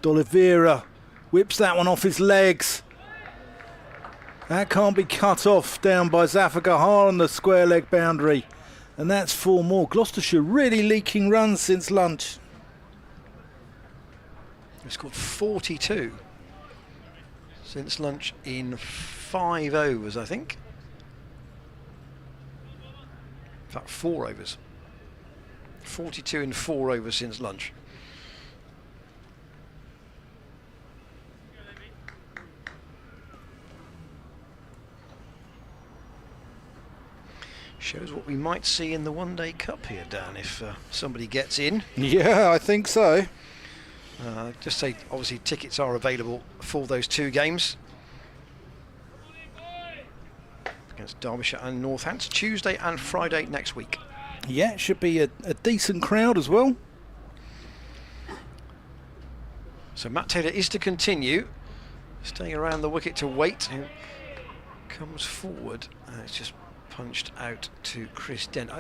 D'Oliveira whips that one off his legs. That can't be cut off down by Zafar Gahar on the square leg boundary. And that's 4 more. Gloucestershire really leaking runs since lunch. He scored 42 since lunch in 5 overs, I think. In fact, 4 overs. 42 in 4 overs since lunch. Shows what we might see in the One Day Cup here, Dan, if somebody gets in. Yeah, I think so. Just say, obviously, tickets are available for those 2 games against Derbyshire and Northants, Tuesday and Friday next week. Yeah, it should be a decent crowd as well. So Matt Taylor is to continue, staying around the wicket to Waite, who comes forward. It's just punched out to Chris Dent.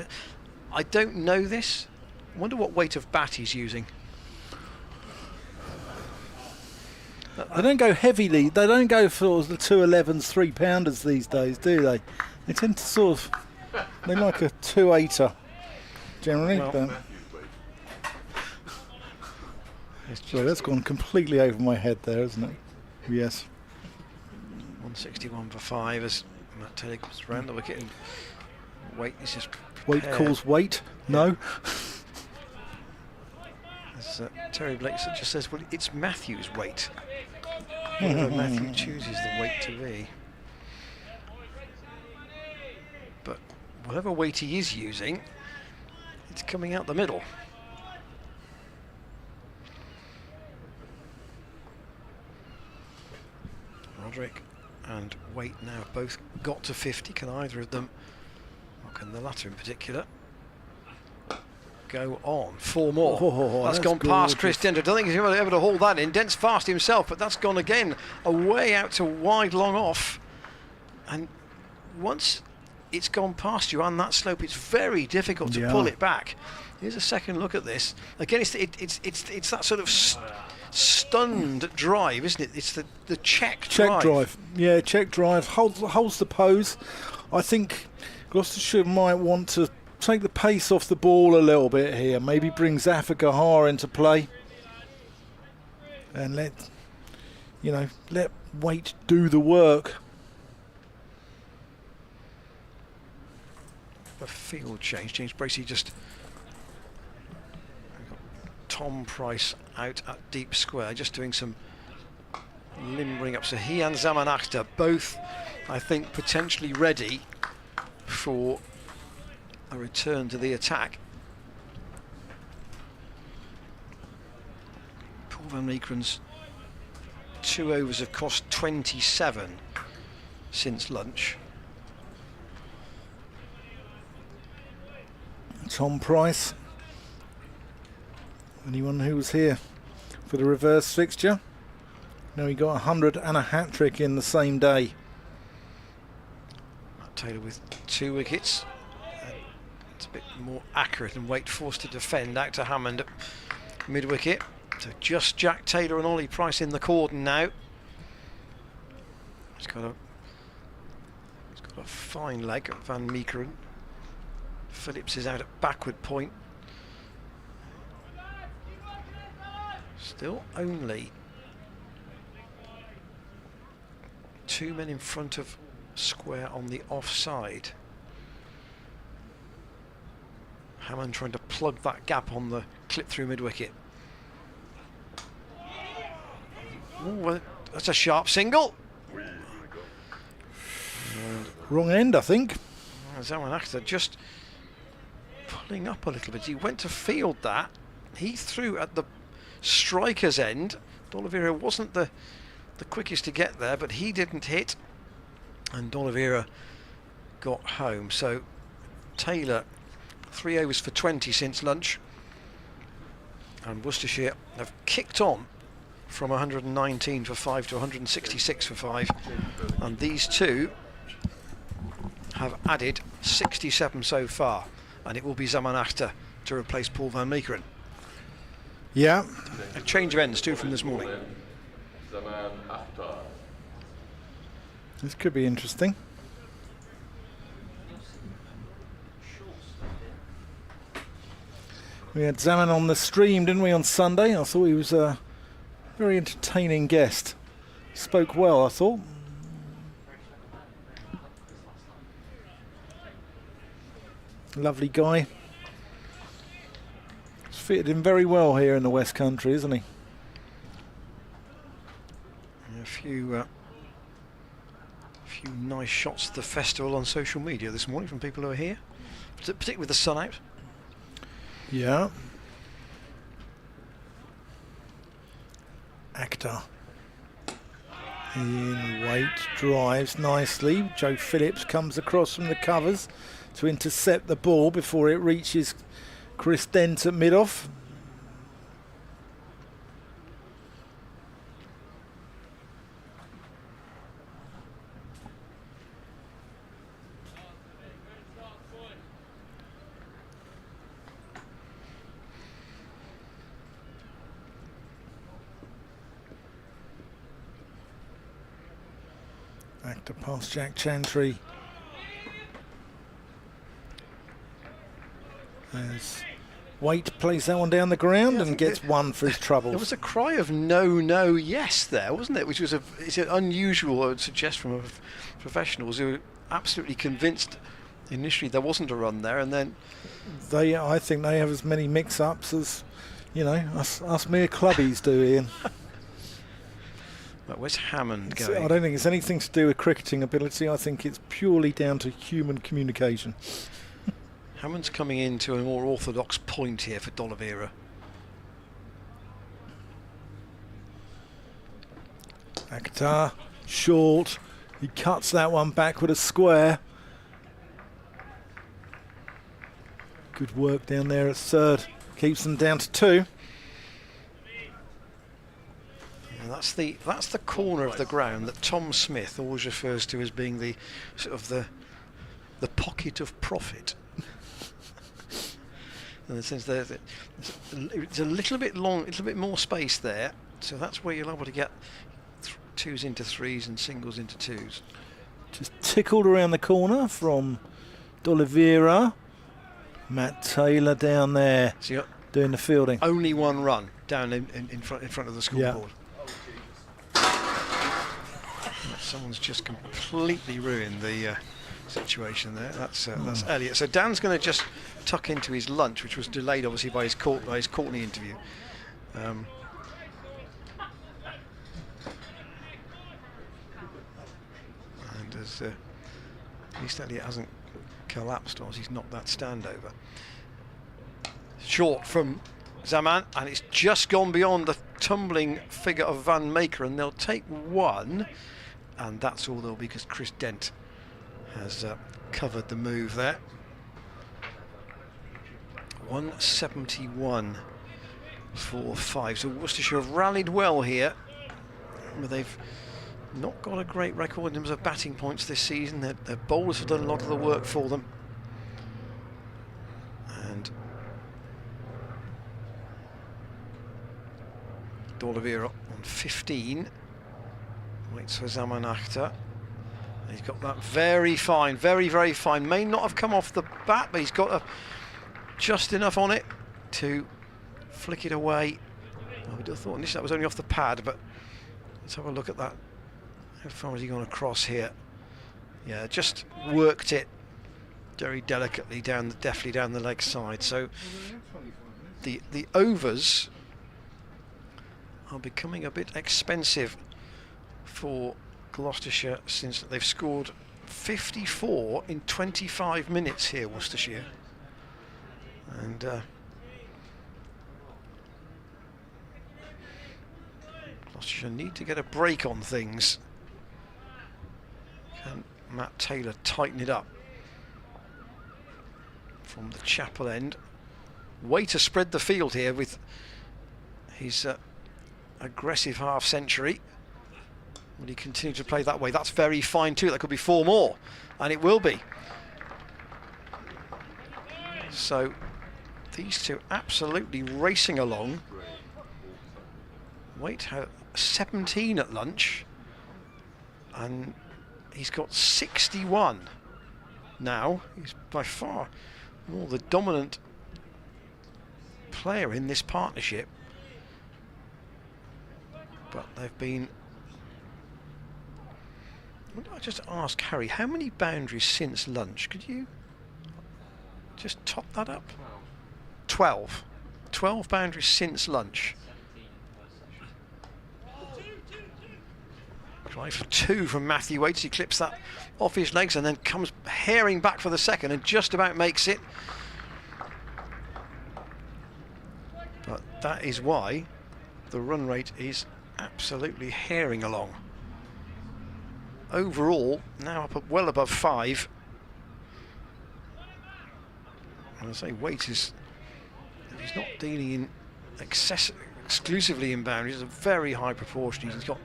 I don't know this. I wonder what weight of bat he's using. They don't go heavily. They don't go for the 211s, 3-pounders these days, do they? They tend to sort of, they like a 2-8er generally. Well, but well, that's gone completely over my head there, isn't it? Yes. 161 for 5 as Matt Taylor goes round the wicket and Waite is just Waite calls Waite. No. As Terry Blake just says, well, it's Matthew's weight. Whatever Matthew chooses the weight to be. But whatever weight he is using, it's coming out the middle. Roderick and Waite now have both got to 50. Can either of them, or can the latter in particular, go on? 4 more. That's gone past Chris Dent. I don't think he's able to hold that in. Dent's fast himself, but that's gone again away out to wide, long off. And once it's gone past you on that slope, it's very difficult to pull it back. Here's a second look at this. Again, it's that sort of stunned drive, isn't it? It's the check drive. Yeah, check drive. Holds the pose. I think Gloucestershire might want to take the pace off the ball a little bit here. Maybe bring Zafar Gahar into play. And let Waite do the work. A field change. James Bracey just got Tom Price out at deep square, just doing some limbering up. So he and Zaman Akhtar both, I think, potentially ready for a return to the attack. Paul van Meekeren's 2 overs have cost 27 since lunch. Tom Price. Anyone who was here for the reverse fixture? No, he got 100 and a hat-trick in the same day. Matt Taylor with 2 wickets. It's a bit more accurate, and Waite forced to defend. Out to Hammond at mid-wicket. So just Jack Taylor and Ollie Price in the cordon now. He's got a fine leg, Van Meekeren. Phillips is out at backward point. Still only 2 men in front of square on the offside. Hammond trying to plug that gap on the clip through mid-wicket. That's a sharp single. Wrong end, I think. Zaman Akhtar just pulling up a little bit. He went to field that. He threw at the striker's end. D'Oliveira wasn't the quickest to get there, but he didn't hit, and D'Oliveira got home. So Taylor 3 overs for 20 since lunch, and Worcestershire have kicked on from 119 for 5 to 166 for 5, and these two have added 67 so far, and it will be Zaman Akhtar to replace Paul van Meekeren. Yeah. A change of ends too from this morning. Zaman Akhtar. This could be interesting. We had Zaman on the stream, didn't we, on Sunday? I thought he was a very entertaining guest. Spoke well, I thought. Lovely guy. He's fitted in very well here in the West Country, isn't he? A few nice shots of the festival on social media this morning from people who are here, particularly with the sun out. Yeah. Akhtar. In Waite drives nicely. Joe Phillips comes across from the covers to intercept the ball before it reaches Chris Dent at mid-off. Akhtar past Jack Chantry. As Waite plays that one down the ground and gets one for his troubles. There was a cry of no, yes there, wasn't it? Which was it's unusual, I would suggest, from professionals who absolutely convinced initially there wasn't a run there, and then I think they have as many mix-ups as, you know, us mere clubbies do, Ian. well, where's Hammond I going? don't think it's anything to do with cricketing ability. I think it's purely down to human communication. Hammond's coming into a more orthodox point here for D'Oliveira. Akhtar, short. He cuts that one back with a square. Good work down there at third. Keeps them down to 2. And that's the corner of the ground that Tom Smith always refers to as being the sort of the pocket of profit. In the sense that it's a little bit long, a little bit more space there, so that's where you're able to get 2s into 3s and singles into 2s. Just tickled around the corner from D'Oliveira. Matt Taylor down there So you're doing the fielding. only one run down in front of the scoreboard. Someone's just completely ruined the situation there. That's Elliot. So Dan's going to just tuck into his lunch, which was delayed obviously by his Courtney interview. And as at least Elliot hasn't collapsed, or he's knocked that stand over. Short from Zaman, and it's just gone beyond the tumbling figure of Van Maker, and they'll take 1, and that's all there'll be because Chris Dent has covered the move there. 171 for 5. So Worcestershire have rallied well here, but they've not got a great record in terms of batting points this season. Their bowlers have done a lot of the work for them. And D'Oliveira on 15. Waits for Zaman Akhtar. He's got that very fine, very, very fine. May not have come off the bat, but he's got just enough on it to flick it away. I would have thought initially that was only off the pad, but let's have a look at that. How far has he gone across here? Yeah, just worked it very delicately deftly down the leg side. So the overs are becoming a bit expensive for Gloucestershire, since they've scored 54 in 25 minutes here, Worcestershire. And Gloucestershire need to get a break on things. Can Matt Taylor tighten it up from the chapel end? Way to spread the field here with his aggressive half century. Will he continue to play that way? That's very fine too. That could be 4 more, and it will be. So these two absolutely racing along. Wait, 17 at lunch, and he's got 61 now. He's by far more the dominant player in this partnership, but they've been... Would I just ask Harry, how many boundaries since lunch? Could you just top that up? 12. 12 boundaries since lunch. Try for 2 from Matthew Waits. He clips that off his legs and then comes herring back for the second and just about makes it. But that is why the run rate is absolutely herring along. Overall, now up well above 5. And I say Waite is, he's not dealing in exclusively in boundaries, a very high proportion. He's got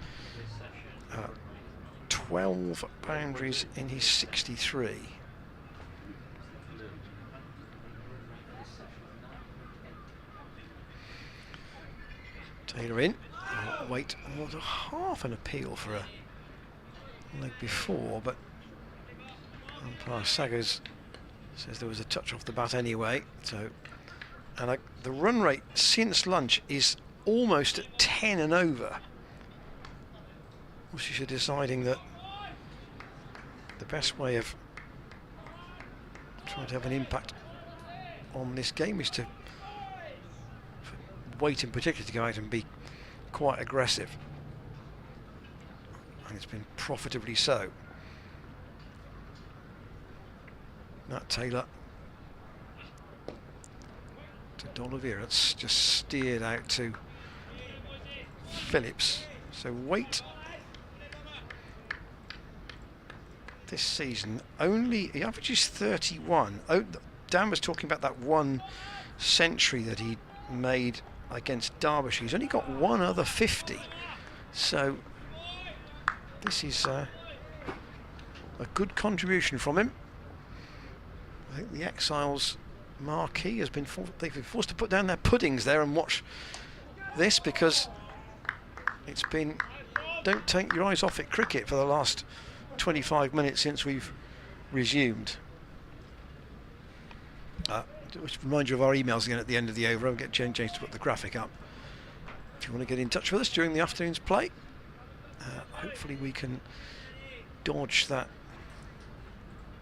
12 boundaries in his 63. Taylor in. Waite was half an appeal for a leg before, but umpire Saggers says there was a touch off the bat anyway. So, and the run rate since lunch is almost at 10 and over. Worcestershire deciding that the best way of trying to have an impact on this game is to Waite in particular to go out and be quite aggressive, and it's been profitably so. Matt Taylor to D'Oliveira, it's just steered out to Phillips. So Waite this season he averages 31. Oh, Dan was talking about that one century that he made against Derbyshire. He's only got one other 50, so this is a good contribution from him. I think the Exiles marquee has been they've been forced to put down their puddings there and watch this, because it's been don't take your eyes off it cricket for the last 25 minutes since we've resumed. Just remind you of our emails again at the end of the over. I'll get James to put the graphic up. If you want to get in touch with us during the afternoon's play, hopefully we can dodge that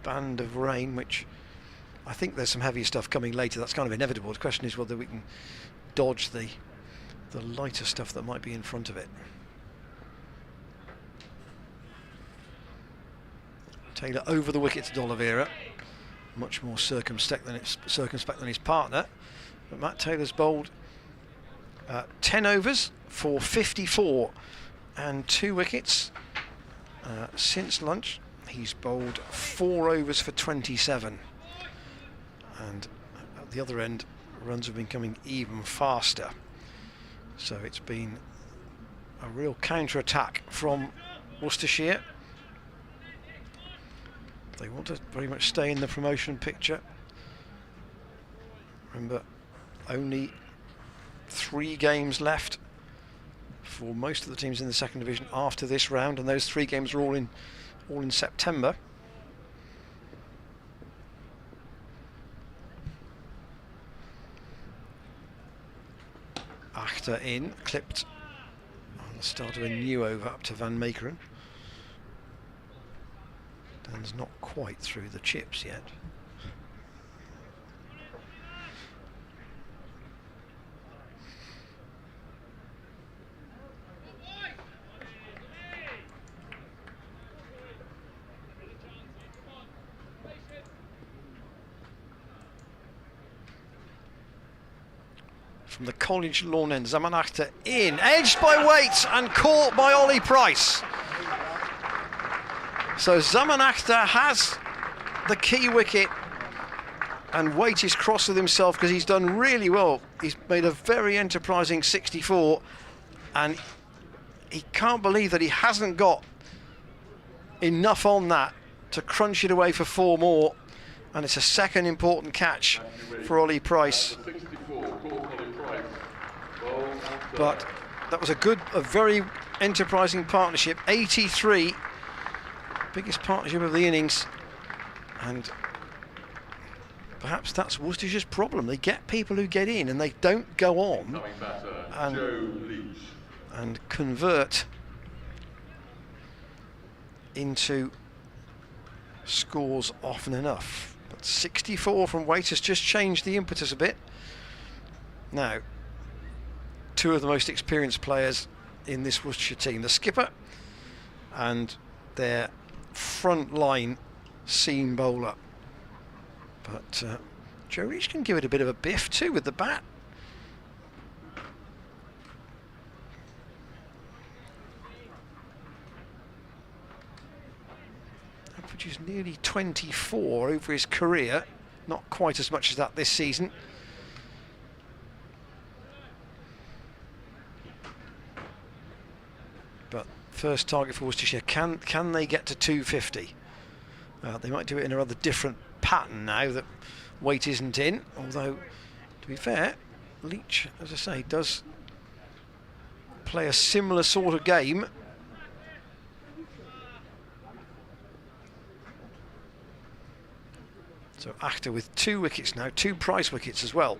band of rain, which I think there's some heavier stuff coming later. That's kind of inevitable. The question is whether we can dodge the lighter stuff that might be in front of it. Taylor over the wicket to D'Oliveira, much more circumspect than his partner, but Matt Taylor's bowled 10 overs for 54 and 2 wickets. Since lunch he's bowled 4 overs for 27, and at the other end runs have been coming even faster, so it's been a real counter-attack from Worcestershire. They want to very much stay in the promotion picture. Remember, only 3 games left for most of the teams in the second division after this round, and those 3 games are all in September. Achter in, clipped on the start of a new over up to Van Meekeren. Dan's not quite through the chips yet. From the college lawn end, Zaman Akhtar in, edged by Waite and caught by Ollie Price. So Zaman Akhtar has the key wicket, and Waite is cross with himself because he's done really well. He's made a very enterprising 64, and he can't believe that he hasn't got enough on that to crunch it away for 4 more, and it's a second important catch for Ollie Price. But that was a very enterprising partnership. 83, biggest partnership of the innings, and perhaps that's Worcestershire's problem. They get people who get in and they don't go on and convert into scores often enough. But 64 from Waite has just changed the impetus a bit. Now, 2 of the most experienced players in this Worcestershire team, the skipper and their front line seam bowler. But Joe Reach can give it a bit of a biff too with the bat. Averages nearly 24 over his career, not quite as much as that this season. But first target for Worcestershire, can they get to 250? They might do it in a rather different pattern now that Waite isn't in, although to be fair, Leach, as I say, does play a similar sort of game. So Akhtar with 2 wickets now, 2 prize wickets as well.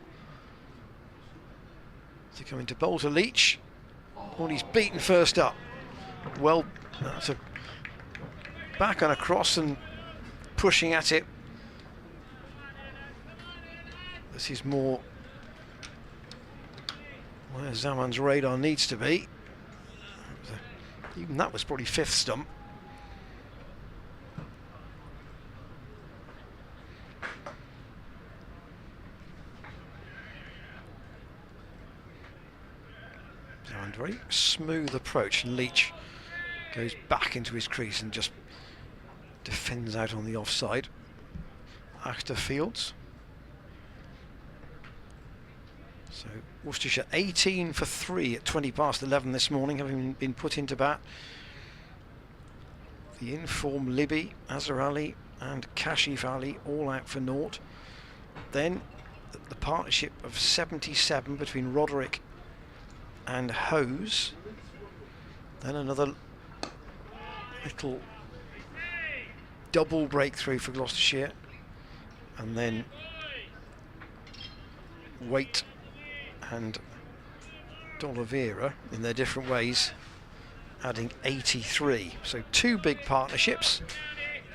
So coming to bowl to Leach. Oh, he's beaten first up. Well, that's a back and across and pushing at it. This is more where Zaman's radar needs to be. Even that was probably fifth stump. Zaman, very smooth approach, and Leach goes back into his crease and just defends out on the offside. After Fields. So Worcestershire 18 for 3 at 20 past 11 this morning, having been put into bat. The informed Libby, Azhar Ali and Kashif Ali all out for naught. Then the partnership of 77 between Roderick and Hose. Then another little double breakthrough for Gloucestershire. And then Waite and D'Oliveira in their different ways adding 83. So two big partnerships,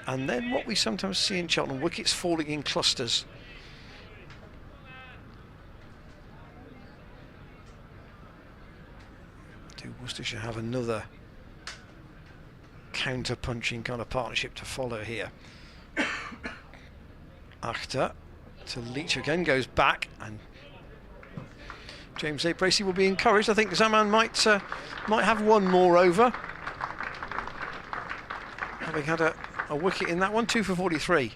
and then what we sometimes see in Cheltenham, wickets falling in clusters. Do Worcestershire have another counter-punching kind of partnership to follow here? Akhtar to Leach again, goes back, and James A. Bracey will be encouraged. I think Zaman might have one more over, having had a wicket in that one. 2 for 43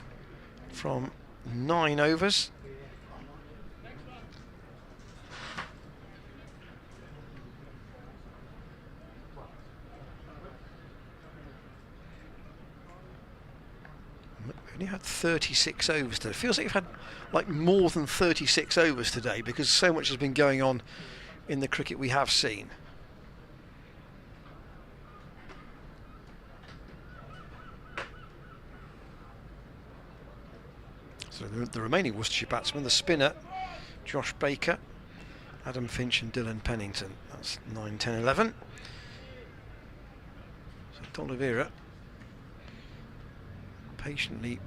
from 9 overs. Only had 36 overs today. It feels like you've had like more than 36 overs today, because so much has been going on in the cricket we have seen. So the remaining Worcestershire batsmen, the spinner Josh Baker, Adam Finch and Dylan Pennington. That's 9, 10, 11. So D'Oliveira patiently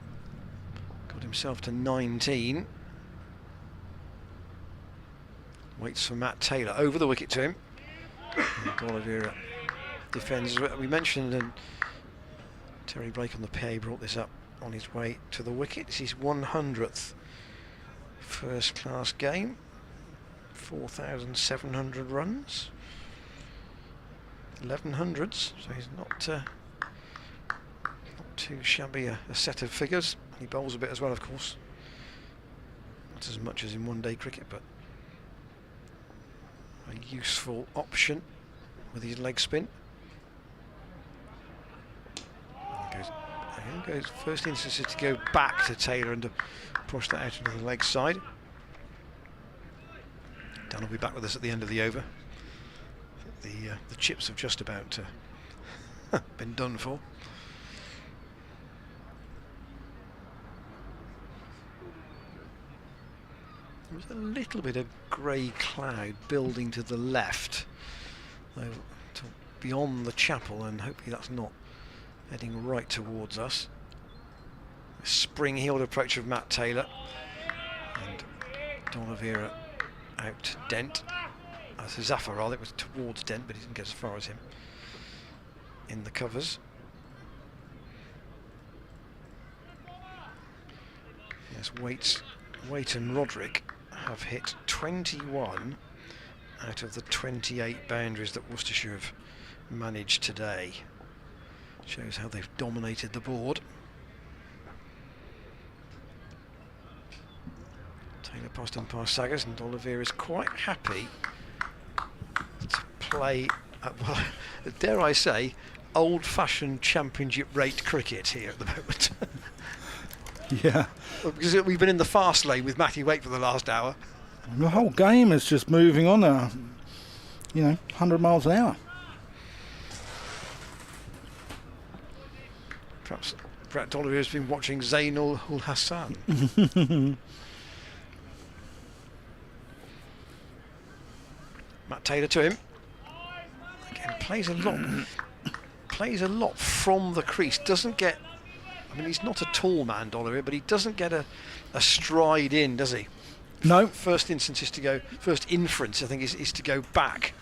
got himself to 19. Waits for Matt Taylor over the wicket to him. D'Oliveira defends. We mentioned, and Terry Blake on the PA brought this up on his way to the wicket. It's his 100th first class game. 4,700 runs. 1100s, so he's not too shabby a set of figures. He bowls a bit as well, of course. Not as much as in one-day cricket, but a useful option with his leg spin. Goes first instance is to go back to Taylor and to push that out into the leg side. Dan will be back with us at the end of the over. The chips have just about been done for. There was a little bit of grey cloud building to the left, though, beyond the chapel, and hopefully that's not heading right towards us. A spring-heeled approach of Matt Taylor, and D'Oliveira out to Dent. Zafar rather, it was towards Dent, but he didn't get as far as him in the covers. Yes, Waite and Roderick have hit 21 out of the 28 boundaries that Worcestershire have managed today. Shows how they've dominated the board. Taylor passed and past Saggers, and D'Oliveira is quite happy to play at, well, dare I say, old-fashioned championship rate cricket here at the moment. Yeah. Well, because we've been in the fast lane with Matthew Waite for the last hour. The whole game is just moving on now, 100 miles an hour. Perhaps Brett D'Oliveira has been watching Zainul Ul Hassan. Matt Taylor to him. Again, plays plays a lot from the crease. Doesn't get. I mean, he's not a tall man, D'Oliveira, but he doesn't get a stride in, does he? No. First instance is to go. First inference, I think, is to go back.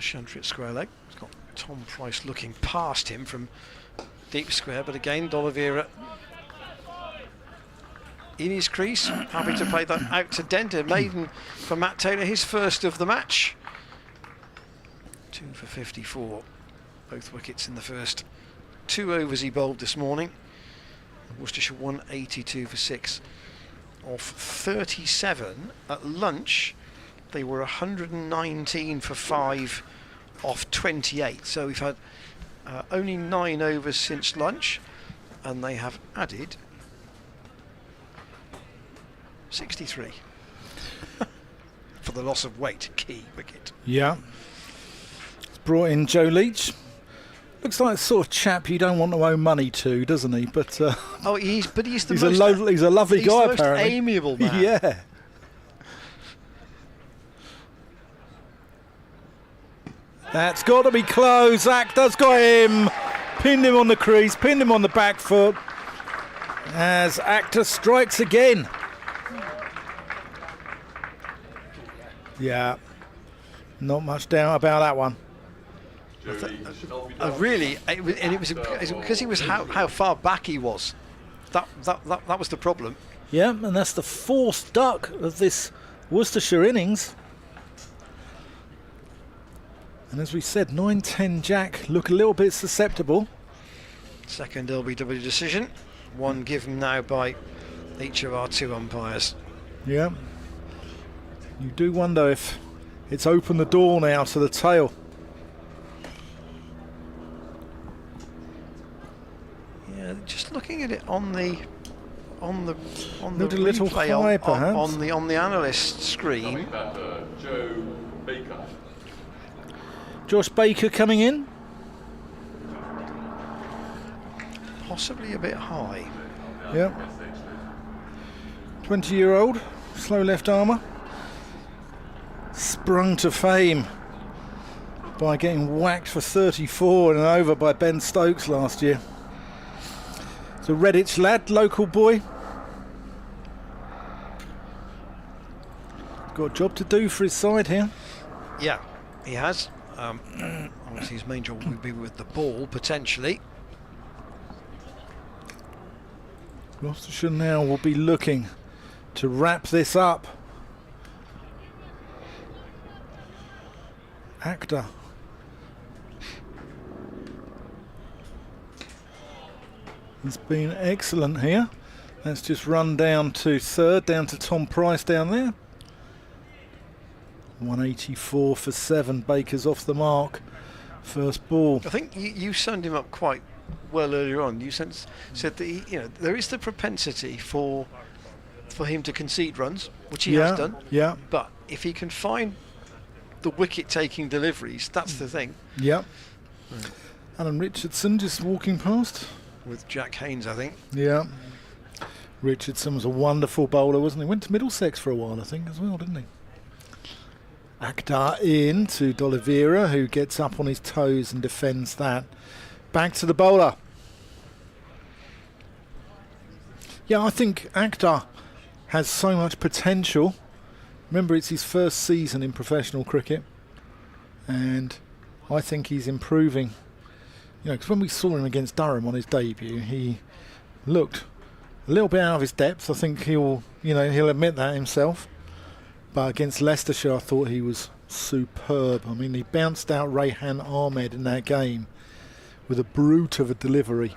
Chantry at square leg. He's got Tom Price looking past him from deep square, but again D'Oliveira in his crease, happy to play that out to Denter. Maiden for Matt Taylor, his first of the match. 2 for 54, both wickets in the first 2 overs he bowled this morning. Worcestershire 182 for 6 off 37. At lunch they were 119 for 5 off 28. So we've had only 9 overs since lunch, and they have added 63 for the loss of weight. Key wicket. Yeah. It's brought in Joe Leach. Looks like the sort of chap you don't want to owe money to, doesn't he? But oh, he's the he's most he's a lovely he's guy, the most apparently. amiable man. Yeah. That's got to be close. Actor's got him. Pinned him on the crease, pinned him on the back foot. As Actor strikes again. Yeah. Not much doubt about that one. Really, it was because he was how far back he was. That was the problem. Yeah, and that's the 4th duck of this Worcestershire innings. And as we said, 9-10 Jack look a little bit susceptible. Second LBW decision, one given now by each of our 2 umpires. Yeah. You do wonder if it's opened the door now to the tail. Yeah, just looking at it on the Looked a little replay high, perhaps. on the analyst screen. Batter, Joe Baker. Josh Baker coming in. Possibly a bit high. Yeah. 20-year-old, slow left armour. Sprung to fame by getting whacked for 34 in an over by Ben Stokes last year. It's a Redditch lad, local boy. Got a job to do for his side here. Yeah, he has. Obviously his main job will be with the ball, potentially. Gloucestershire now will be looking to wrap this up. Actor. He's been excellent here. Let's just run down to 3rd, down to Tom Price down there. 184 for 7. Baker's off the mark. First ball. I think you summed him up quite well earlier on. You said that there is the propensity for him to concede runs, which he has done. Yeah. But if he can find the wicket-taking deliveries, that's the thing. Yeah. Alan Richardson just walking past. With Jack Haynes, I think. Yeah. Richardson was a wonderful bowler, wasn't he? Went to Middlesex for a while, I think, as well, didn't he? Akhtar in to D'Oliveira, who gets up on his toes and defends that. Back to the bowler. Yeah, I think Akhtar has so much potential. Remember, it's his first season in professional cricket, and I think he's improving. Because when we saw him against Durham on his debut, he looked a little bit out of his depth. I think he'll admit that himself. But against Leicestershire, I thought he was superb. I mean, he bounced out Rayhan Ahmed in that game with a brute of a delivery.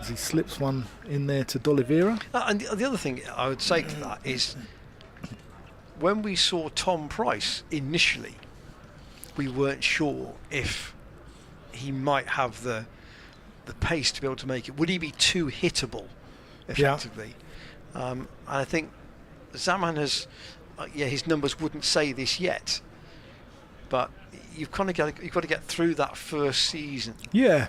As he slips one in there to D'Oliveira. And the other thing I would say to that is, when we saw Tom Price initially, we weren't sure if he might have the pace to be able to make it. Would he be too hittable, effectively? Yeah. And I think Zaman has, his numbers wouldn't say this yet, but you've got to get through that first season. Yeah.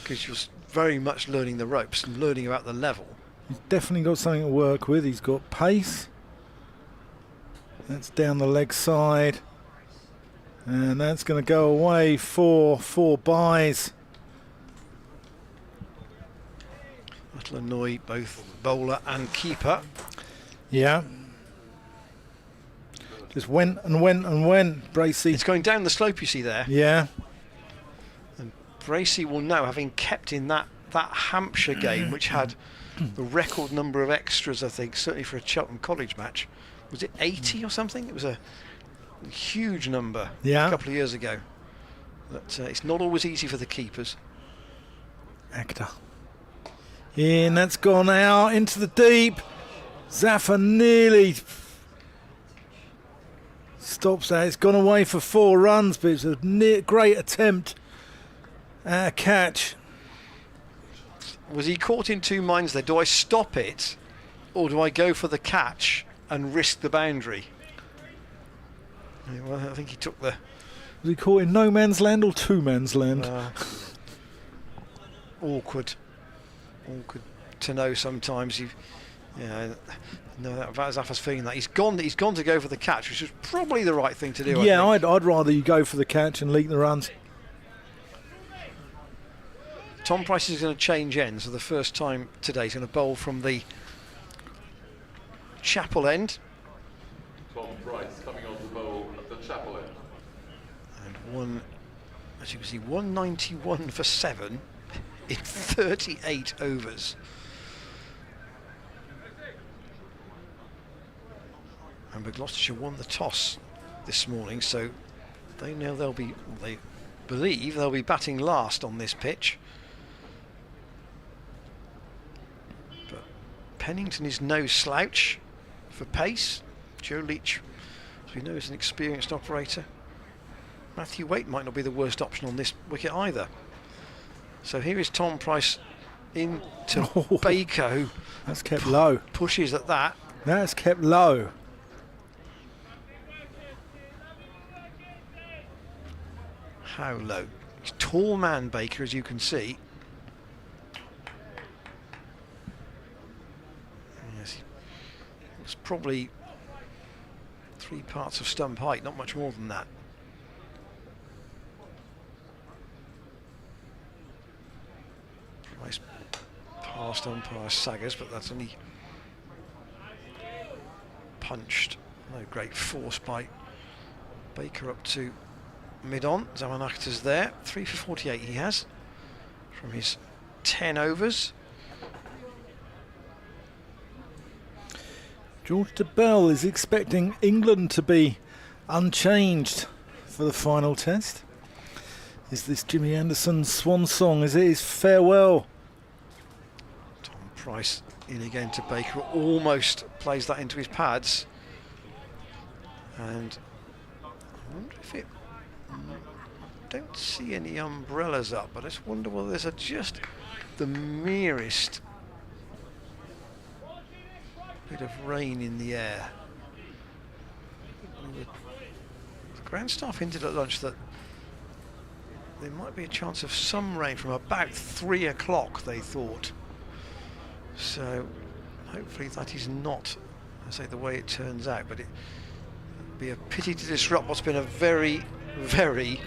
because you're very much learning the ropes and learning about the level. He's definitely got something to work with. He's got pace. That's down the leg side. And that's going to go away for 4 buys. That'll annoy both bowler and keeper. Yeah. Just went and went and went, Bracey. It's going down the slope, you see there. Yeah. And Bracey will know, having kept in that Hampshire game, which had the record number of extras, I think, certainly for a Cheltenham College match. Was it 80 or something? It was a huge number a couple of years ago. But it's not always easy for the keepers. Actor. In, that's gone out into the deep. Zafar nearly stops that. It's gone away for 4 runs, but it's a great attempt at a catch. Was he caught in 2 minds there? Do I stop it, or do I go for the catch and risk the boundary? Well, I think he took the... Was he caught in no man's land or 2 man's land? Awkward to know sometimes. Zafar's feeling that he's gone to go for the catch, which is probably the right thing to do. Yeah, I'd rather you go for the catch and leak the runs. Tom Price is going to change ends for the first time today. He's going to bowl from the Chapel end. Tom Price coming on the bowl at the Chapel end. And as you can see, 191 for 7 in 38 overs. And Gloucestershire won the toss this morning, so they know they believe they'll be batting last on this pitch. But Pennington is no slouch for pace. Joe Leach, as we know, is an experienced operator. Matthew Waite might not be the worst option on this wicket either. So here is Tom Price into Baker, who that's kept low. Pushes at that. That's kept low. How low? He's a tall man, Baker, as you can see. Yes, it's probably 3 parts of stump height, not much more than that. Price past umpire Saggers, but that's only punched. No great force by Baker up to mid-on. Zaman Akhtar's there. 3 for 48 he has from his 10 overs. George de Bell is expecting England to be unchanged for the final test. Is this Jimmy Anderson's swan song? Is it his farewell? Tom Price in again to Baker, almost plays that into his pads. And I wonder if it... don't see any umbrellas up, but I just wonder whether there's just the merest bit of rain in the air. The ground staff hinted at lunch that there might be a chance of some rain from about 3 o'clock, they thought. So hopefully that is not, I say, the way it turns out, but it would be a pity to disrupt what's been a very, very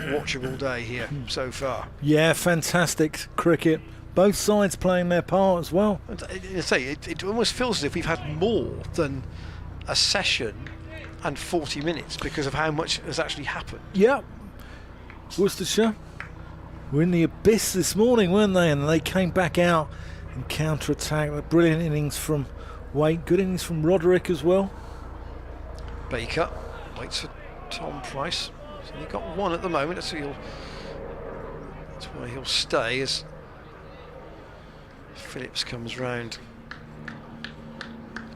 watchable day here so far. Yeah, fantastic cricket. Both sides playing their part as well. And I say, it almost feels as if we've had more than a session and 40 minutes because of how much has actually happened. Yeah. Worcestershire were in the abyss this morning, weren't they? And they came back out and counter-attack. A brilliant innings from Waite. Good innings from Roderick as well. Baker waits for Tom Price. He's only got 1 at the moment. That's where he'll stay as Phillips comes round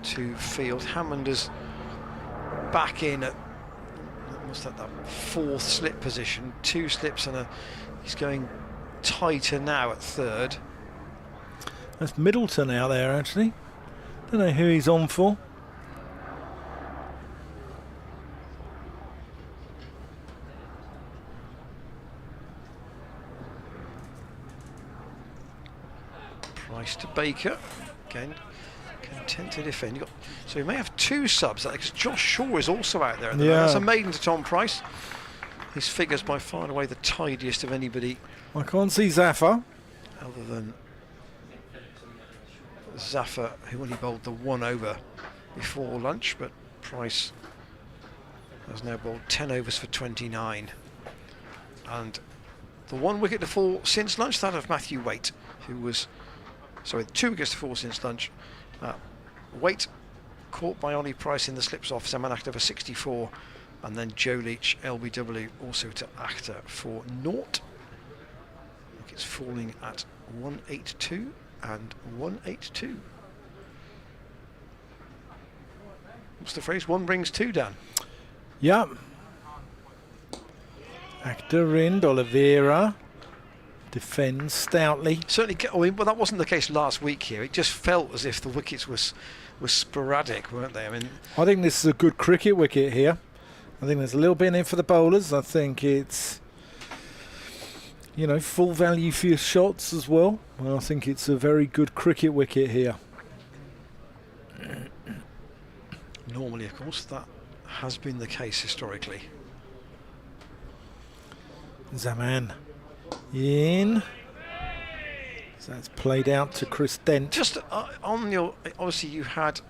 to field. Hammond is back in at what's that 4th slip position. 2 slips and he's going tighter now at 3rd. That's Middleton out there actually. Don't know who he's on for. Baker. Again, content to defend. So you may have 2 subs, because Josh Shaw is also out there. That's a maiden to Tom Price. His figure's by far and away the tidiest of anybody. I can't see Zaffa. Other than Zaffa, who only bowled the 1 over before lunch, but Price has now bowled 10 overs for 29. And the 1 wicket to fall since lunch, that of Matthew Waite, who was, 2 wickets to fall since lunch. Waite caught by Ollie Price in the slips off Zaman Akhtar for 64, and then Joe Leach, LBW, also to Akhtar for 0. Wickets falling at 182 and 182. What's the phrase? 1 brings 2, Dan. Yeah. Akhtar in, D'Oliveira defends stoutly. Certainly, but that wasn't the case last week here. It just felt as if the wickets were sporadic, weren't they? I think this is a good cricket wicket here. I think there's a little bit in it for the bowlers. I think it's, full value for your shots as well. I think it's a very good cricket wicket here. Normally, of course, that has been the case historically. Zaman in. So that's played out to Chris Dent. Just on your, obviously you had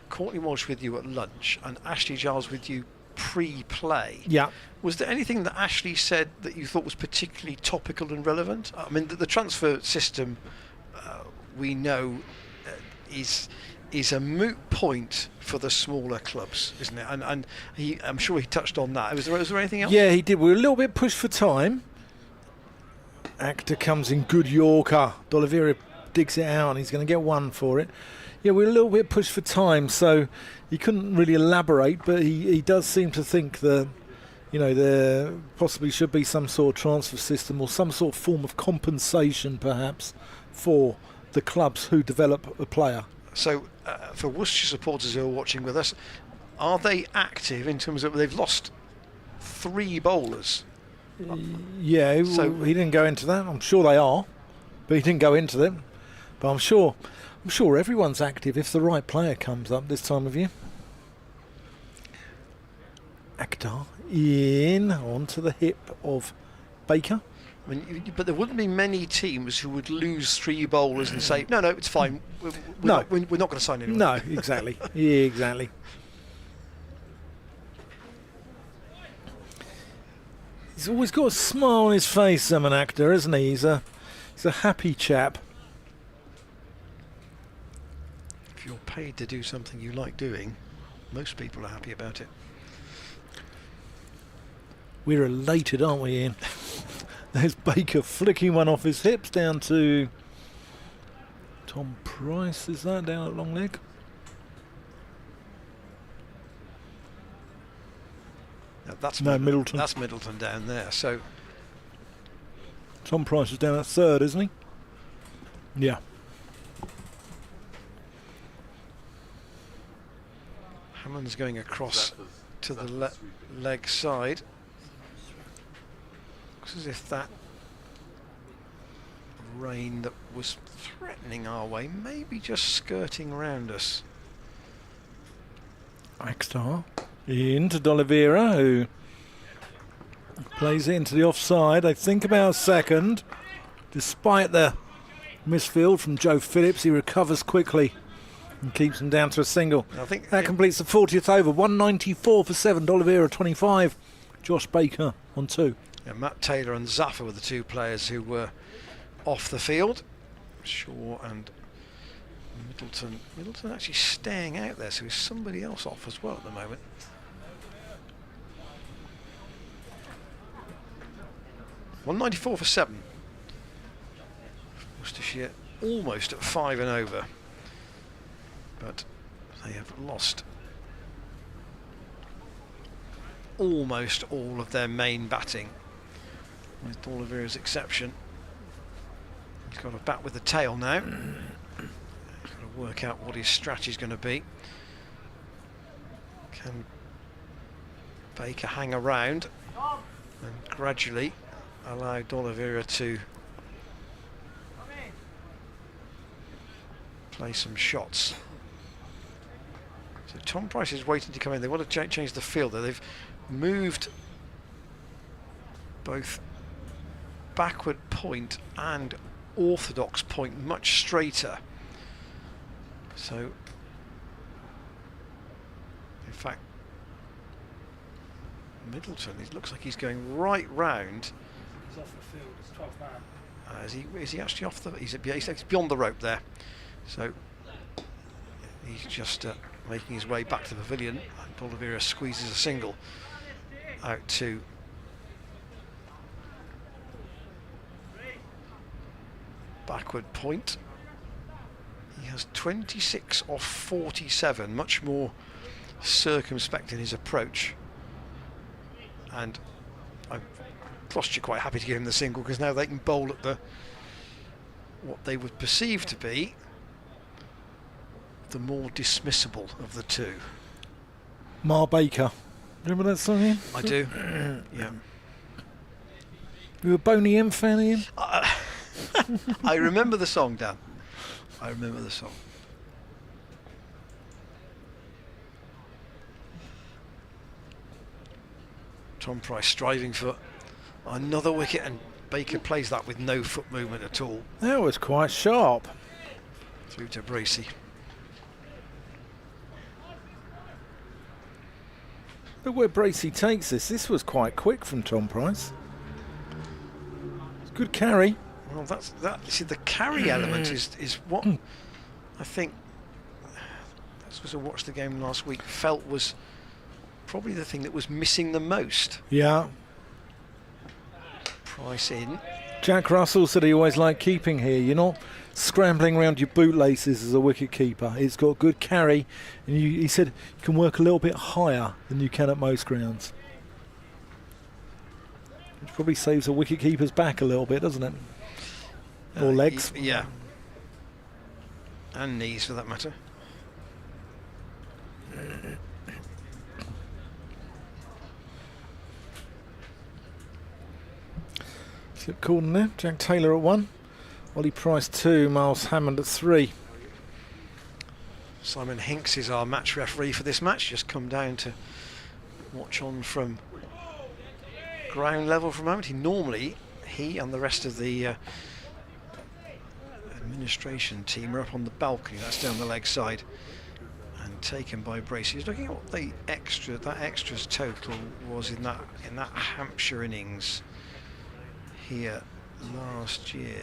Courtney Walsh with you at lunch and Ashley Giles with you pre-play. Yeah. Was there anything that Ashley said that you thought was particularly topical and relevant? I mean, the transfer system, we know, is a moot point for the smaller clubs, isn't it? And I'm sure he touched on that. Was there anything else? Yeah, he did. We were a little bit pushed for time. Akhtar comes in, good Yorker. D'Oliveira digs it out and he's going to get 1 for it. Yeah, we were a little bit pushed for time, so he couldn't really elaborate, but he does seem to think that, there possibly should be some sort of transfer system or some sort of form of compensation, perhaps, for the clubs who develop a player. So, for Worcestershire supporters who are watching with us, are they active in terms of they've lost 3 bowlers? Yeah, so he didn't go into that. I'm sure they are, but he didn't go into them. But I'm sure everyone's active if the right player comes up this time of year. Akhtar in onto the hip of Baker. I mean, but there wouldn't be many teams who would lose 3 bowlers and say, no, it's fine. We're not going to sign anyone. No, exactly. Yeah, exactly. He's always got a smile on his face, Zaman Akhtar, isn't he? He's a happy chap. If you're paid to do something you like doing, most people are happy about it. We're elated, aren't we, Ian? There's Baker flicking 1 off his hips down to Tom Price. Is that down at long leg? Now that's Middleton. That's Middleton down there. So Tom Price is down at 3rd, isn't he? Yeah. Hammond's going across to the leg side. Looks as if that rain that was threatening our way may be just skirting around us. Akhtar into D'Oliveira, who plays it into the offside. I think about a second. Despite the misfield from Joe Phillips, he recovers quickly and keeps him down to a single. I think that completes the 40th over. 194 for 7. D'Oliveira 25. Josh Baker on 2. Yeah, Matt Taylor and Zaffa were the 2 players who were off the field. Shaw and Middleton. Middleton actually staying out there, so there's somebody else off as well at the moment. $194 for 7. Worcestershire almost at 5 and over, but they have lost almost all of their main batting, with D'Oliveira's exception. He's got a bat with the tail now. He's got to work out what his strategy is going to be. Can Baker hang around and gradually allow D'Oliveira to play some shots. So Tom Price is waiting to come in. They want to change the field. They've moved both backward point and orthodox point much straighter. So, in fact, Middleton, it looks like he's going right round. He's off the field. It's 12 man. Is he actually off the? He's beyond the rope there. So he's just making his way back to the pavilion. And Oliveira squeezes a single out to backward point. He has 26 off 47, much more circumspect in his approach. And I'm Gloucestershire quite happy to give him the single, because now they can bowl at the what they would perceive to be the more dismissible of the two. Mar Baker. Remember that song, Ian? I do. Yeah. You a Boney M fan, Ian? I remember the song, Dan. I remember the song. Tom Price striving for another wicket, and Baker plays that with no foot movement at all. That was quite sharp. Through to Bracey. But where Bracey takes this was quite quick from Tom Price. It's good carry. Well, that's that. You see, the carry element is what I think. This was a watch the game last week. Felt was probably the thing that was missing the most. Yeah. Price in. Jack Russell said he always liked keeping here. You're not scrambling around your bootlaces as a wicket keeper. It's got good carry, and he said you can work a little bit higher than you can at most grounds. Which probably saves a wicket keeper's back a little bit, doesn't it? Or legs. Yeah. And knees, for that matter. Slip Corden there. Jack Taylor at 1. Ollie Price 2. Miles Hammond at 3. Simon Hinks is our match referee for this match. Just come down to watch on from ground level for a moment. He and the rest of the administration team are up on the balcony. That's down the leg side, and taken by Bracey. He's looking at what the extras total was in that Hampshire innings here last year.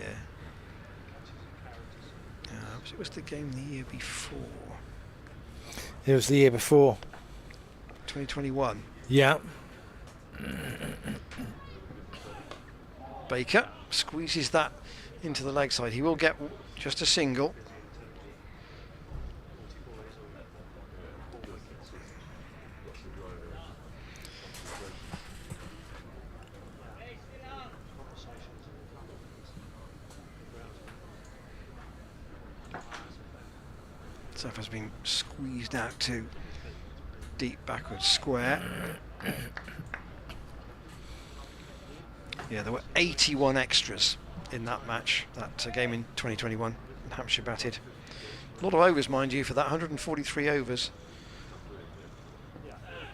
It was the game the year before. It was the year before. 2021. Yeah. Baker squeezes that into the leg side. He will get just a single. Stuff has been squeezed out to deep backward square. Yeah, there were 81 extras in that match, that game in 2021. Hampshire batted. A lot of overs, mind you, for that, 143 overs.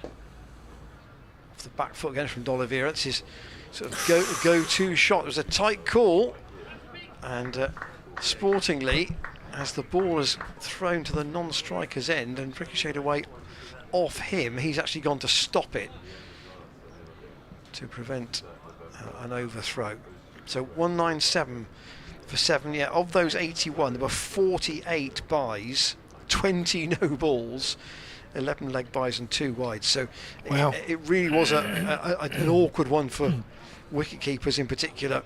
Off the back foot again from D'Oliveira. It's his sort of go-to shot. It was a tight call, and sportingly, as the ball is thrown to the non-striker's end and ricocheted away off him, he's actually gone to stop it to prevent an overthrow. So 197 for 7. Yeah, of those 81, there were 48 byes, 20 no balls, 11 leg byes and 2 wides. So wow. it really was an awkward one for wicket keepers in particular.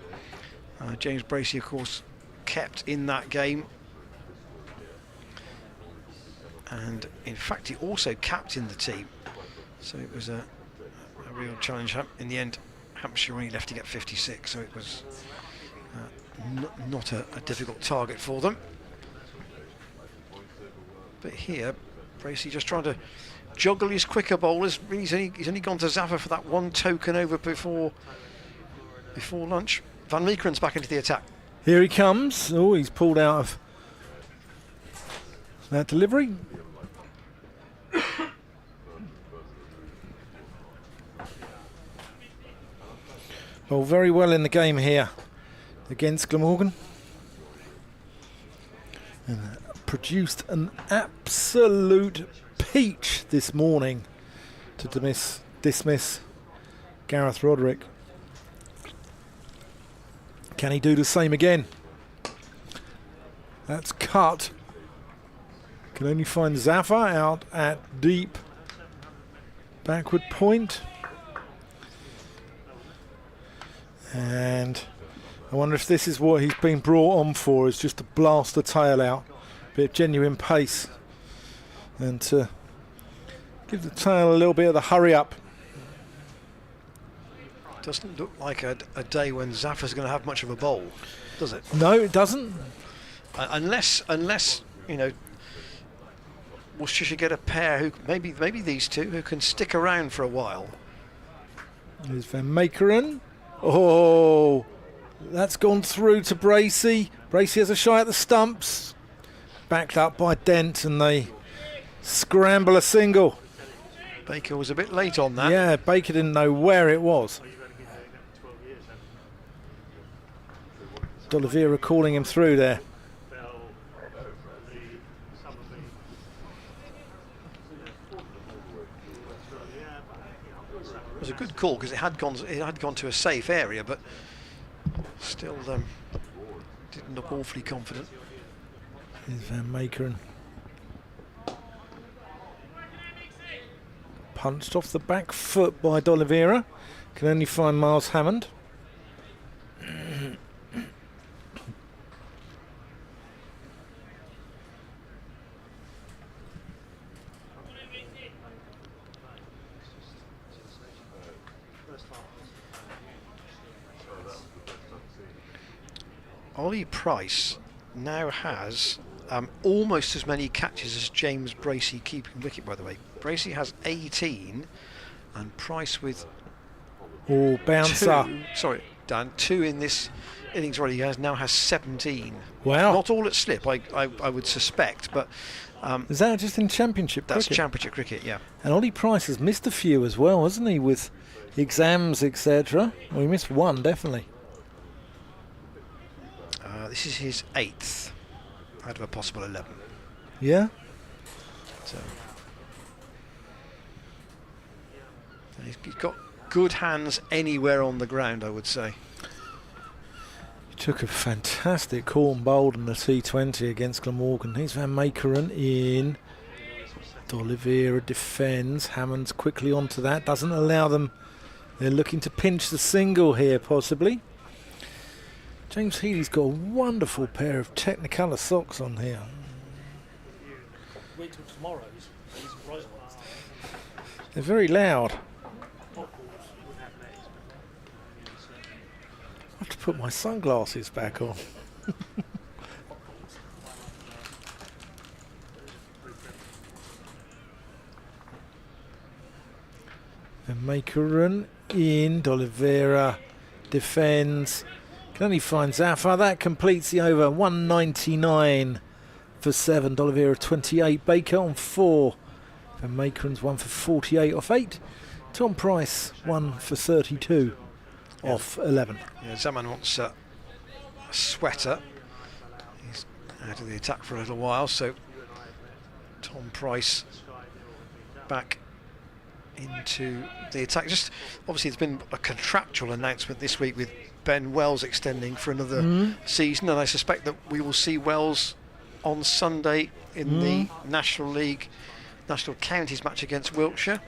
James Bracey, of course, kept in that game. And in fact, he also captained the team. So it was a real challenge. In the end, Hampshire only left to get 56, so it was not a difficult target for them. But here, Bracey just trying to juggle his quicker bowlers. He's only gone to Zafar for that one token over before lunch. Van Meekeren's back into the attack. Here he comes. Oh, he's pulled out of That delivery. Well, very well in the game here against Glamorgan. And produced an absolute peach this morning to dismiss Gareth Roderick. Can he do the same again? That's cut. Can only find Zafar out at deep backward point. And I wonder if this is what he's been brought on for, is just to blast the tail out. Bit of genuine pace. And to give the tail a little bit of the hurry up. Doesn't look like a day when Zafar's going to have much of a bowl, does it? No, it doesn't. Unless you know, Worcestershire get a pair who maybe these two who can stick around for a while. There's Van Makeren. Oh, that's gone through to Bracey. Bracey has a shy at the stumps. Backed up by Dent, and they scramble a single. Baker was a bit late on that. Yeah, Baker didn't know where it was. D'Oliveira calling him through there. It was a good call because it had gone to a safe area, but still didn't look awfully confident. Here's Van Makeren. Punched off the back foot by D'Oliveira. Can only find Miles Hammond. Ollie Price now has almost as many catches as James Bracey keeping wicket, by the way. Bracey has 18 and Price with bouncer. two in this innings already. He now has 17. Wow. Not all at slip, I would suspect, but is that just in Championship that's cricket? Championship cricket, yeah. And Ollie Price has missed a few as well, hasn't he, with exams, etc. Well, he missed one, definitely. This is his 8th out of a possible 11. Yeah. So he's got good hands anywhere on the ground, I would say. He took a fantastic call and bowled in the T20 against Glamorgan. Here's Van Makeren in. D'Oliveira defends. Hammond's quickly onto that. Doesn't allow them. They're looking to pinch the single here, possibly. James Healy's got a wonderful pair of Technicolor socks on here. Wait till tomorrow's. These bright ones. They're very loud. I have to put my sunglasses back on. Van Makeren in. D'Oliveira defends. Can only find Zafar. That completes the over. 199 for 7. D'Oliveira 28. Baker on 4. Van Makeren's 1 for 48 off 8. Tom Price 1 for 32 off 11. Yeah, Zaman wants a sweater. He's out of the attack for a little while, so Tom Price back into the attack. Just obviously there's been a contractual announcement this week with Ben Wells extending for another season, and I suspect that we will see Wells on Sunday in the National League, National Counties match against Wiltshire.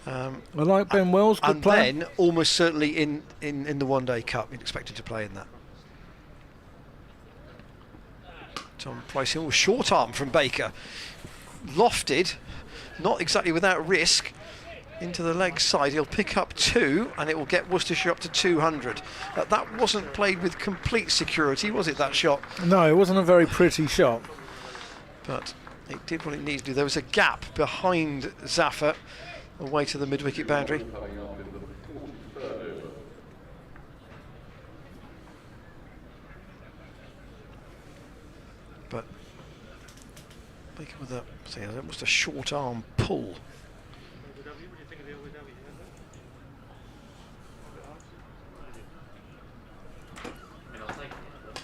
I like Ben Wells, good player. And then almost certainly in the One Day Cup, you'd expect him to play in that. Tom Price, short arm from Baker, lofted, not exactly without risk, into the leg side. He'll pick up 2 and it will get Worcestershire up to 200. That wasn't played with complete security, was it, that shot? No, it wasn't a very pretty shot. But it did what it needed to do. There was a gap behind Zafar away to the mid-wicket boundary. But Taken with a, see, that was a short arm pull. What do you think of the LWW? I mean, I'll take it.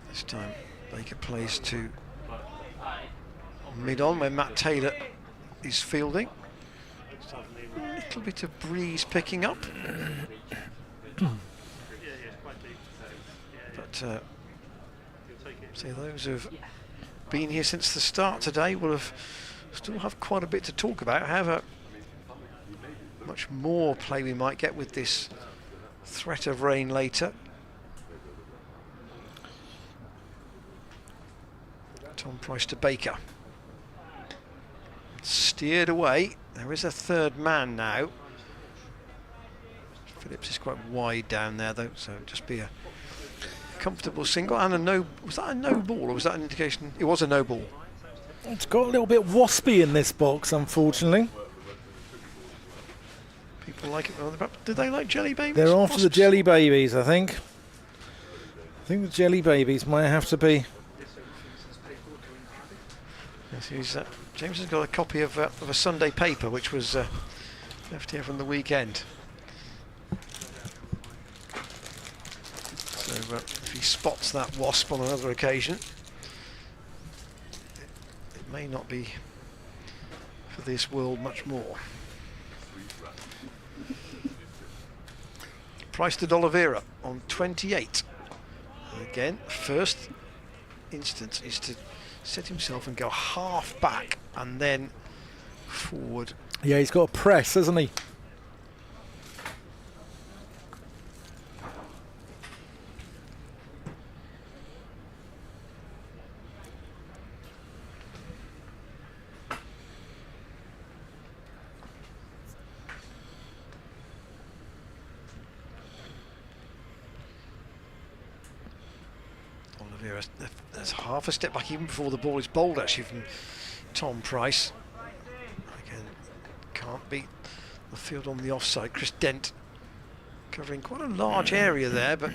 This time Baker plays to But mid-on where Matt Taylor is fielding. A little bit of breeze picking up. But see, those who've been here since the start today will have still have quite a bit to talk about. However much more play we might get with this threat of rain later. Tom Price to Baker. Steered away. There is a third man now. Phillips is quite wide down there though, so just be a comfortable single and a no. Was that a no ball or was that an indication? It was a no ball. It's got a little bit waspy in this box, unfortunately. People like it. Do they like jelly babies? They're after the Wasps? jelly babies, I think. I think the jelly babies might have to be. Yes, James has got a copy of a Sunday paper which was left here from the weekend. So if he spots that wasp on another occasion, it may not be for this world much more. Price to D'Oliveira on 28. And again, first instance is to set himself and go half back and then forward. Yeah, he's got a press, hasn't he? There's half a step back even before the ball is bowled actually from Tom Price. Again, can't beat the field on the offside. Chris Dent covering quite a large area there, but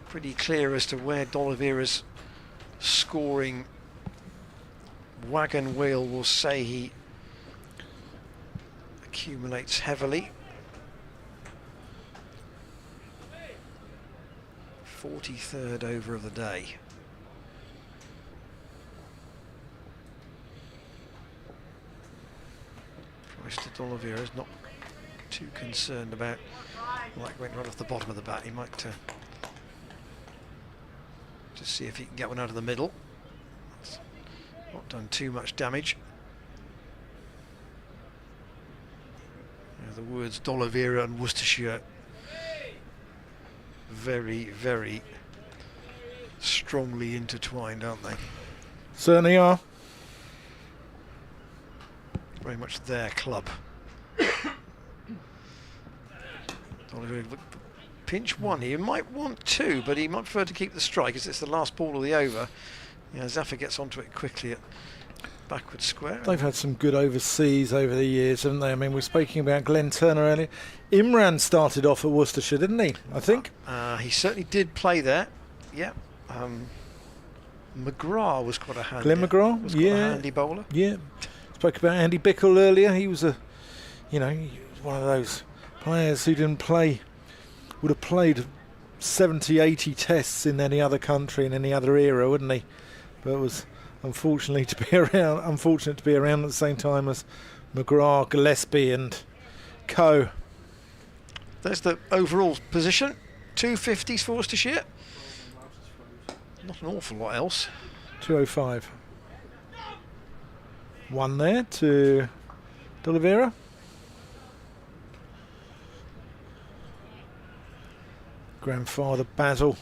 pretty clear as to where D'Oliveira's scoring wagon wheel will say he accumulates heavily. 43rd over of the day. Price to D'Oliveira is not too concerned about like went right off the bottom of the bat. He might just see if he can get one out of the middle. It's not done too much damage. The words D'Oliveira and Worcestershire very, very strongly intertwined, aren't they? Certainly are. Very much their club. Pinch one. He might want two, but he might prefer to keep the strike as it's the last ball of the over. Yeah, Zaffa gets onto it quickly at backward square. They've had some good overseas over the years, haven't they? I mean, we were speaking about Glenn Turner earlier. Imran started off at Worcestershire, didn't he? I think. He certainly did play there. Yeah. McGrath was quite a handy. Glenn McGrath, was quite a handy bowler. Yeah. Spoke about Andy Bickle earlier. He was he was one of those players who didn't play, would have played 70, 80 tests in any other country in any other era, wouldn't he? But it was unfortunate to be around at the same time as McGrath, Gillespie and co. There's the overall position. 250s for Worcestershire. Not an awful lot else. 205. One there to D'Oliveira. Grandfather Basil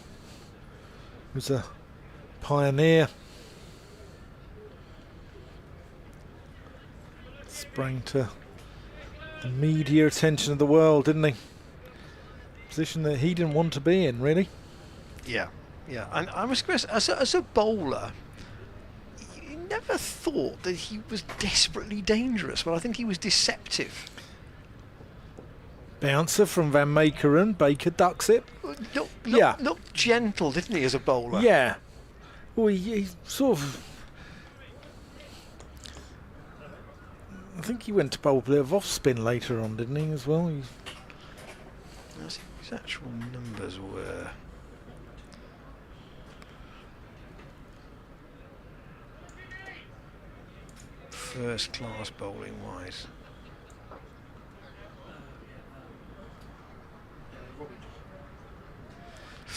was a pioneer. Sprang to the media attention of the world, didn't he? Position that he didn't want to be in, really. Yeah, yeah. And I was going to say, as a bowler, you never thought that he was desperately dangerous, but I think he was deceptive. Bouncer from Van Makeren, Baker ducks it. Looked gentle, didn't he, as a bowler? Yeah. Well, he sort of I think he went to bowl a bit of off spin later on, didn't he, as well? His actual numbers were. First class bowling wise.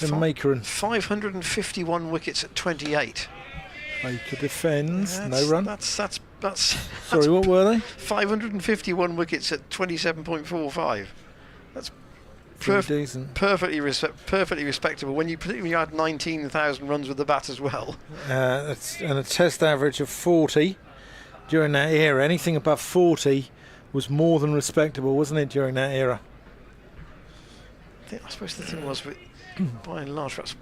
Then Maker and 551 wickets at 28. Maker defends, no run. That's Sorry, what were they? 551 wickets at 27.45. That's Pretty decent. perfectly respectable. Particularly when you had 19,000 runs with the bat as well. And a test average of 40 during that era. Anything above 40 was more than respectable, wasn't it, during that era? I suppose the thing was, by and large, perhaps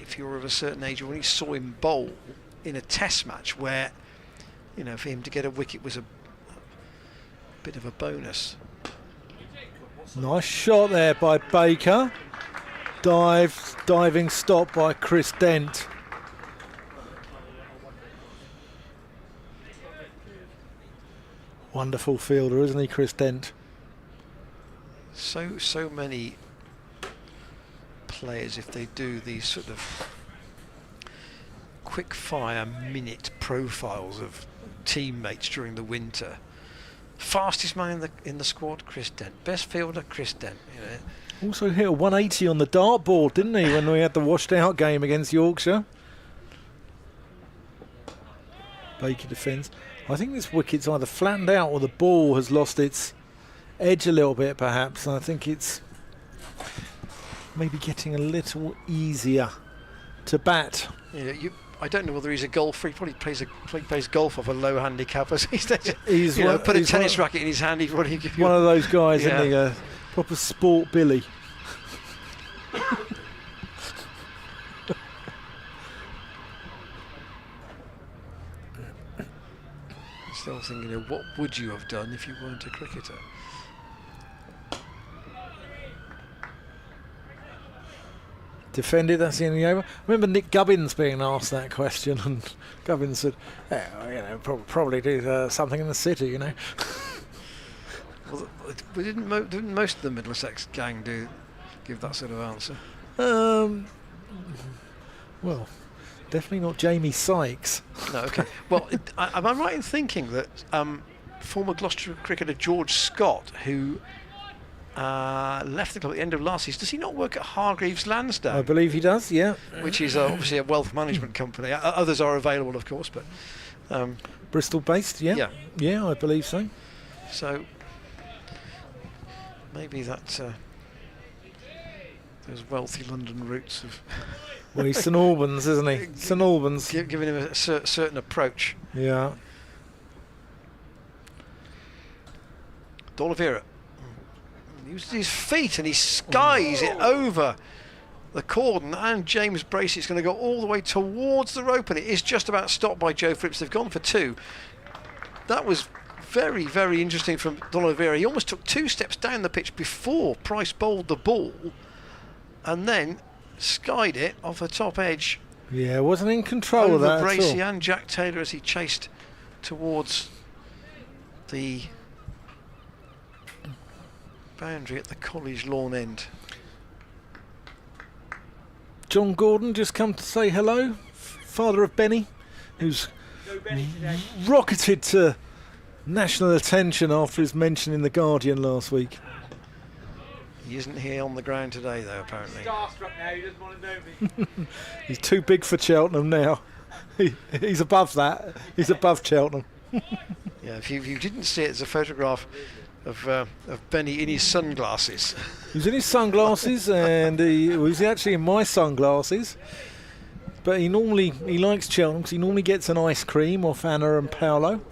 if you were of a certain age, when you saw him bowl in a test match where, for him to get a wicket was a bit of a bonus. Nice shot there by Baker. Diving stop by Chris Dent. Wonderful fielder, isn't he, Chris Dent? So many players, if they do these sort of quick fire minute profiles of teammates during the winter. Fastest man in the squad, Chris Dent. Best fielder, Chris Dent. Also hit a 180 on the dartboard, didn't he, when we had the washed out game against Yorkshire? Baker defends. I think this wicket's either flattened out or the ball has lost its edge a little bit, perhaps. I think it's maybe getting a little easier to bat. I don't know whether he's a golfer. He probably plays golf off a low handicap. He's put a tennis racket in his hand. He's probably give you one of those guys, isn't he? A proper sport Billy. Still thinking, what would you have done if you weren't a cricketer? Defended, that's the end of the over. I remember Nick Gubbins being asked that question, and Gubbins said, probably do something in the city, Well, didn't most of the Middlesex gang give that sort of answer? Well, definitely not Jamie Sykes. No, okay. Well, am I right in thinking that former Gloucestershire cricketer George Scott, who left the club at the end of last season, does he not work at Hargreaves Lansdowne? I believe he does, yeah. Which is obviously a wealth management company. Others are available, of course, but Bristol based, yeah. Yeah, I believe so. So maybe that those wealthy London roots of. Well, he's St Albans, isn't he? St Albans. Giving him a certain approach. Yeah. D'Oliveira uses his feet and he skies it over the cordon, and James Bracey is going to go all the way towards the rope, and it is just about stopped by Joe Phillips. They've gone for two. That was very, very interesting from D'Oliveira. He almost took 2 steps down the pitch before Price bowled the ball and then skied it off the top edge. Yeah, wasn't in control of that Bracey and Jack Taylor as he chased towards the boundary at the college lawn end. John Gordon just come to say hello, father of Benny, who's rocketed to national attention after his mention in The Guardian last week. He isn't here on the ground today, though, apparently. Starstruck now, he doesn't want to know me. He's too big for Cheltenham now. He's above that. He's above Cheltenham. Yeah, if you didn't see it, it's a photograph of Benny in his sunglasses. He was in his sunglasses, and he was actually in my sunglasses. But he likes Cheltenham because he normally gets an ice cream off Anna and Paolo.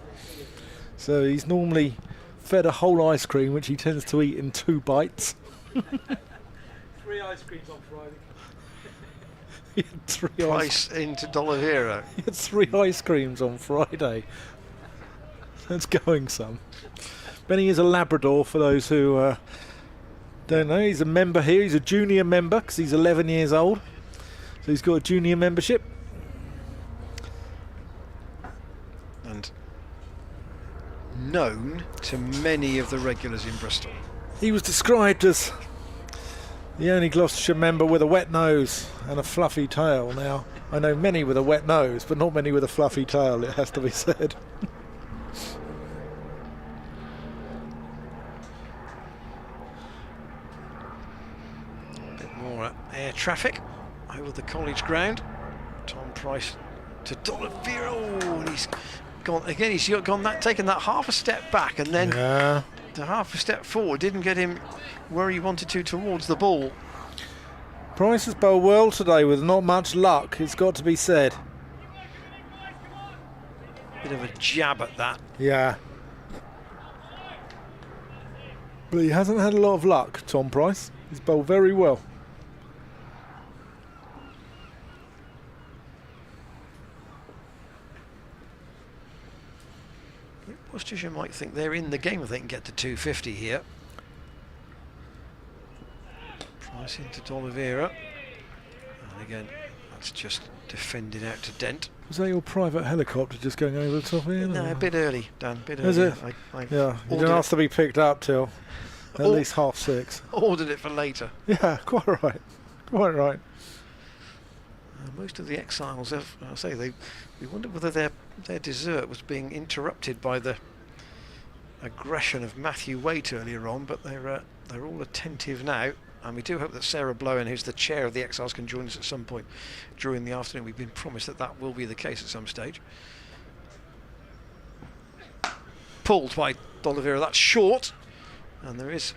So he's normally fed a whole ice cream, which he tends to eat in 2 bites. 3 ice creams on Friday. He had 3 Price into D'Oliveira. He had 3 ice creams on Friday. That's going some. Benny is a Labrador, for those who don't know. He's a member here. He's a junior member because he's 11 years old. So he's got a junior membership. And known to many of the regulars in Bristol. He was described as the only Gloucestershire member with a wet nose and a fluffy tail. Now, I know many with a wet nose, but not many with a fluffy tail, it has to be said. A bit more air traffic over the college ground. Tom Price to D'Oliveira. Oh, and he's gone again. He's taken that half a step back and then the half a step forward. Didn't get him where he wanted to towards the ball. Price has bowled well today with not much luck, it's got to be said. Bit of a jab at that. Yeah. But he hasn't had a lot of luck, Tom Price. He's bowled very well. Worcestershire might think they're in the game if they can get to 250 here. Price into D'Oliveira. And again, that's just defended out to Dent. Was that your private helicopter just going over the top here? No, a bit early, Dan. A bit Is early. it? I Yeah, you ordered don't ask to be picked up till at least 6:30. ordered it for later. Yeah, quite right. Quite right. Most of the exiles have, we wondered whether their dessert was being interrupted by the aggression of Matthew Waite earlier on, but they're all attentive now, and we do hope that Sarah Blowen, who's the chair of the exiles, can join us at some point during the afternoon. We've been promised that will be the case at some stage. Pulled by D'Oliveira, that's short, and there is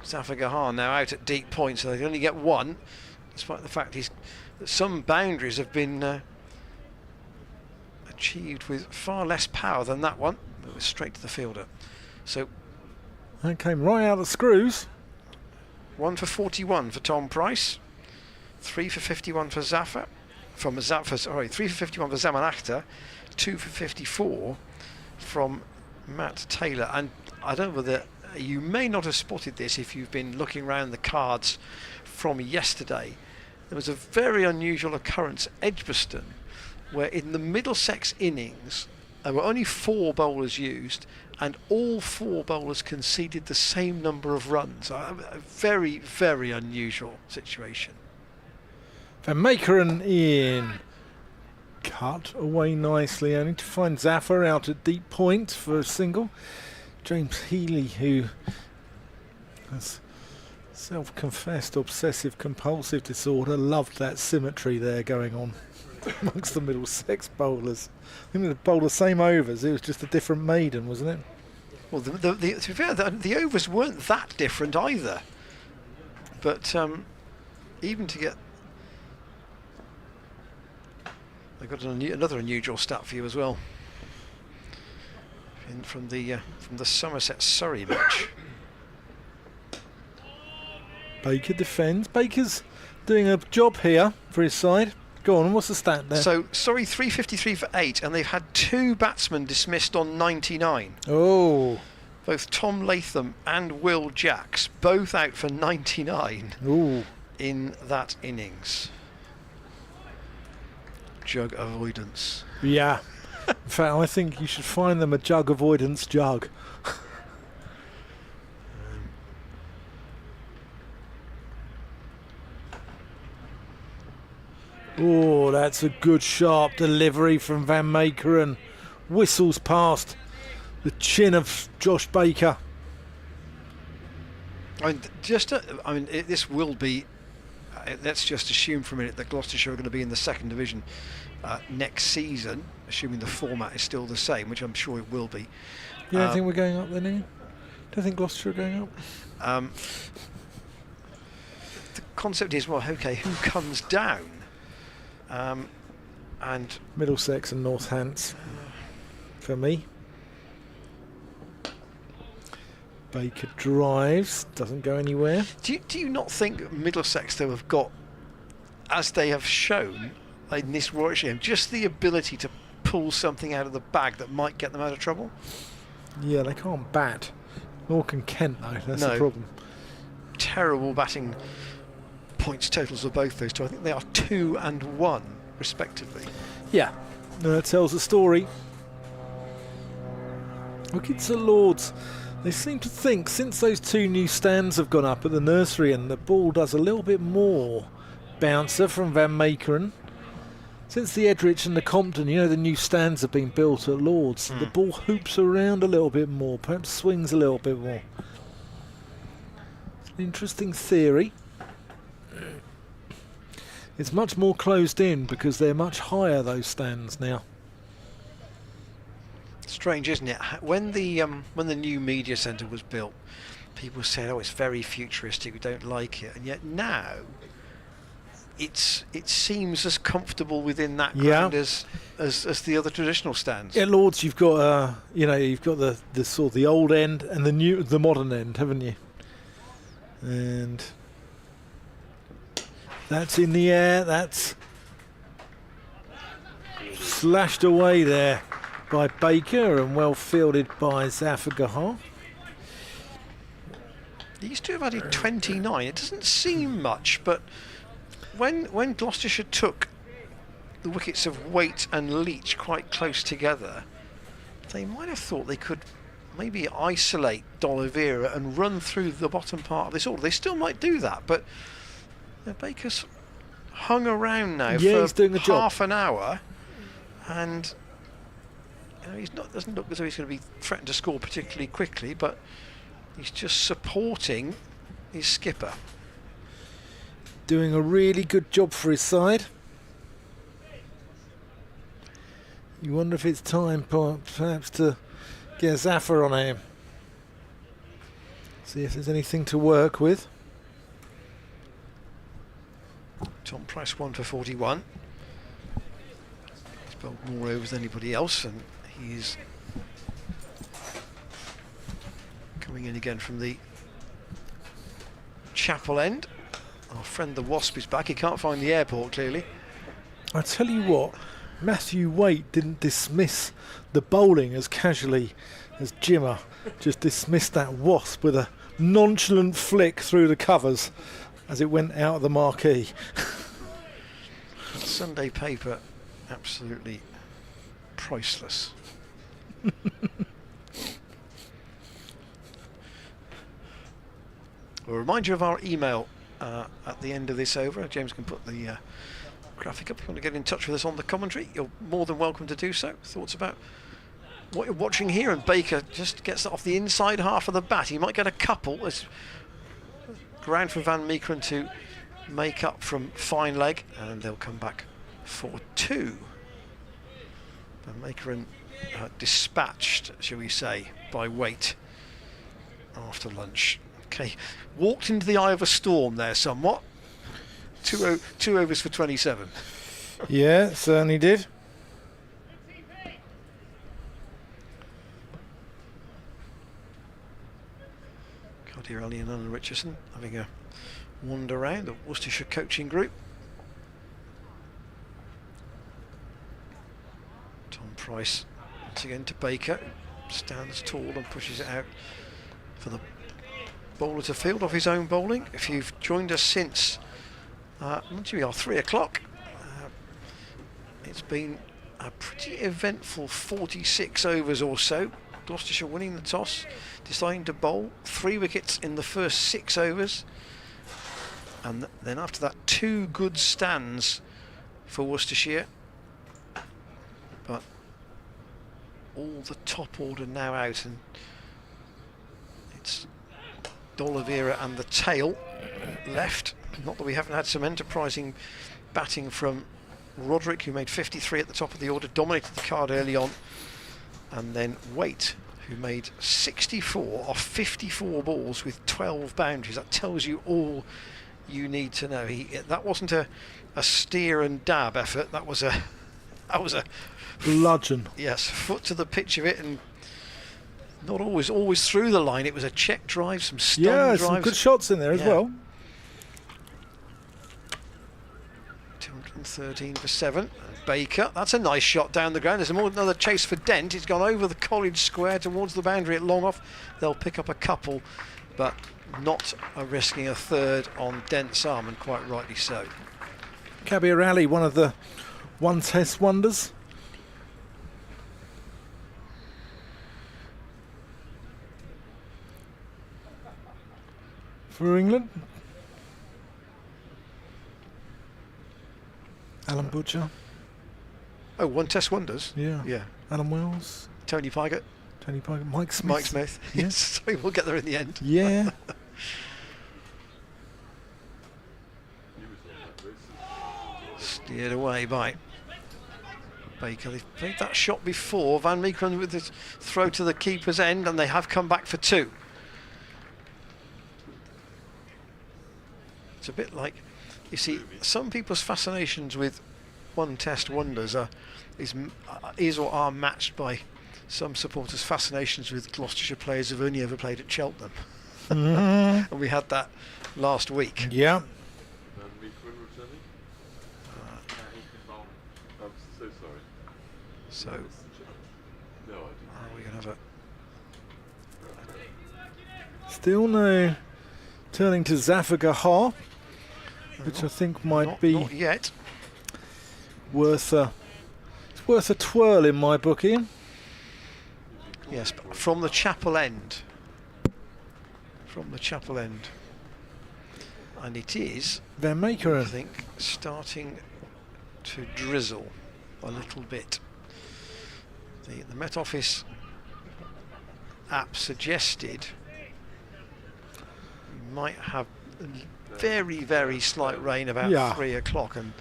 Zafar Gahan now out at deep point, so they only get one, despite the fact that some boundaries have been achieved with far less power than that one. It was straight to the fielder. So That came right out of the screws. 1 for 41 for Tom Price, 3 for 51 for Zafar, 3 for 51 for Zaman Akhtar, 2 for 54 from Matt Taylor. And I don't know whether you may not have spotted this if you've been looking around the cards from yesterday. There was a very unusual occurrence at Edgbaston where in the Middlesex innings there were only 4 bowlers used and all 4 bowlers conceded the same number of runs. A very, very unusual situation. Van Makeren in. Cut away nicely, only to find Zafar out at deep point for a single. James Healy, who has self-confessed obsessive compulsive disorder, loved that symmetry there going on amongst the Middlesex bowlers. I think they bowled the same overs, it was just a different maiden, wasn't it? Well, to be fair, the overs weren't that different either. But even to get... I've got another unusual stat for you as well. From the Somerset Surrey match. Baker defends. Baker's doing a job here for his side. Go on, what's the stat there? So, Surrey 353 for 8, and they've had 2 batsmen dismissed on 99. Oh. Both Tom Latham and Will Jacks, both out for 99 Ooh. in that innings. Jug avoidance. Yeah. In fact, I think you should find them a jug avoidance jug. Oh, that's a good sharp delivery from Van Makeren. Whistles past the chin of Josh Baker. This will be. Let's just assume for a minute that Gloucestershire are going to be in the 2nd division next season, assuming the format is still the same, which I'm sure it will be. You don't think we're going up then, Ian? Do you think Gloucestershire are going up? The concept is, well, okay, who comes down? And Middlesex and Northants for me. Baker drives, doesn't go anywhere. do you not think Middlesex, though, have got, as they have shown in this Warwickshire game, just the ability to pull something out of the bag that might get them out of trouble? Yeah, they can't bat. Nor can Kent, though. That's the No. problem. Terrible batting points totals of both those two. I think they are 2 and 1 respectively. Yeah, that tells the story. Wickets at Lords. They seem to think since those 2 new stands have gone up at the nursery and the ball does a little bit more bouncer from Van Meekeren. Since the Edrich and the Compton, the new stands have been built at Lords, the ball hoops around a little bit more, perhaps swings a little bit more. It's an interesting theory. It's much more closed in because they're much higher, those stands now. Strange, isn't it? When the new media centre was built, people said, "Oh, it's very futuristic. We don't like it," and yet now it seems as comfortable within that ground as the other traditional stands. At Lords, you've got you've got the sort of the old end and the modern end, haven't you? And that's in the air. That's slashed away there by Baker and well fielded by Zafar Gahar. He used to have added 29. It doesn't seem much, but when Gloucestershire took the wickets of Waite and Leach quite close together, they might have thought they could maybe isolate D'Oliveira and run through the bottom part of this order. They still might do that, but Baker's hung around now for he's doing a half job. an hour, and doesn't look as though he's going to be threatened to score particularly quickly, but he's just supporting his skipper. Doing a really good job for his side. You wonder if it's time perhaps to get Zafar on him. See if there's anything to work with. Tom Price 1 for 41. He's bowled more overs than anybody else, and he's coming in again from the Chapel end. Our friend the Wasp is back. He can't find the airport, clearly. I tell you what, Matthew Waite didn't dismiss the bowling as casually as Jimmer just dismissed that Wasp with a nonchalant flick through the covers as it went out of the marquee. That Sunday paper, absolutely priceless. We'll remind you of our email at the end of this over. James can put the graphic up. If you want to get in touch with us on the commentary, you're more than welcome to do so. Thoughts about what you're watching here, and Baker just gets it off the inside half of the bat. He might get a couple. It's ground for Van Meekeren to make up from fine leg, and they'll come back for 2. Van Meekeren dispatched, shall we say, by Waite after lunch. Okay, walked into the eye of a storm there somewhat. 2 overs for 27. Yeah, certainly did. Cardier Ali and Alan Richardson having a wander around the Worcestershire coaching group. Tom Price once again to Baker, stands tall and pushes it out for the bowler to field off his own bowling. If you've joined us since we are 3 o'clock, it's been a pretty eventful 46 overs or so. Gloucestershire winning the toss, deciding to bowl 3 wickets in the first 6 overs, and then after that 2 good stands for Worcestershire, but all the top order now out, and it's D'Oliveira and the tail left. Not that we haven't had some enterprising batting from Roderick, who made 53 at the top of the order, dominated the card early on, and then Waite, who made 64 off 54 balls with 12 boundaries. That tells you all you need to know. That wasn't a steer and dab effort. That was a bludgeon. Yes, foot to the pitch of it, and not always through the line. It was a check drive, some stun drives. Some good shots in there as well. 213 for 7. Baker, that's a nice shot down the ground. There's another chase for Dent. He's gone over the college square towards the boundary at long off. They'll pick up a couple, but not risking a third on Dent's arm, and quite rightly so. Kabir Ali, one of the one-test wonders. for England. Alan Butcher. Oh, one test wonders. Yeah. Yeah. Alan Wells. Tony Pygott. Tony Pike. Mike Smith. Mike Smith. Yes. Sorry, we'll get there in the end. Yeah. Steered away by Baker. They've played that shot before. Van Meekeren with his throw to the keeper's end, and they have come back for two. It's a bit like, you see, some people's fascinations with one test wonders is or are matched by some supporters' fascinations with Gloucestershire players who've only ever played at Cheltenham. Mm-hmm. And we had that last week. Yeah. Van Meekeren returning? I'm so sorry. So, No, I we're going to have a... Still no turning to Zafar, which I think might be Not yet. worth a twirl in my book, Ian. Yes, but from the chapel end. From the chapel end. And it is, Van I Meekeren. think, starting to drizzle a little bit. The Met Office app suggested we might have very, very slight rain about 3 o'clock, and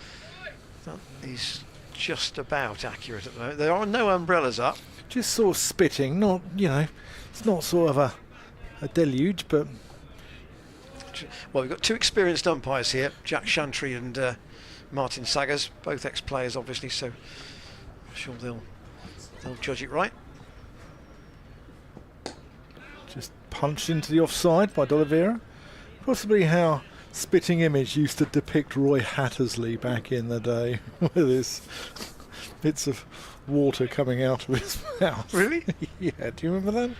that is just about accurate at the moment. There are no umbrellas up. Just sort of spitting, not, it's not sort of a deluge, but Well, we've got two experienced umpires here, Jack Shantry and Martin Saggers, both ex-players obviously, so I'm sure they'll judge it right. just punched into the offside by D'Oliveira. Possibly how Spitting Image used to depict Roy Hattersley back in the day, with his bits of water coming out of his mouth. Really? Yeah, do you remember that?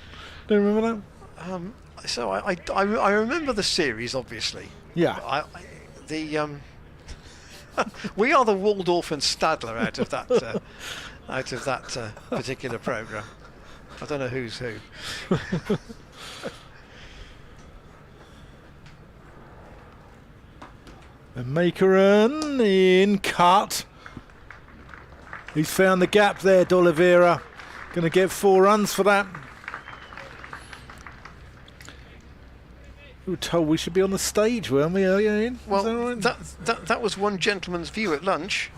Don't you remember that? So I remember the series, obviously. Yeah. We are the Waldorf and Stadler out of that particular programme. I don't know who's who. And Meekeren in cut. He's found the gap there, D'Oliveira. Going to get 4 runs for that. We were told we should be on the stage, weren't we, earlier, Ian? Well, Is that right? that was one gentleman's view at lunch.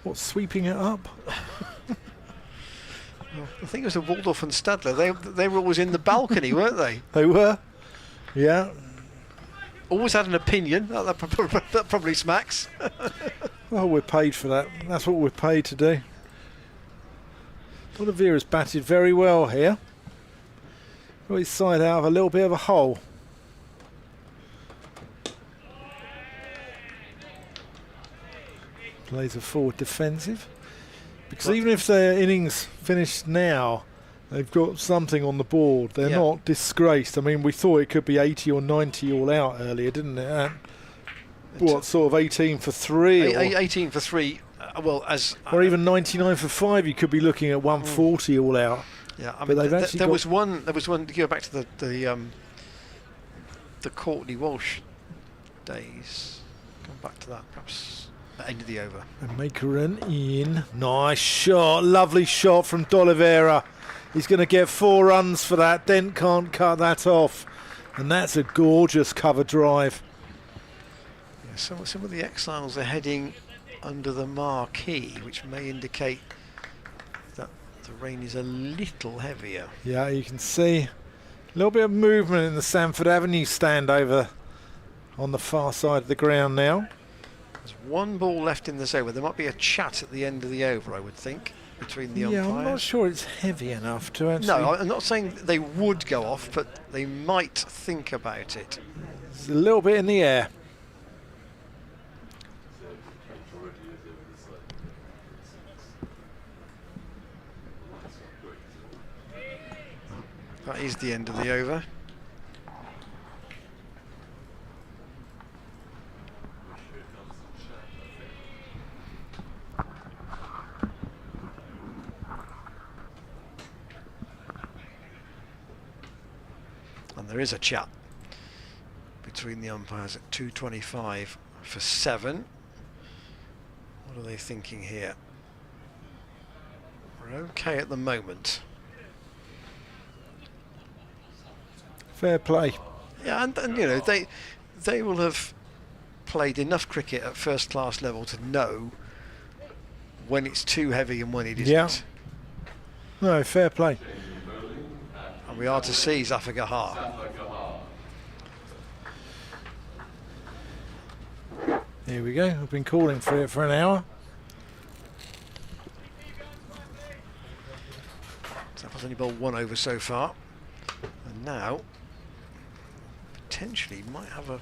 What, sweeping it up? I think it was a Waldorf and Stadler. They were always in the balcony, weren't they? They were. Yeah. Always had an opinion. That probably smacks. Well, we're paid for that. That's what we're paid to do. D'Oliveira's batted very well here. Got his side out of a little bit of a hole. Plays a forward defensive. Because even if their innings finished now, they've got something on the board. They're not disgraced. I mean, we thought it could be 80 or 90 all out earlier, didn't it? What, sort of 18 for 3? 18 for 3. Or even 99 for 5, you could be looking at 140 all out. Yeah, I But mean, they've actually there got- was one. There was one to go back to the Courtney Walsh days. Come back to that, perhaps at the end of the over. And Meekeren in. Nice shot. Lovely shot from D'Oliveira. He's going to get 4 runs for that. Dent can't cut that off. And that's a gorgeous cover drive. Yeah, some of the exiles are heading under the marquee, which may indicate that the rain is a little heavier. Yeah, you can see a little bit of movement in the Sanford Avenue stand over on the far side of the ground now. There's one ball left in this over. There might be a chat at the end of the over, I would think, between the umpires. I'm not sure it's heavy enough to actually... No, I'm not saying they would go off, but they might think about it. It's a little bit in the air. That is the end of the over. And there is a chat between the umpires at 2:25 for 7. What are they thinking here? We're okay at the moment. Fair play. Yeah, and you know, they will have played enough cricket at first class level to know when it's too heavy and when it isn't. Yeah. No, fair play. And we are to see Zafar Gahar. Here we go. I've been calling for it for an hour. Zafar's only bowled 1 over so far, and now potentially might have a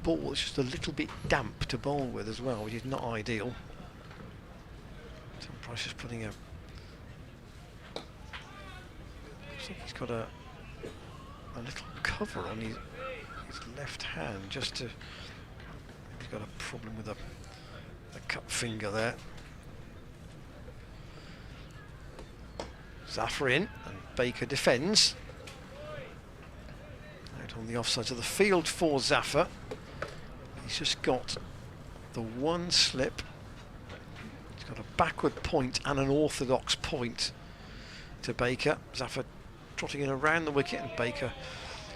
ball that's just a little bit damp to bowl with as well, which is not ideal. Tom Price is putting looks like he's got a little cover on his left hand, just to. He's got a problem with a cut finger there. Zafar in, and Baker defends. Out on the offside of the field for Zafar. He's just got the one slip. He's got a backward point and an orthodox point to Baker. Zafar trotting in around the wicket, and Baker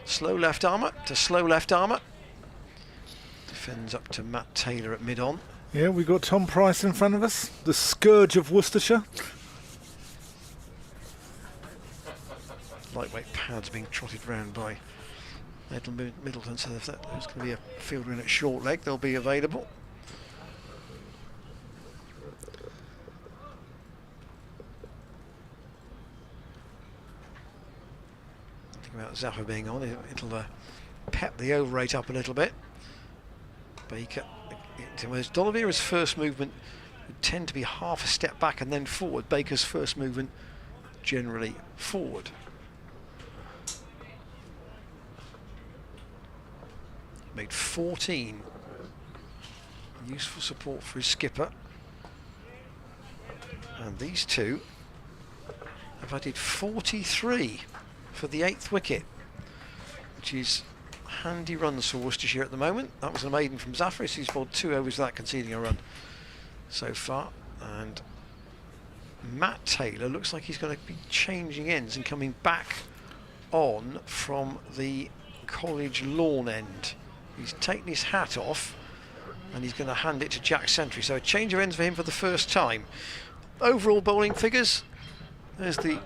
slow left armour to slow left armour. Defends up to Matt Taylor at mid-on. Yeah, we've got Tom Price in front of us, the scourge of Worcestershire. Lightweight pads being trotted round by Middleton, so if there's going to be a fielder in at short leg, they'll be available. Think about Zafar being on, it'll pep the over rate up a little bit. Baker, whereas D'Oliveira's first movement would tend to be half a step back and then forward. Baker's first movement generally forward. Made 14. Useful support for his skipper. And these two have added 43 for the 8th wicket, which is handy runs for Worcestershire at the moment. That was a maiden from Zafar, so he's bowled 2 overs without conceding a run so far. And Matt Taylor looks like he's going to be changing ends and coming back on from the College Lawn end. He's taken his hat off and he's going to hand it to Jack Sentry. So a change of ends for him for the first time. Overall bowling figures, there's the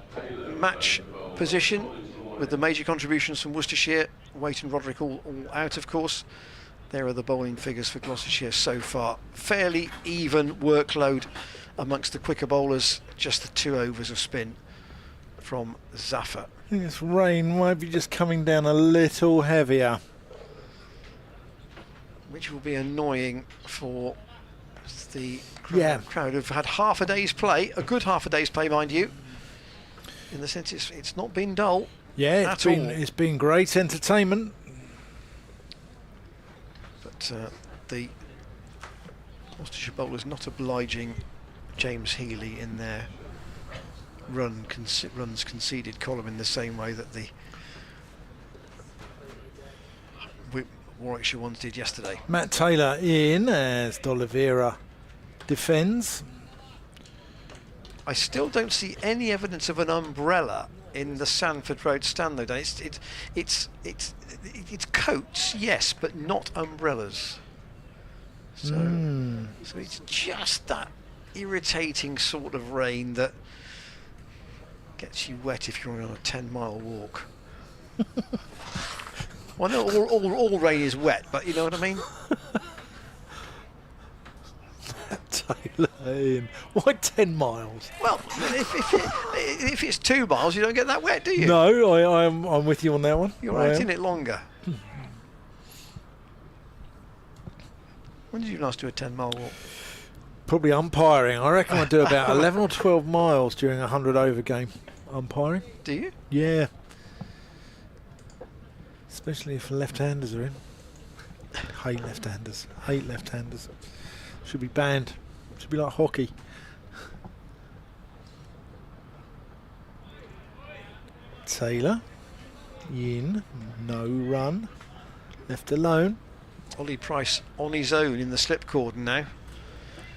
match position with the major contributions from Worcestershire. Waite and Roderick all out, of course. There are the bowling figures for Gloucestershire so far. Fairly even workload amongst the quicker bowlers. Just the 2 overs of spin from Zafar. I think this rain might be just coming down a little heavier. Which will be annoying for the crowd who've had half a day's play, a good half a day's play, mind you. In the sense it's not been dull. Yeah, it's been great entertainment. But the Worcestershire bowlers not obliging James Healy in their runs conceded column in the same way that the Warwickshire ones did yesterday. Matt Taylor in as D'Oliveira defends. I still don't see any evidence of an umbrella in the Sanford Road stand though. It's coats, yes, but not umbrellas. So it's just that irritating sort of rain that gets you wet if you're on a 10-mile walk. Well, no, all rain is wet, but you know what I mean? Taylor in. Why 10 miles? Well, if it's 2 miles, you don't get that wet, do you? No, I'm with you on that one. You're out in it longer. When did you last do a 10-mile walk? Probably umpiring. I reckon I do about 11 or 12 miles during a 100 over game. Umpiring. Do you? Yeah. Especially if left-handers are in. Hate left-handers. Hate left-handers. Should be banned. Should be like hockey. Taylor in. No run. Left alone. Ollie Price on his own in the slip cordon now.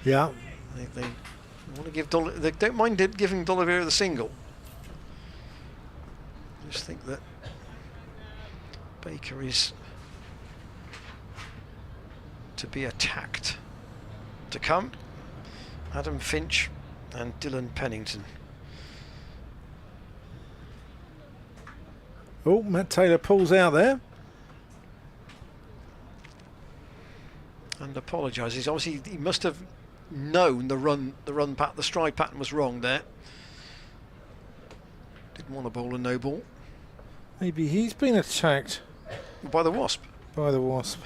Yeah. They want to give they don't mind giving D'Oliveira the single. I just think that Baker is to be attacked. To come, Adam Finch and Dylan Pennington. Oh, Matt Taylor pulls out there. And apologises. Obviously, he must have known the stride pattern was wrong there. Didn't want to bowl a no ball. Maybe he's been attacked By the Wasp. by the Wasp.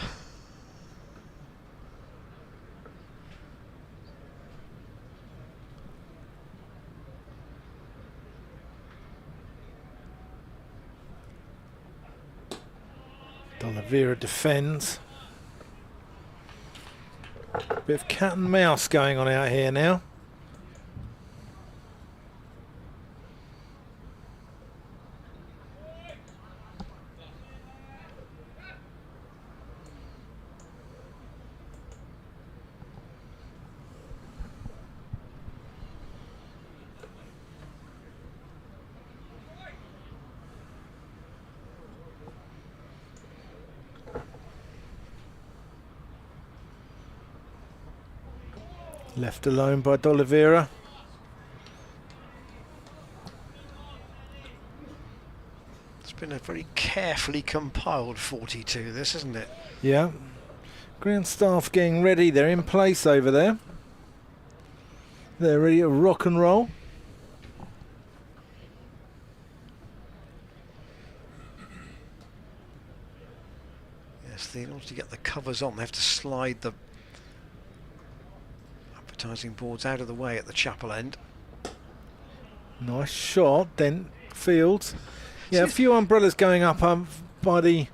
D'Oliveira defends. Bit of cat and mouse going on out here now. Left alone by D'Oliveira. It's been a very carefully compiled 42, this, isn't it? Yeah. Ground staff getting ready. They're in place over there. They're ready to rock and roll. Yes, in order to get the covers on, they have to slide the advertising boards out of the way at the chapel end. Nice shot, then Fields. Yeah, a few umbrellas going up by the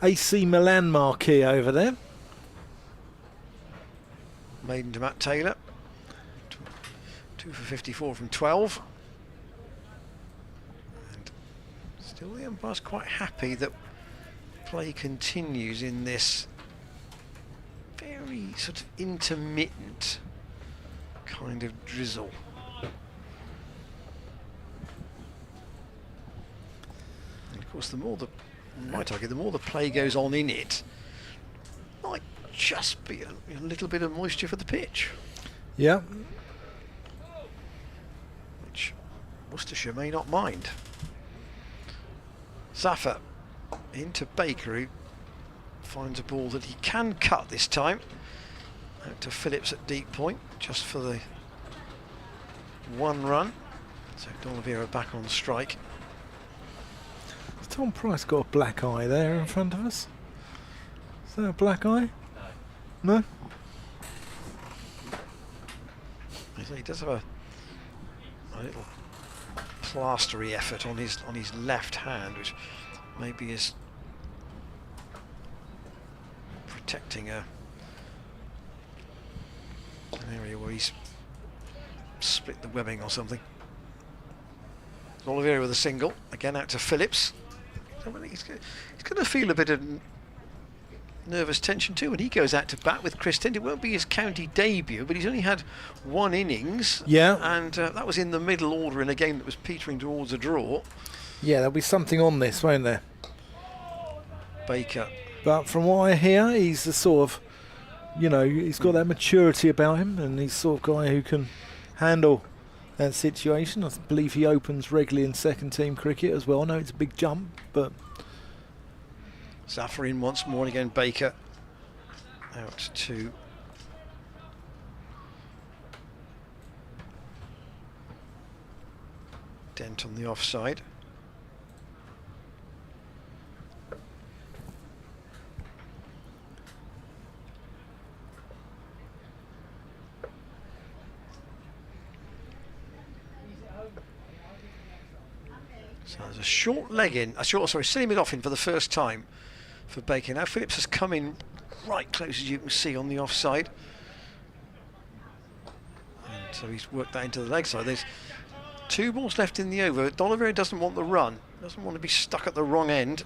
AC Milan marquee over there. Maiden to Matt Taylor. 2 for 54 from 12. And still the umpire's quite happy that play continues in this very sort of intermittent kind of drizzle. And of course, the more the play goes on in it, might just be a little bit of moisture for the pitch, Yeah. which Worcestershire may not mind. Zaffer into Baker, who finds a ball that he can cut this time. Out to Phillips at deep point, just for the one run. So D'Oliveira back on strike. Has Tom Price got a black eye there in front of us? Is that a black eye? No? He does have a little plastery effort on his left hand, which maybe is protecting an area where he's split the webbing or something. D'Oliveira with a single, again out to Phillips. He's going to feel a bit of nervous tension too when he goes out to bat with Chris Tint. It won't be his county debut, but he's only had one innings. Yeah. And that was in the middle order in a game that was petering towards a draw. Yeah, there'll be something on this, won't there? Baker. But from what I hear, he's the sort of, he's got that maturity about him, and he's the sort of guy who can handle that situation. I believe he opens regularly in second team cricket as well. I know it's a big jump, but... Zaffer in once more, and again Baker out to Dent on the offside. So there's a short leg in, silly mid off in for the first time for Baker. Now Phillips has come in right close, as you can see, on the offside. And so he's worked that into the leg side. There's 2 balls left in the over. D'Oliveira doesn't want the run, doesn't want to be stuck at the wrong end.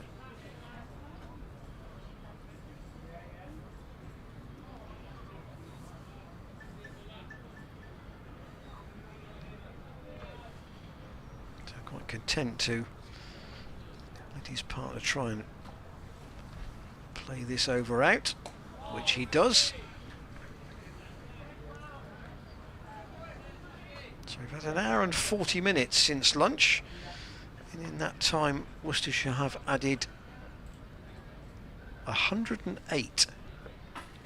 intent to let his partner try and play this over out, which he does. So we've had an hour and 40 minutes since lunch, and in that time Worcestershire have added 108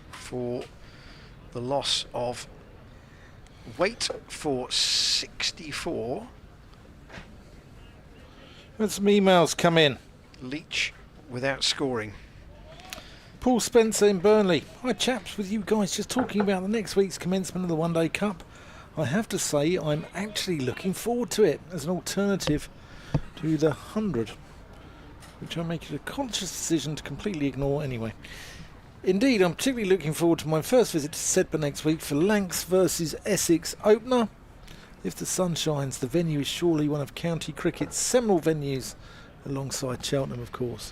for the loss of weight for 64. Had some emails come in. Leach without scoring. Paul Spencer in Burnley. Hi chaps, with you guys just talking about the next week's commencement of the One Day Cup. I have to say I'm actually looking forward to it as an alternative to the 100, which I make it a conscious decision to completely ignore anyway. Indeed, I'm particularly looking forward to my first visit to Sedbergh next week for Lancs versus Essex opener. If the sun shines, the venue is surely one of county cricket's seminal venues, alongside Cheltenham, of course.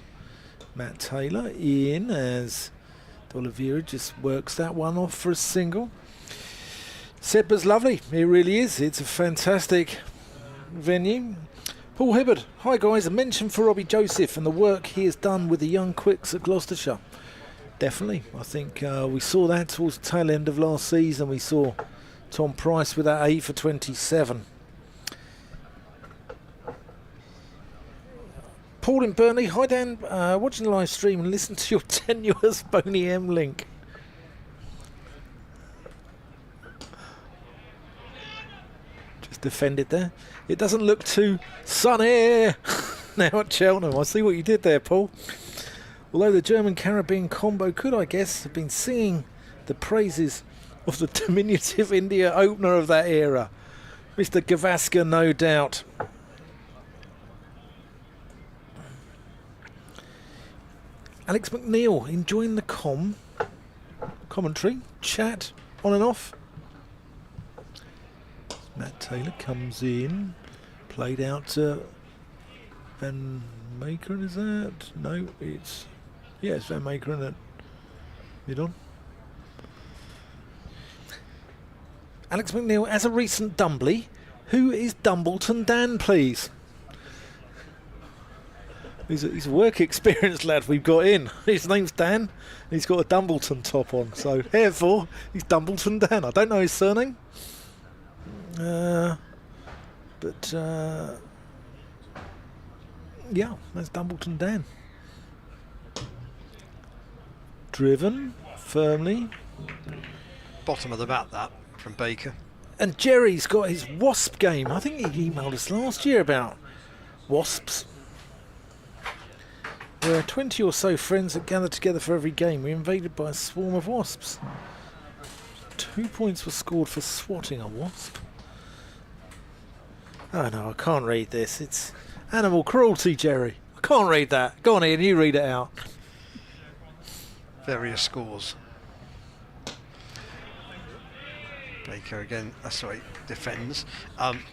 Matt Taylor in as D'Oliveira just works that one off for a single. Sedbergh's lovely, it really is. It's a fantastic venue. Paul Hibbard, hi guys, a mention for Robbie Joseph and the work he has done with the young quicks at Gloucestershire. Definitely, I think we saw that towards the tail end of last season. We saw Tom Price with that 8 for 27. Paul in Burnley, hi Dan, watching the live stream and listen to your tenuous Boney M link. Just defended there. It doesn't look too sunny now at Cheltenham. I see what you did there, Paul. Although the German-Caribbean combo could, I guess, have been singing the praises of the diminutive India opener of that era. Mr. Gavaskar, no doubt. Alex McNeil enjoying the commentary, chat, on and off. Matt Taylor comes in, played out to Van Makeren, is that? No, it's Van Makeren at mid-on. Alex McNeil, as a recent Dumbly, who is Dumbleton Dan, please? He's a work experienced lad we've got in. His name's Dan, and he's got a Dumbleton top on, so therefore he's Dumbleton Dan. I don't know his surname, but yeah, that's Dumbleton Dan. Driven firmly. Bottom of the bat, that from Baker. And Jerry's got his wasp game. I think he emailed us last year about wasps. There are 20 or so friends that gather together for every game. We're invaded by a swarm of wasps. 2 points were scored for swatting a wasp. Oh no, I can't read this. It's animal cruelty, Jerry. I can't read that. Go on, Ian, you read it out. Various scores. Baker again, defends.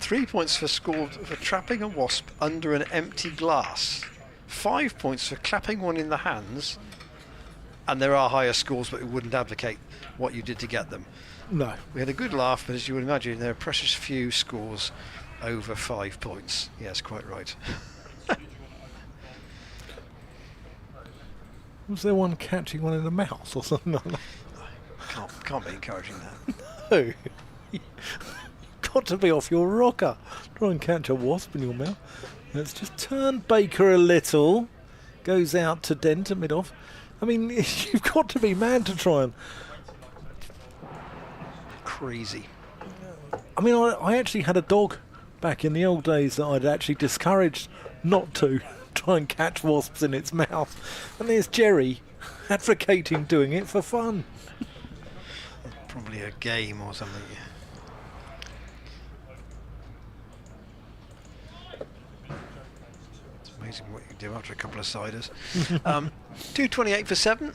3 points for scored for trapping a wasp under an empty glass. 5 points for clapping one in the hands. And there are higher scores, but we wouldn't advocate what you did to get them. No. We had a good laugh, but as you would imagine, there are precious few scores over 5 points. Yes, quite right. Was there one catching one in the mouth or something like that? Can't be encouraging that. No. You've got to be off your rocker. Try and catch a wasp in your mouth. Let's just turn Baker a little. Goes out to Dent at mid-off. I mean, you've got to be mad to try and... Crazy. I mean, I actually had a dog back in the old days that I'd actually discouraged not to try and catch wasps in its mouth. And there's Jerry advocating doing it for fun. Probably a game or something. It's amazing what you can do after a couple of ciders. 2:28 for 7.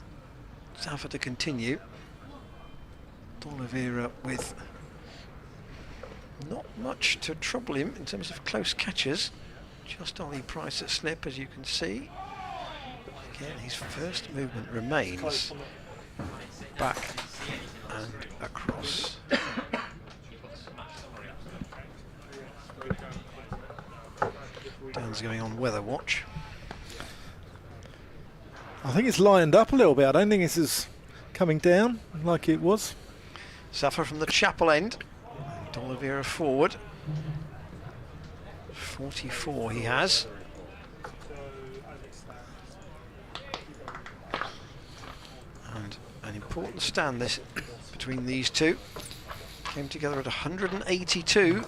Stafford to continue. D'Oliveira with not much to trouble him in terms of close catches. Just Ollie Price at slip, as you can see. Again, his first movement remains back and across. Dan's going on weather watch. I think it's lightened up a little bit. I don't think this is coming down like it was. Suffer from the chapel end. D'Oliveira forward. 44 he has. And an important stand this between these two. Came together at 182.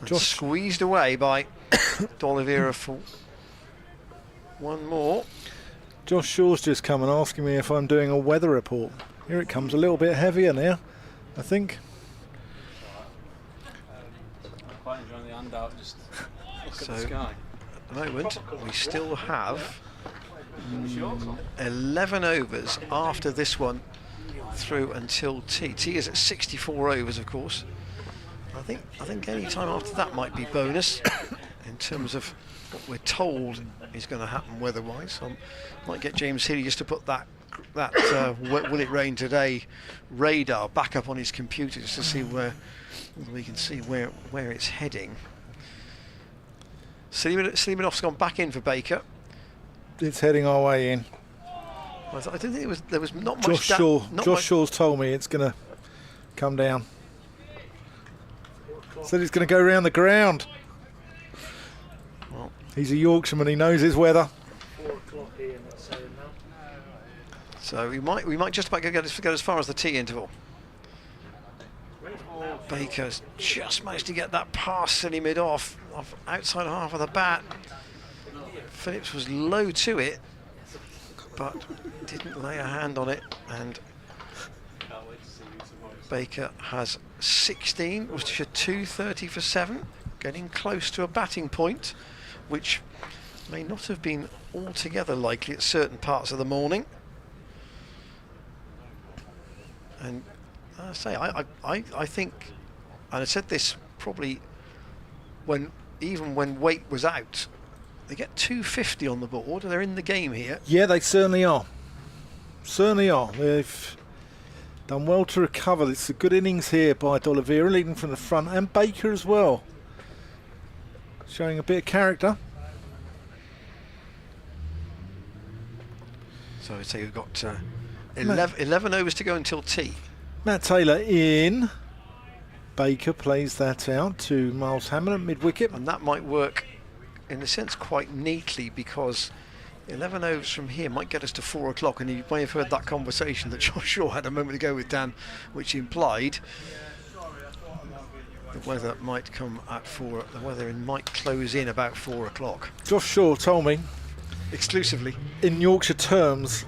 And Josh. Squeezed away by D'Oliveira for one more. Josh Shaw's just come and asking me if I'm doing a weather report. Here it comes, a little bit heavier now, I think. I'm quite enjoying the handout, just look So, at the sky. at the moment, we still have 11 overs after this one through until tea. Tea is at 64 overs, of course. I think any time after that might be bonus in terms of what we're told is going to happen weather-wise. So I might get James Healy just to put that will it rain today radar back up on his computer just to see whether we can see where it's heading. Slimanov's gone back in for Baker. It's heading our way in. I didn't think there was not much. Josh Shaw's told me it's going to come down. Said it's going to go around the ground. Well, he's a Yorkshireman, he knows his weather. 4 o'clock here, that's saying now. so we might just about go as far as the tee interval. Baker's just managed to get that pass silly mid off outside half of the bat. Phillips was low to it, but didn't lay a hand on it, and Baker has 16, Worcestershire 230 for 7, getting close to a batting point, which may not have been altogether likely at certain parts of the morning. And I say, I think, and I said this probably even when Waite was out, they get 250 on the board, they're in the game here. Yeah, they certainly are. Certainly are. They've done well to recover. It's a good innings here by D'Oliveira, leading from the front, and Baker as well, showing a bit of character. So I'd say we've got 11 overs to go until tea. Matt Taylor in. Baker plays that out to Miles Hammond at mid-wicket. And that might work, in a sense, quite neatly, because 11 overs from here might get us to 4 o'clock, and you may have heard that conversation that Josh Shaw had a moment ago with Dan, which implied the weather might come at 4. The weather might close in about 4 o'clock. Josh Shaw told me, Exclusively. in Yorkshire terms,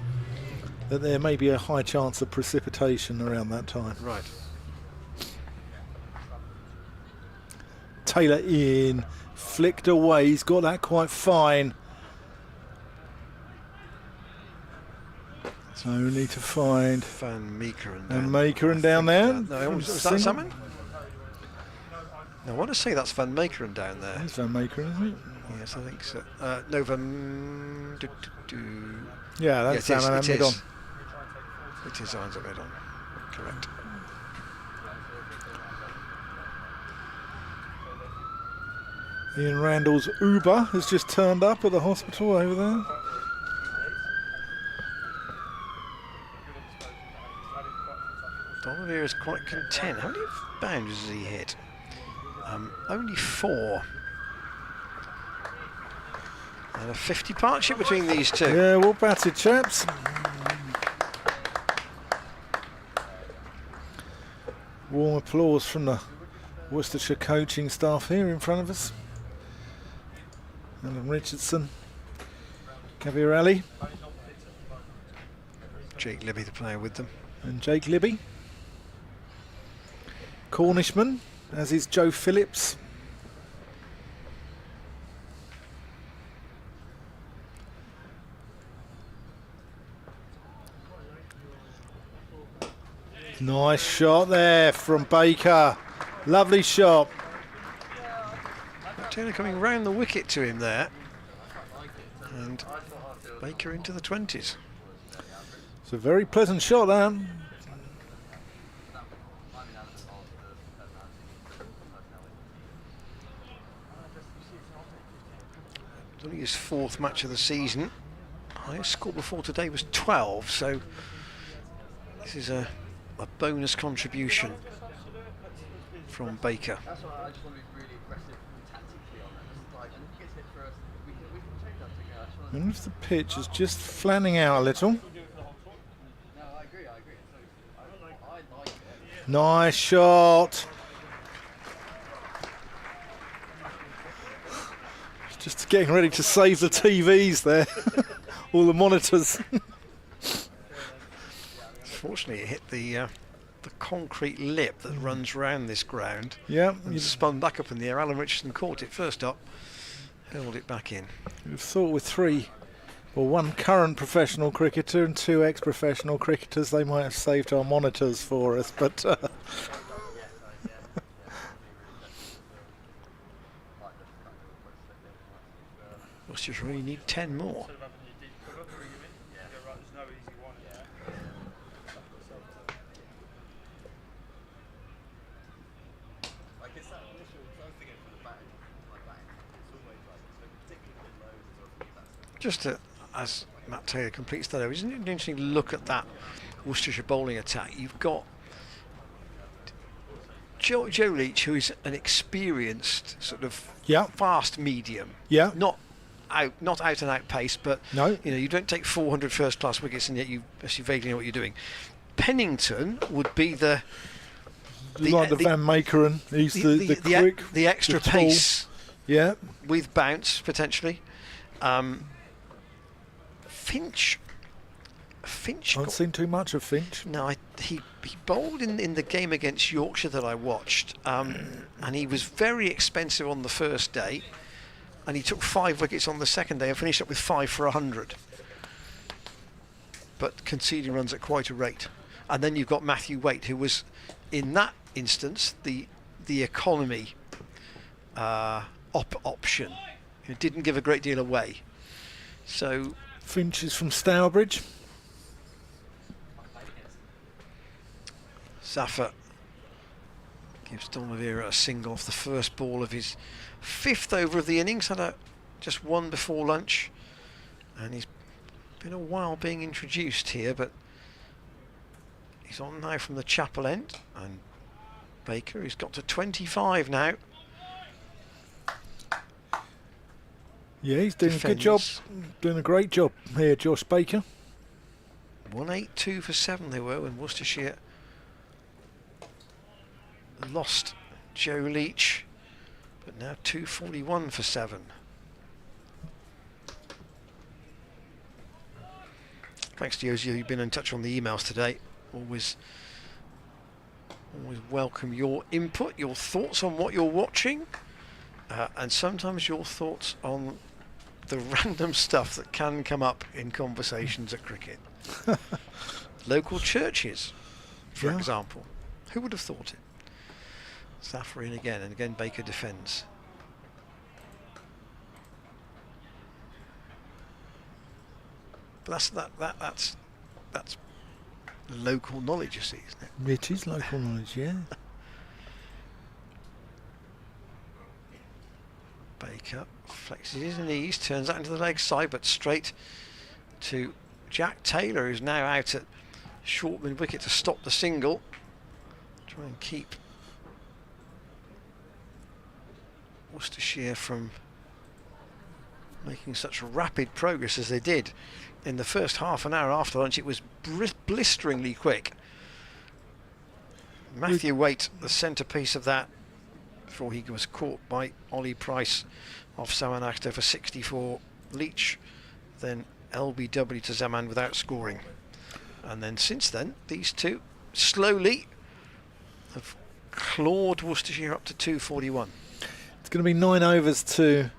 that there may be a high chance of precipitation around that time. Right. Taylor in, flicked away, he's got that quite fine. So we need to find Van Meekeren and Makeren down there. No, was that Salmon? No, I want to say that's Van Meekeren down there. There's Van Makeren, isn't it? Yes, I think so. No, Van... Yeah, that's Salmon and mid-on. It is Irons at mid-on. Correct. Ian Randall's Uber has just turned up at the hospital over there. D'Oliveira is quite content. How many boundaries has he hit? Only 4. And a 50 partnership between these two. Yeah, well batted, chaps. Warm applause from the Worcestershire coaching staff here in front of us. Alan Richardson, Caviarelli, Jake Libby, the player with them. and Jake Libby. Cornishman, as is Joe Phillips. Nice shot there from Baker. Lovely shot. Taylor coming round the wicket to him there. And Baker into the 20s. It's a very pleasant shot, that. only his 4th match of the season. Highest score before today was 12, so this is a bonus contribution from Baker. That's why I just want to be really aggressive tactically on that. Just like, and if he gets hit first, we can change that together. I just want to. And if the pitch is just flanning out a little. No, I agree. I like it. Nice shot. Just getting ready to save the TVs there. All the monitors. Fortunately, it hit the concrete lip that runs round this ground. Yeah. And You'd spun back up in the air. Alan Richardson caught it first up, held it back in. have thought with 1 current professional cricketer and 2 ex-professional cricketers, they might have saved our monitors for us, but Worcestershire really need 10 more. Like it's that initial. I was thinking from the back, it's always like so particularly low. Just as Matt Taylor completes that, isn't it interesting to look at that Worcestershire bowling attack? You've got Joe Leach, who is an experienced sort of Yeah. fast medium. Yeah. Not out and out pace, but No. you don't take 400 first class wickets and yet you actually vaguely know what you're doing. Pennington would be the like the Van Makeren, he's the quick, the extra the tall. pace Yeah. with bounce potentially. Finch I haven't seen too much of Finch. No, he bowled in the game against Yorkshire that I watched, and he was very expensive on the first day, and he took 5 wickets on the second day and finished up with 5 for 100, but conceding runs at quite a rate. And then you've got Matthew Waite, who was in that instance the economy option, who didn't give a great deal away. So Finch is from Stourbridge. Zafar gives Don Rivera a single off the first ball of his 5th over of the innings. Had just 1 before lunch, and he's been a while being introduced here, but he's on now from the chapel end. And Baker, he's got to 25 now. Yeah, he's doing a good job, doing a great job here, Josh Baker. 182 for 7 they were when Worcestershire lost Joe Leach, but now 241 for 7. Thanks to those of you who've been in touch on the emails today. Always welcome your input, your thoughts on what you're watching, and sometimes your thoughts on the random stuff that can come up in conversations at cricket. Local churches, for example. Who would have thought it? Zafar in again, and again Baker defends. But that's local knowledge, you see, isn't it? It is local knowledge, yeah. Baker flexes his knees, turns that into the leg side, but straight to Jack Taylor, who's now out at short mid wicket to stop the single. Try and keep Worcestershire from making such rapid progress as they did in the first half an hour after lunch. It was blisteringly quick. Matthew Waite, the centrepiece of that, before he was caught by Ollie Price off Zaman Akhtar for 64. Leach then LBW to Zaman without scoring. And then since then, these two slowly have clawed Worcestershire up to 241. It's going to be 9 overs to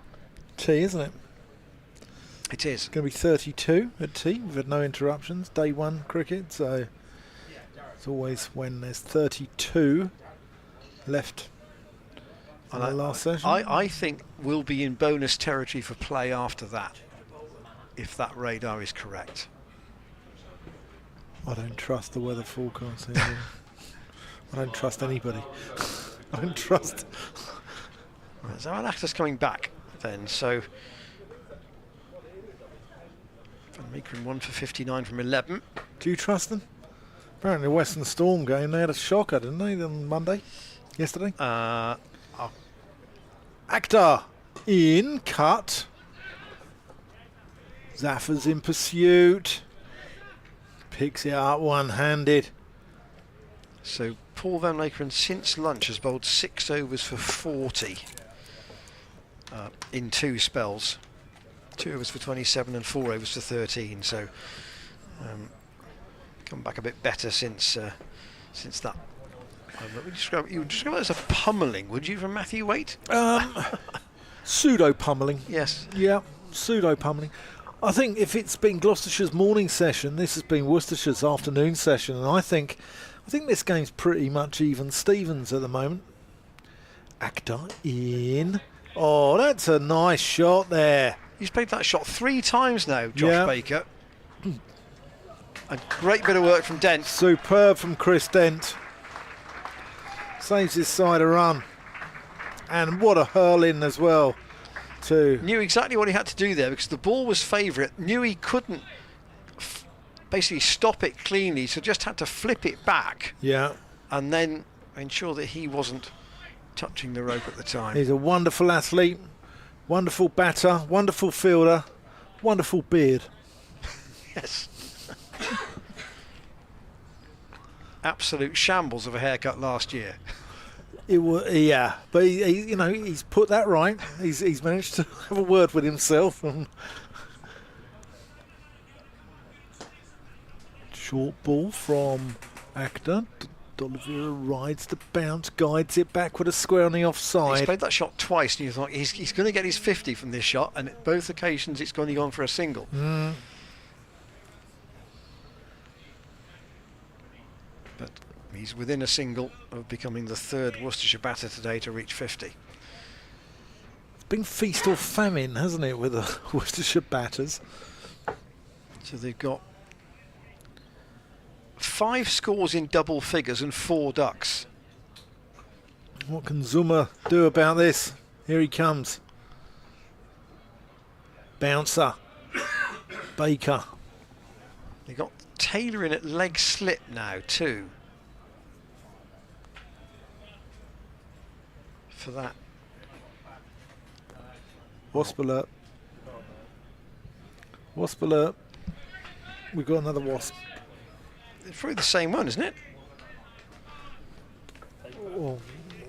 tea, isn't it? It is. It's going to be 32 at tea. We've had no interruptions. Day 1 cricket, so it's always when there's 32 left in the last session. I think we'll be in bonus territory for play after that, if that radar is correct. I don't trust the weather forecast here. I don't trust anybody. I don't trust. Right, Zaman Akhtar's coming back then, so Lincoln 1 for 59 from 11. Do you trust them? Apparently, the Western Storm game, they had a shocker, didn't they, on Monday? Yesterday? Akhtar in, cut. Zaffer's in pursuit. Picks it up one-handed. So Paul Van Lakeren since lunch has bowled 6 overs for 40 in 2 spells. 2 overs for 27 and 4 overs for 13. So come back a bit better since that. You would describe it as a pummeling, would you, from Matthew Waite? Pseudo pummeling. Yes. Yeah, pseudo pummeling. I think if it's been Gloucestershire's morning session, this has been Worcestershire's afternoon session, and I think this game's pretty much even Stevens at the moment. Akhtar in. Oh, that's a nice shot there. He's played that shot 3 times now, Josh Baker. A great bit of work from Dent. Superb from Chris Dent. Saves his side a run. And what a hurl in as well, too. Knew exactly what he had to do there because the ball was favourite. Knew he couldn't basically stop it cleanly, so just had to flip it back. Yeah. And then ensure that he wasn't touching the rope at the time. He's a wonderful athlete, wonderful batter, wonderful fielder, wonderful beard. Yes. Absolute shambles of a haircut last year. It was, yeah, but he's put that right. He's managed to have a word with himself. And short ball from Akhtar. D'Oliveira rides the bounce, guides it back with a square on the offside. He's played that shot twice, and you thought he's going to get his 50 from this shot, and at both occasions it's only gone for a single. But he's within a single of becoming the 3rd Worcestershire batter today to reach 50. It's been feast or famine, hasn't it, with the Worcestershire batters? So they've got 5 scores in double figures and 4 ducks. What can Zuma do about this? Here he comes. Bouncer. Baker. They've got Taylor in at leg slip now too. For that. Wasp alert. Wasp alert. We've got another wasp. It's probably the same one, isn't it? Well,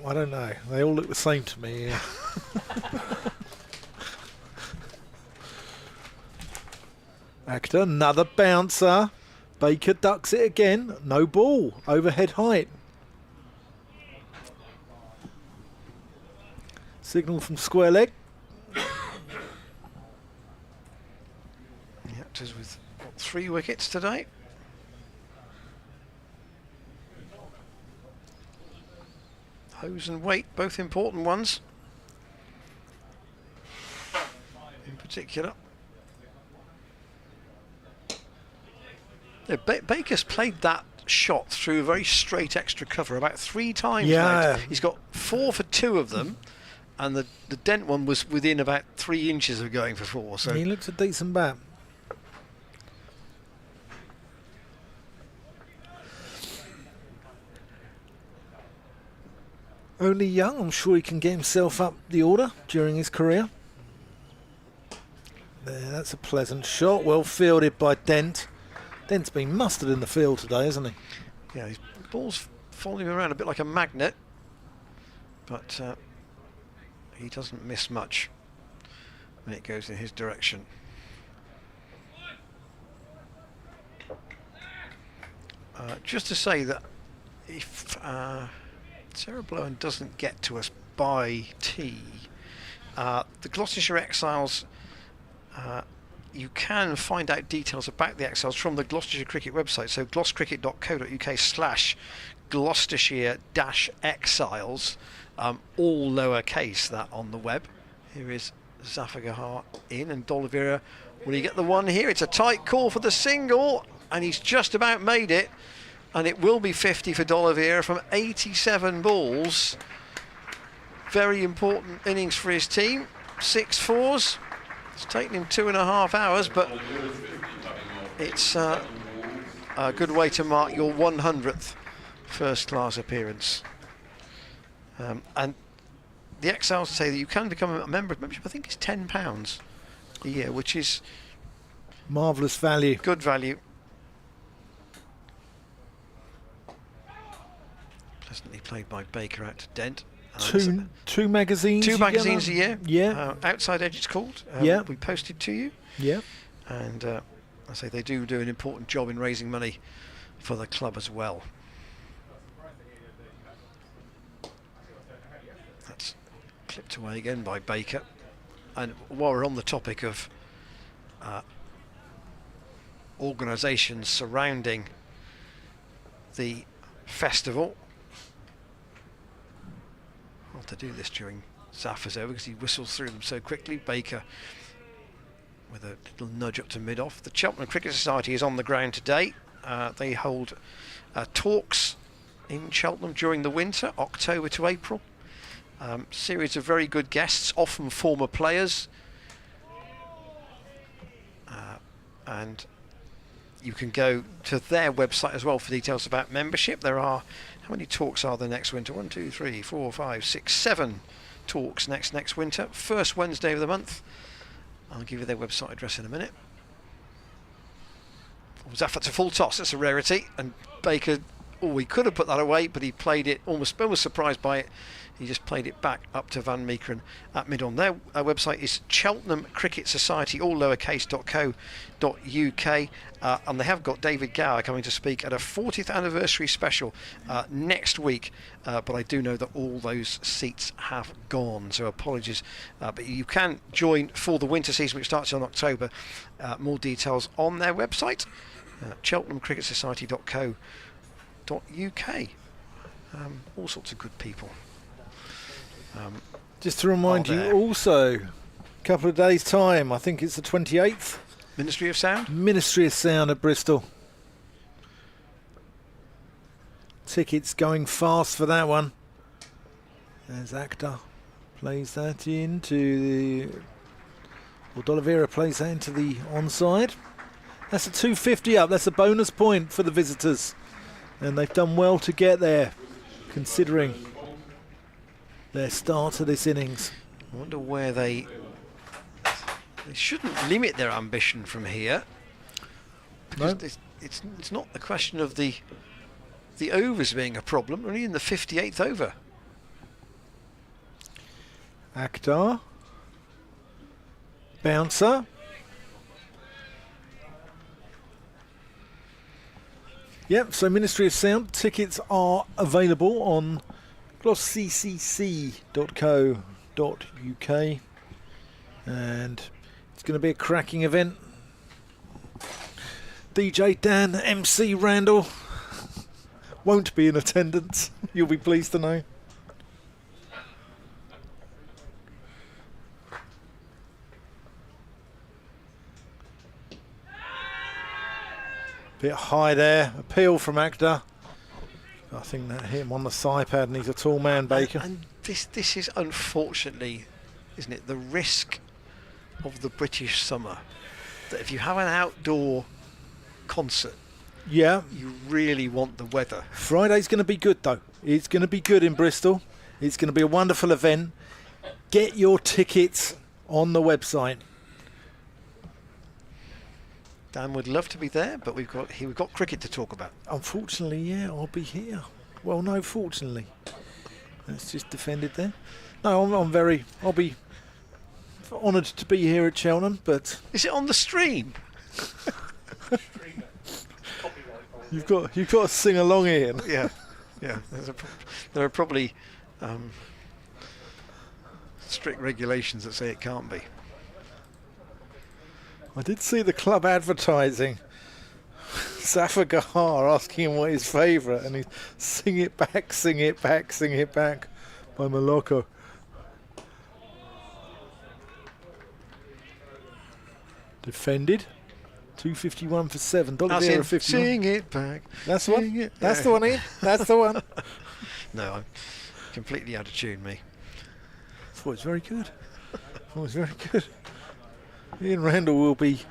I don't know. They all look the same to me. Yeah. Akhtar, another bouncer. Baker ducks it again. No ball. Overhead height. Signal from square leg. The Actors with 3 wickets today. Hose and Weight, both important ones. In particular. Yeah, Baker's played that shot through a very straight extra cover about 3 times now. He's got 4 for 2 of them, and the Dent one was within about 3 inches of going for 4. So he looks a decent bat. Only young, I'm sure he can get himself up the order during his career. There, that's a pleasant shot, well fielded by Dent. Dent's been mustard in the field today, hasn't he? yeah, his ball's following him around a bit like a magnet, but he doesn't miss much when it goes in his direction. Just to say that if Sarah Blowen doesn't get to us by tea, the Gloucestershire Exiles, you can find out details about the Exiles from the Gloucestershire Cricket website, so glosscricket.co.uk/Gloucestershire-Exiles, all lowercase, that on the web. Here is Zafar Gahar in, and D'Oliveira, will he get the one here? It's a tight call for the single, and he's just about made it, and it will be 50 for D'Oliveira from 87 balls. Very important innings for his team. 6 fours. It's taken him 2.5 hours, but it's a good way to mark your 100th first-class appearance. And the Exiles say that you can become a member of membership. I think it's £10 a year, which is Marvellous value. good value. Pleasantly played by Baker out to Dent. Two magazines. Two you get magazines on? a year. Yeah. Outside Edge it's called. Yeah. We posted to you. Yeah. And I say they do an important job in raising money for the club as well. That's clipped away again by Baker. And while we're on the topic of organisations surrounding the festival, well, to do this during Zaffa's over because he whistles through them so quickly. Baker with a little nudge up to mid-off. The Cheltenham Cricket Society is on the ground today. They hold talks in Cheltenham during the winter, October to April. Series of very good guests, often former players. And you can go to their website as well for details about membership. There are, how many talks are there next winter? 1, 2, 3, 4, 5, 6, 7 talks next winter. First Wednesday of the month. I'll give you their website address in a minute. Zaffa to full toss, that's a rarity. And Baker, he could have put that away, but he played it, almost surprised by it. He just played it back up to Van Meekeren at mid-on. Their website is Cheltenham Cricket Society, all lowercase.co.uk. And they have got David Gower coming to speak at a 40th anniversary special next week. But I do know that all those seats have gone, so apologies. But you can join for the winter season, which starts in October. More details on their website, cheltenhamcricketsociety.co.uk. All sorts of good people. Just to remind you, there. also, a couple of days' time, I think it's the 28th, Ministry of Sound? Ministry of Sound at Bristol. Tickets going fast for that one. As Actor plays that into the... Well, D'Oliveira plays that into the onside. That's a 250 up. That's a bonus point for the visitors. And they've done well to get there, considering their start to this innings. I wonder where they shouldn't limit their ambition from here, because No. it's not the question of the overs being a problem. We're only in the 58th over. Akhtar. Bouncer. Yep, so Ministry of Sound tickets are available on glossccc.co.uk, and it's going to be a cracking event. DJ Dan, MC Randall won't be in attendance, you'll be pleased to know. Bit high there, appeal from Actor. I think that hit him on the side pad, and he's a tall man, Baker. And this is unfortunately, isn't it, the risk of the British summer, that if you have an outdoor concert, Yeah, you really want the weather. Friday's going to be good though. It's going to be good in Bristol. It's going to be a wonderful event. Get your tickets on the website. Dan would love to be there, but we've got cricket to talk about. Unfortunately, yeah, I'll be here. Well, no, fortunately. That's just defended there. No, I'll be honoured to be here at Cheltenham, but Is it on the stream? you've got to sing along, Ian. Yeah, yeah. There are probably strict regulations that say it can't be. I did see the club advertising. Zafar Gahar asking him what his favourite, and he's Sing It Back, Sing It Back, Sing It Back by Moloko. Defended. 251 for 7. That's D'Oliveira it. 51. Sing it back. That's the one. Sing it- That's yeah. the one, Ian. That's the one. No, I'm completely out of tune, me. I thought it was very good. I thought it was very good. Ian Randall will be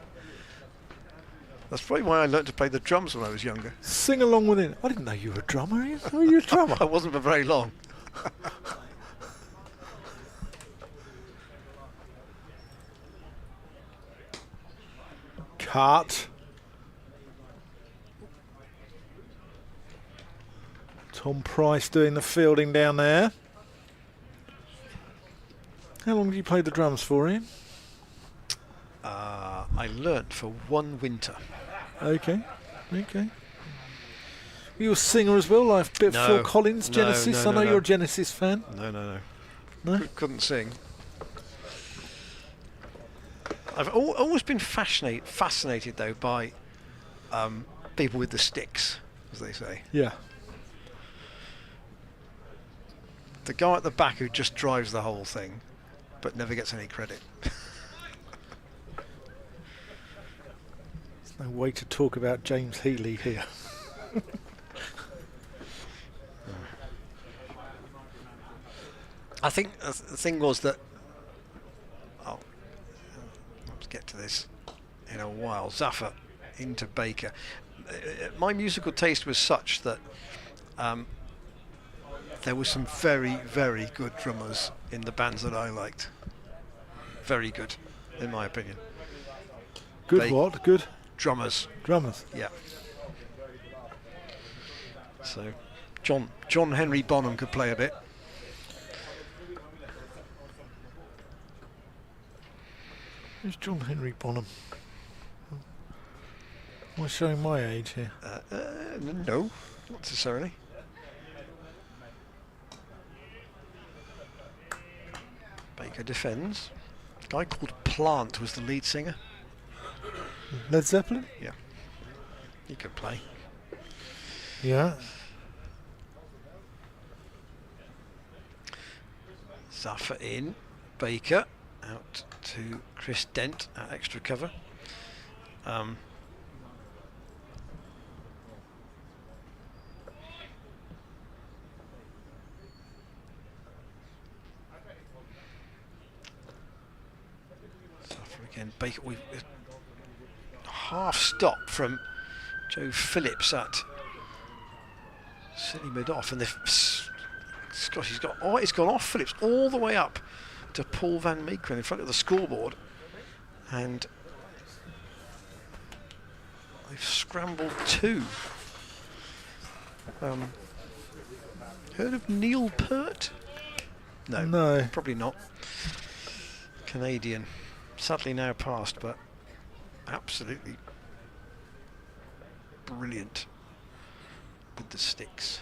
That's probably why I learnt to play the drums when I was younger. Sing along with it. I didn't know you were a drummer. Are you a drummer? I wasn't for very long. Cut. Tom Price doing the fielding down there. How long did you play the drums for, Ian? I learnt for 1 winter. Okay. Were you a singer as well, like a bit of No, Phil Collins, no, Genesis? no, I know no, you're a no. Genesis fan. No. No? Couldn't sing. I've always been fascinated though by people with the sticks, as they say. Yeah. The guy at the back who just drives the whole thing, but never gets any credit. There's no way to talk about James Healy here. I think the thing was that. Oh, let's get to this in a while. Zaffa into Baker. My musical taste was such that there were some very, very good drummers in the bands that I liked. Very good, in my opinion. Good what? Good Drummers. drummers. Yeah. So, John Henry Bonham could play a bit. Who's John Henry Bonham? Am I showing my age here? No, not necessarily. Baker defends. A guy called Plant was the lead singer. Led Zeppelin? Yeah. He could play. Yeah. Zaffa in. Baker out to Chris Dent at extra cover. Zaffa again. Baker with half stop from Joe Phillips at silly mid off, and gosh, it's gone off Phillips all the way up to Paul Van Meekeren in front of the scoreboard, and they've scrambled 2. Heard of Neil Peart? No. Probably not. Canadian, sadly now past, but absolutely brilliant with the sticks.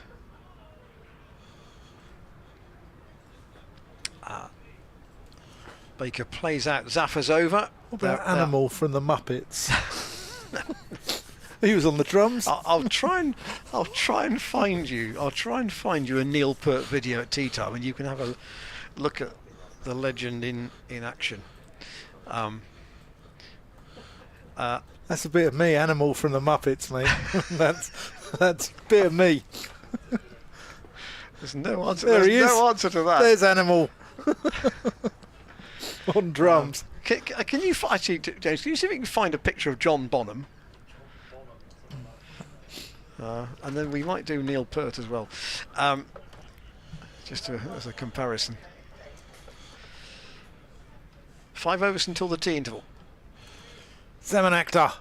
Baker plays out. Zaffa's over. What about Animal from the Muppets? He was on the drums. I'll try and find you. I'll try and find you a Neil Peart video at tea time, and you can have a look at the legend in action. That's a bit of me, Animal from the Muppets, mate. that's a bit of me. There's no answer. There he is. No answer to that. There's Animal on drums. Can you actually, James? Can you see if you can find a picture of John Bonham? And then we might do Neil Peart as well, just as a comparison. 5 overs until the tea interval. Zaman Akhtar.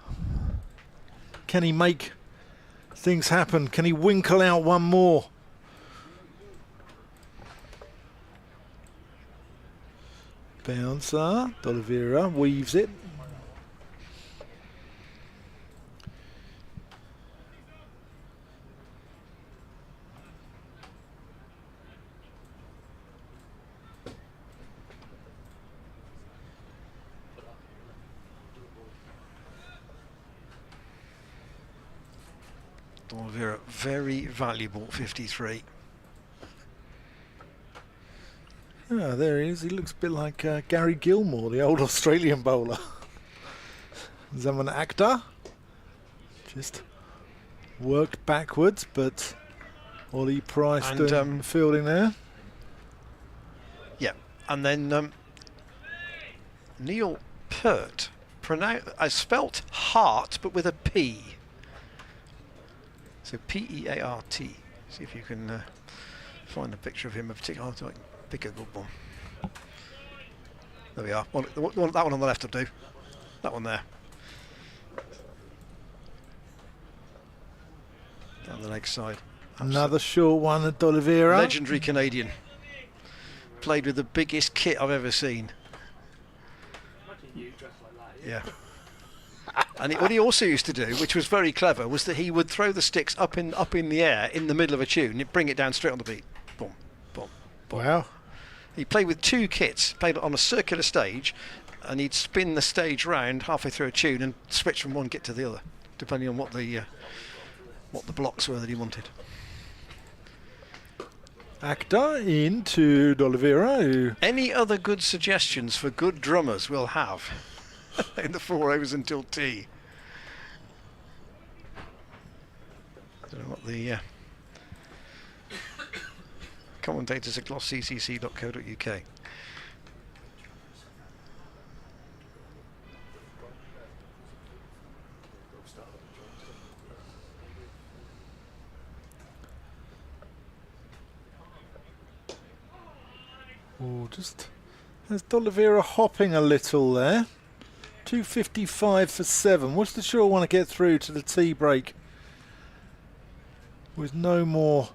Can he make things happen? Can he winkle out one more? Bouncer. D'Oliveira weaves it. D'Oliveira, very valuable 53. Ah, there he is. He looks a bit like Gary Gilmore, the old Australian bowler. Zaman Akhtar just worked backwards, but Ollie Price And, doing the fielding there. Yeah, and then Neil Peart spelt heart, but with a P. So P-E-A-R-T. See if you can find a picture of him in particular. I'll pick a good one. There we are. That one on the left will do. That one there. Down the leg side. Another short one at D'Oliveira. Legendary Canadian. Played with the biggest kit I've ever seen. Imagine you dressed like that. Yeah. And what he also used to do, which was very clever, was that he would throw the sticks up in the air in the middle of a tune, and bring it down straight on the beat. Boom, boom, boom. Wow. He played with two kits, played on a circular stage, and he'd spin the stage round halfway through a tune and switch from one kit to the other, depending on what the blocks were that he wanted. Acta into D'Oliveira. Any other good suggestions for good drummers we'll have in the 4 overs until tea? I don't know what the commentators at glossccc.co.uk. Oh, just there's D'Oliveira hopping a little there. 255 for 7. Worcestershire want to get through to the tea break with no more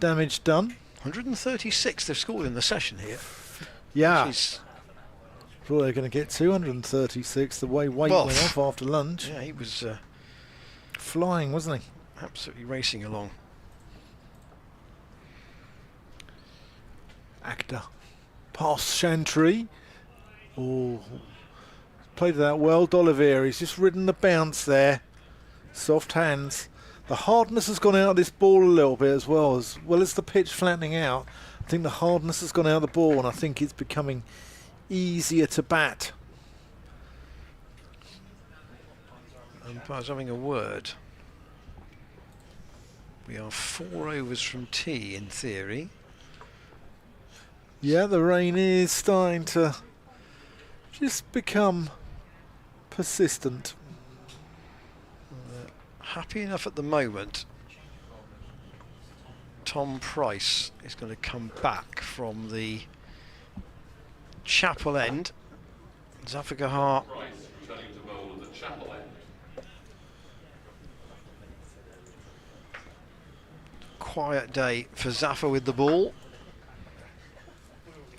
damage done. 136 they've scored in the session here. Yeah. Which is, Thought they were going to get 236 the way Waite Well, went off after lunch. yeah, he was Flying, wasn't he? absolutely racing along. Acta. Past Chantry. Oh, played that well. D'Oliveira, he's just ridden the bounce there. Soft hands. The hardness has gone out of this ball a little bit as well as the pitch flattening out. I think the hardness has gone out of the ball, and I think it's becoming easier to bat. Umpire's having a word. We are 4 overs from tea in theory. Yeah, the rain is starting to just become persistent. Happy enough at the moment. Tom Price is going to come back from the Chapel end. Zafagahar Price returning to bowl at the Chapel end. quiet day for Zaffa with the ball.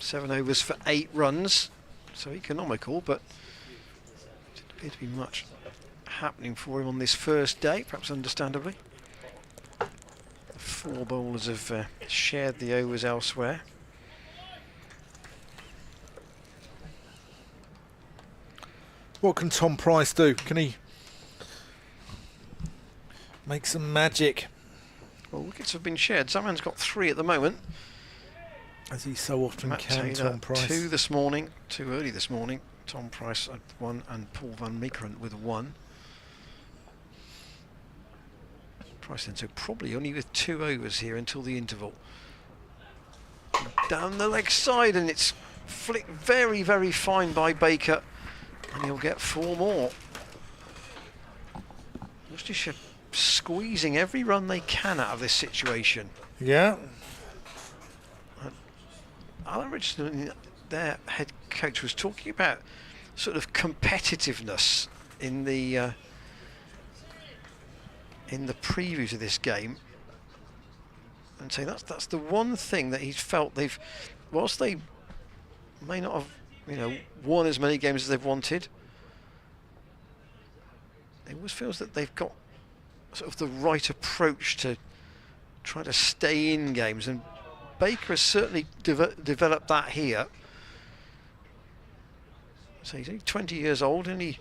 7 overs for 8 runs, so economical, but didn't appear to be much happening for him on this first day, perhaps understandably. 4 bowlers have shared the overs elsewhere. What can Tom Price do? Can he make some magic? Well, wickets have been shared. Zaman's got 3 at the moment. As he so often Matt can, Taylor, Tom Price. 2 this morning, 2 early this morning. Tom Price at 1 and Paul van Meekeren with 1. Price then, so probably only with 2 overs here until the interval. Down the leg side, and it's flicked very, very fine by Baker, and he'll get 4 more. Worcestershire squeezing every run they can out of this situation. Yeah. Alan Richardson, their head coach, was talking about sort of competitiveness in the preview to this game, and saying that's the one thing that he's felt they've, whilst they may not have won as many games as they've wanted, he always feels that they've got sort of the right approach to try to stay in games, and Baker has certainly developed that here. So he's only 20 years old, and he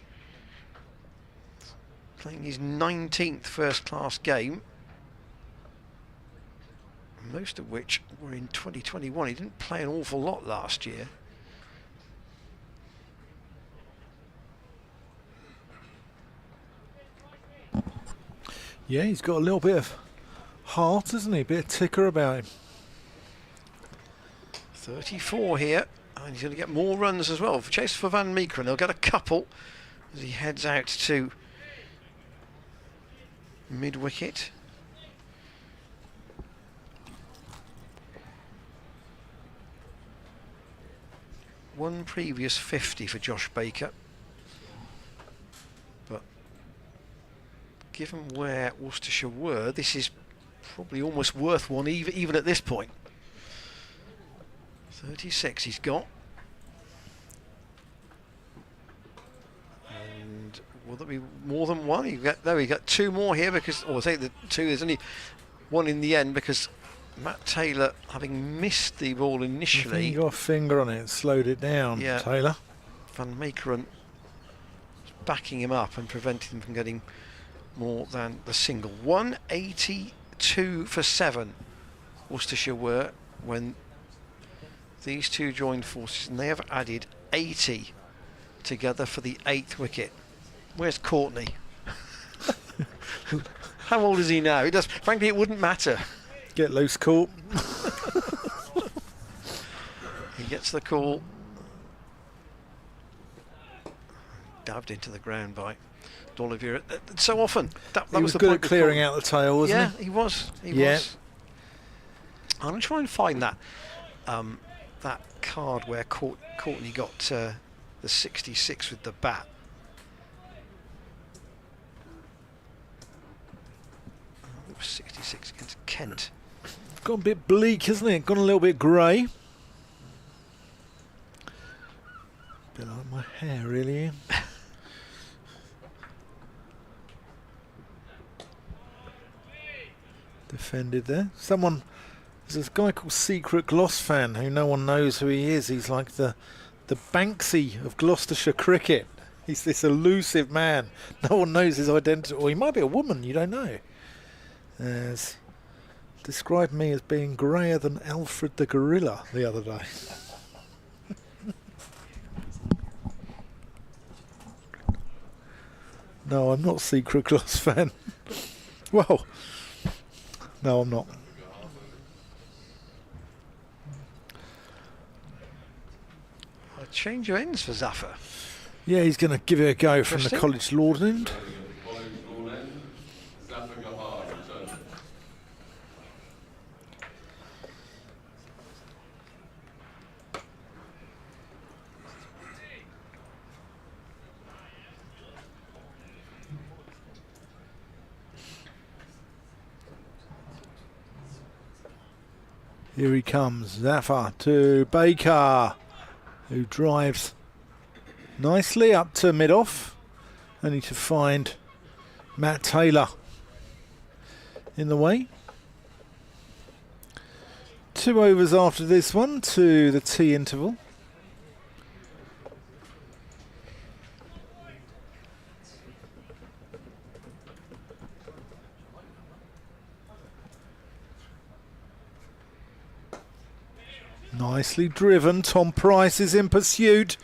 playing his 19th first-class game, most of which were in 2021. He didn't play an awful lot last year. Yeah, he's got a little bit of heart, hasn't he? A bit of ticker about him. 34 here, and he's going to get more runs as well. Chase for Van Meekeren, he'll get a couple, as he heads out to mid-wicket. One previous 50 for Josh Baker. But given where Worcestershire were, this is probably almost worth one even at this point. 36 he's got. And will there be more than one? We got two more here because, or I say the two, there's only one in the end because Matt Taylor, having missed the ball initially. You got a finger on it and slowed it down, Yeah. Taylor. Van Meekeren backing him up and preventing him from getting more than the single. 182 for 7 Worcestershire were when these two joined forces, and they have added 80 together for the 8th wicket. Where's Courtney? How old is he now? Frankly, it wouldn't matter. Get loose, Court. He gets the call. Dabbed into the ground by D'Oliveira. So often. That He was the good point at clearing before. out the tail, wasn't Yeah, he? he was. He Yeah. was. I'm going to try and find that that card where Courtney got the 66 with the bat. It was 66 against Kent. Got a bit bleak, isn't it? Got a little bit grey. Bit like my hair, really. Ian. Defended there. There's a guy called Secret Gloss Fan who no one knows who he is. He's like the Banksy of Gloucestershire cricket. He's this elusive man. No one knows his identity. Or he might be a woman, you don't know. As described me as being greyer than Alfred the Gorilla the other day. No, I'm not Secret Gloss Fan. Well, no, I'm not. A change of ends for Zafar. Yeah, he's going to give it a go from the Interesting. College Lord end. College Lawn End, Zafar Gahar returning. Here he comes, Zafar to Baker, who drives nicely up to mid-off, only to find Matt Taylor in the way. 2 overs after this one to the tea interval. Nicely driven. Tom Price is in pursuit.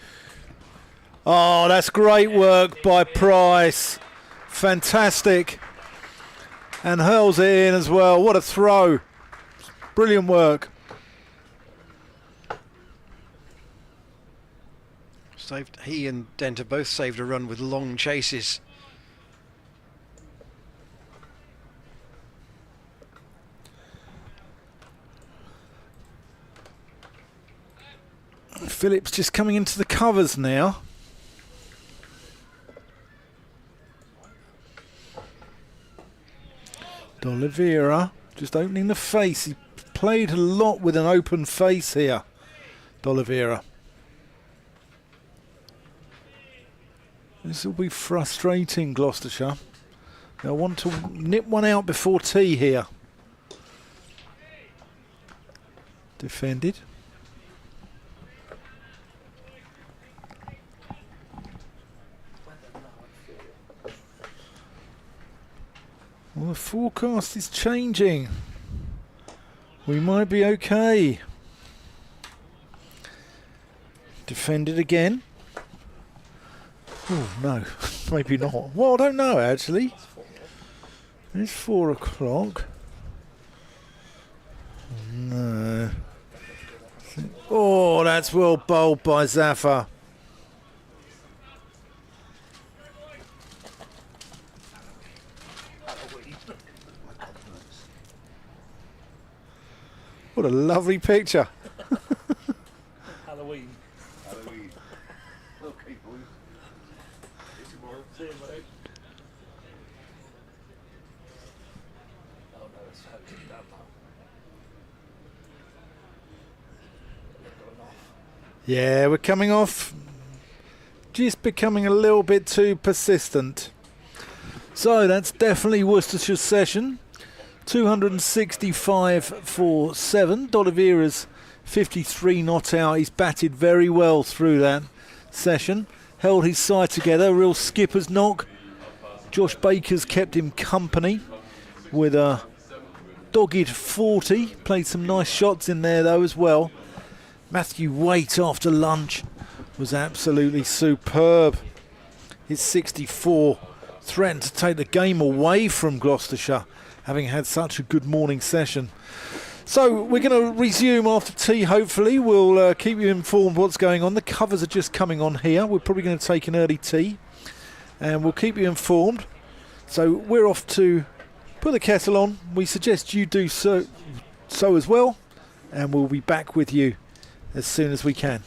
Oh, that's great work by Price. Fantastic. And hurls it in as well. What a throw. Brilliant work. He and Denter both saved a run with long chases. Phillips just coming into the covers now. D'Oliveira just opening the face. He played a lot with an open face here, D'Oliveira. This will be frustrating, Gloucestershire. They'll want to nip one out before tea here. Defended. Well, the forecast is changing. We might be okay. Defended again. Oh, no. Maybe not. Well, I don't know, actually. It's 4 o'clock. No. Oh, that's well bowled by Zafar. What a lovely picture. Halloween. Okay, boys. See you tomorrow. See you, mate. Oh no, it's hopefully done now. They've gone off. Yeah, we're coming off. Just becoming a little bit too persistent. So that's definitely Worcestershire's session. 265 for 7. D'Oliveira's 53 not out. He's batted very well through that session. Held his side together. Real skipper's knock. Josh Baker's kept him company with a dogged 40. Played some nice shots in there though as well. Matthew Waite after lunch was absolutely superb. His 64 threatened to take the game away from Gloucestershire, having had such a good morning session. So we're going to resume after tea, hopefully. We'll keep you informed what's going on. The covers are just coming on here. We're probably going to take an early tea and we'll keep you informed. So we're off to put the kettle on. We suggest you do so as well, and we'll be back with you as soon as we can.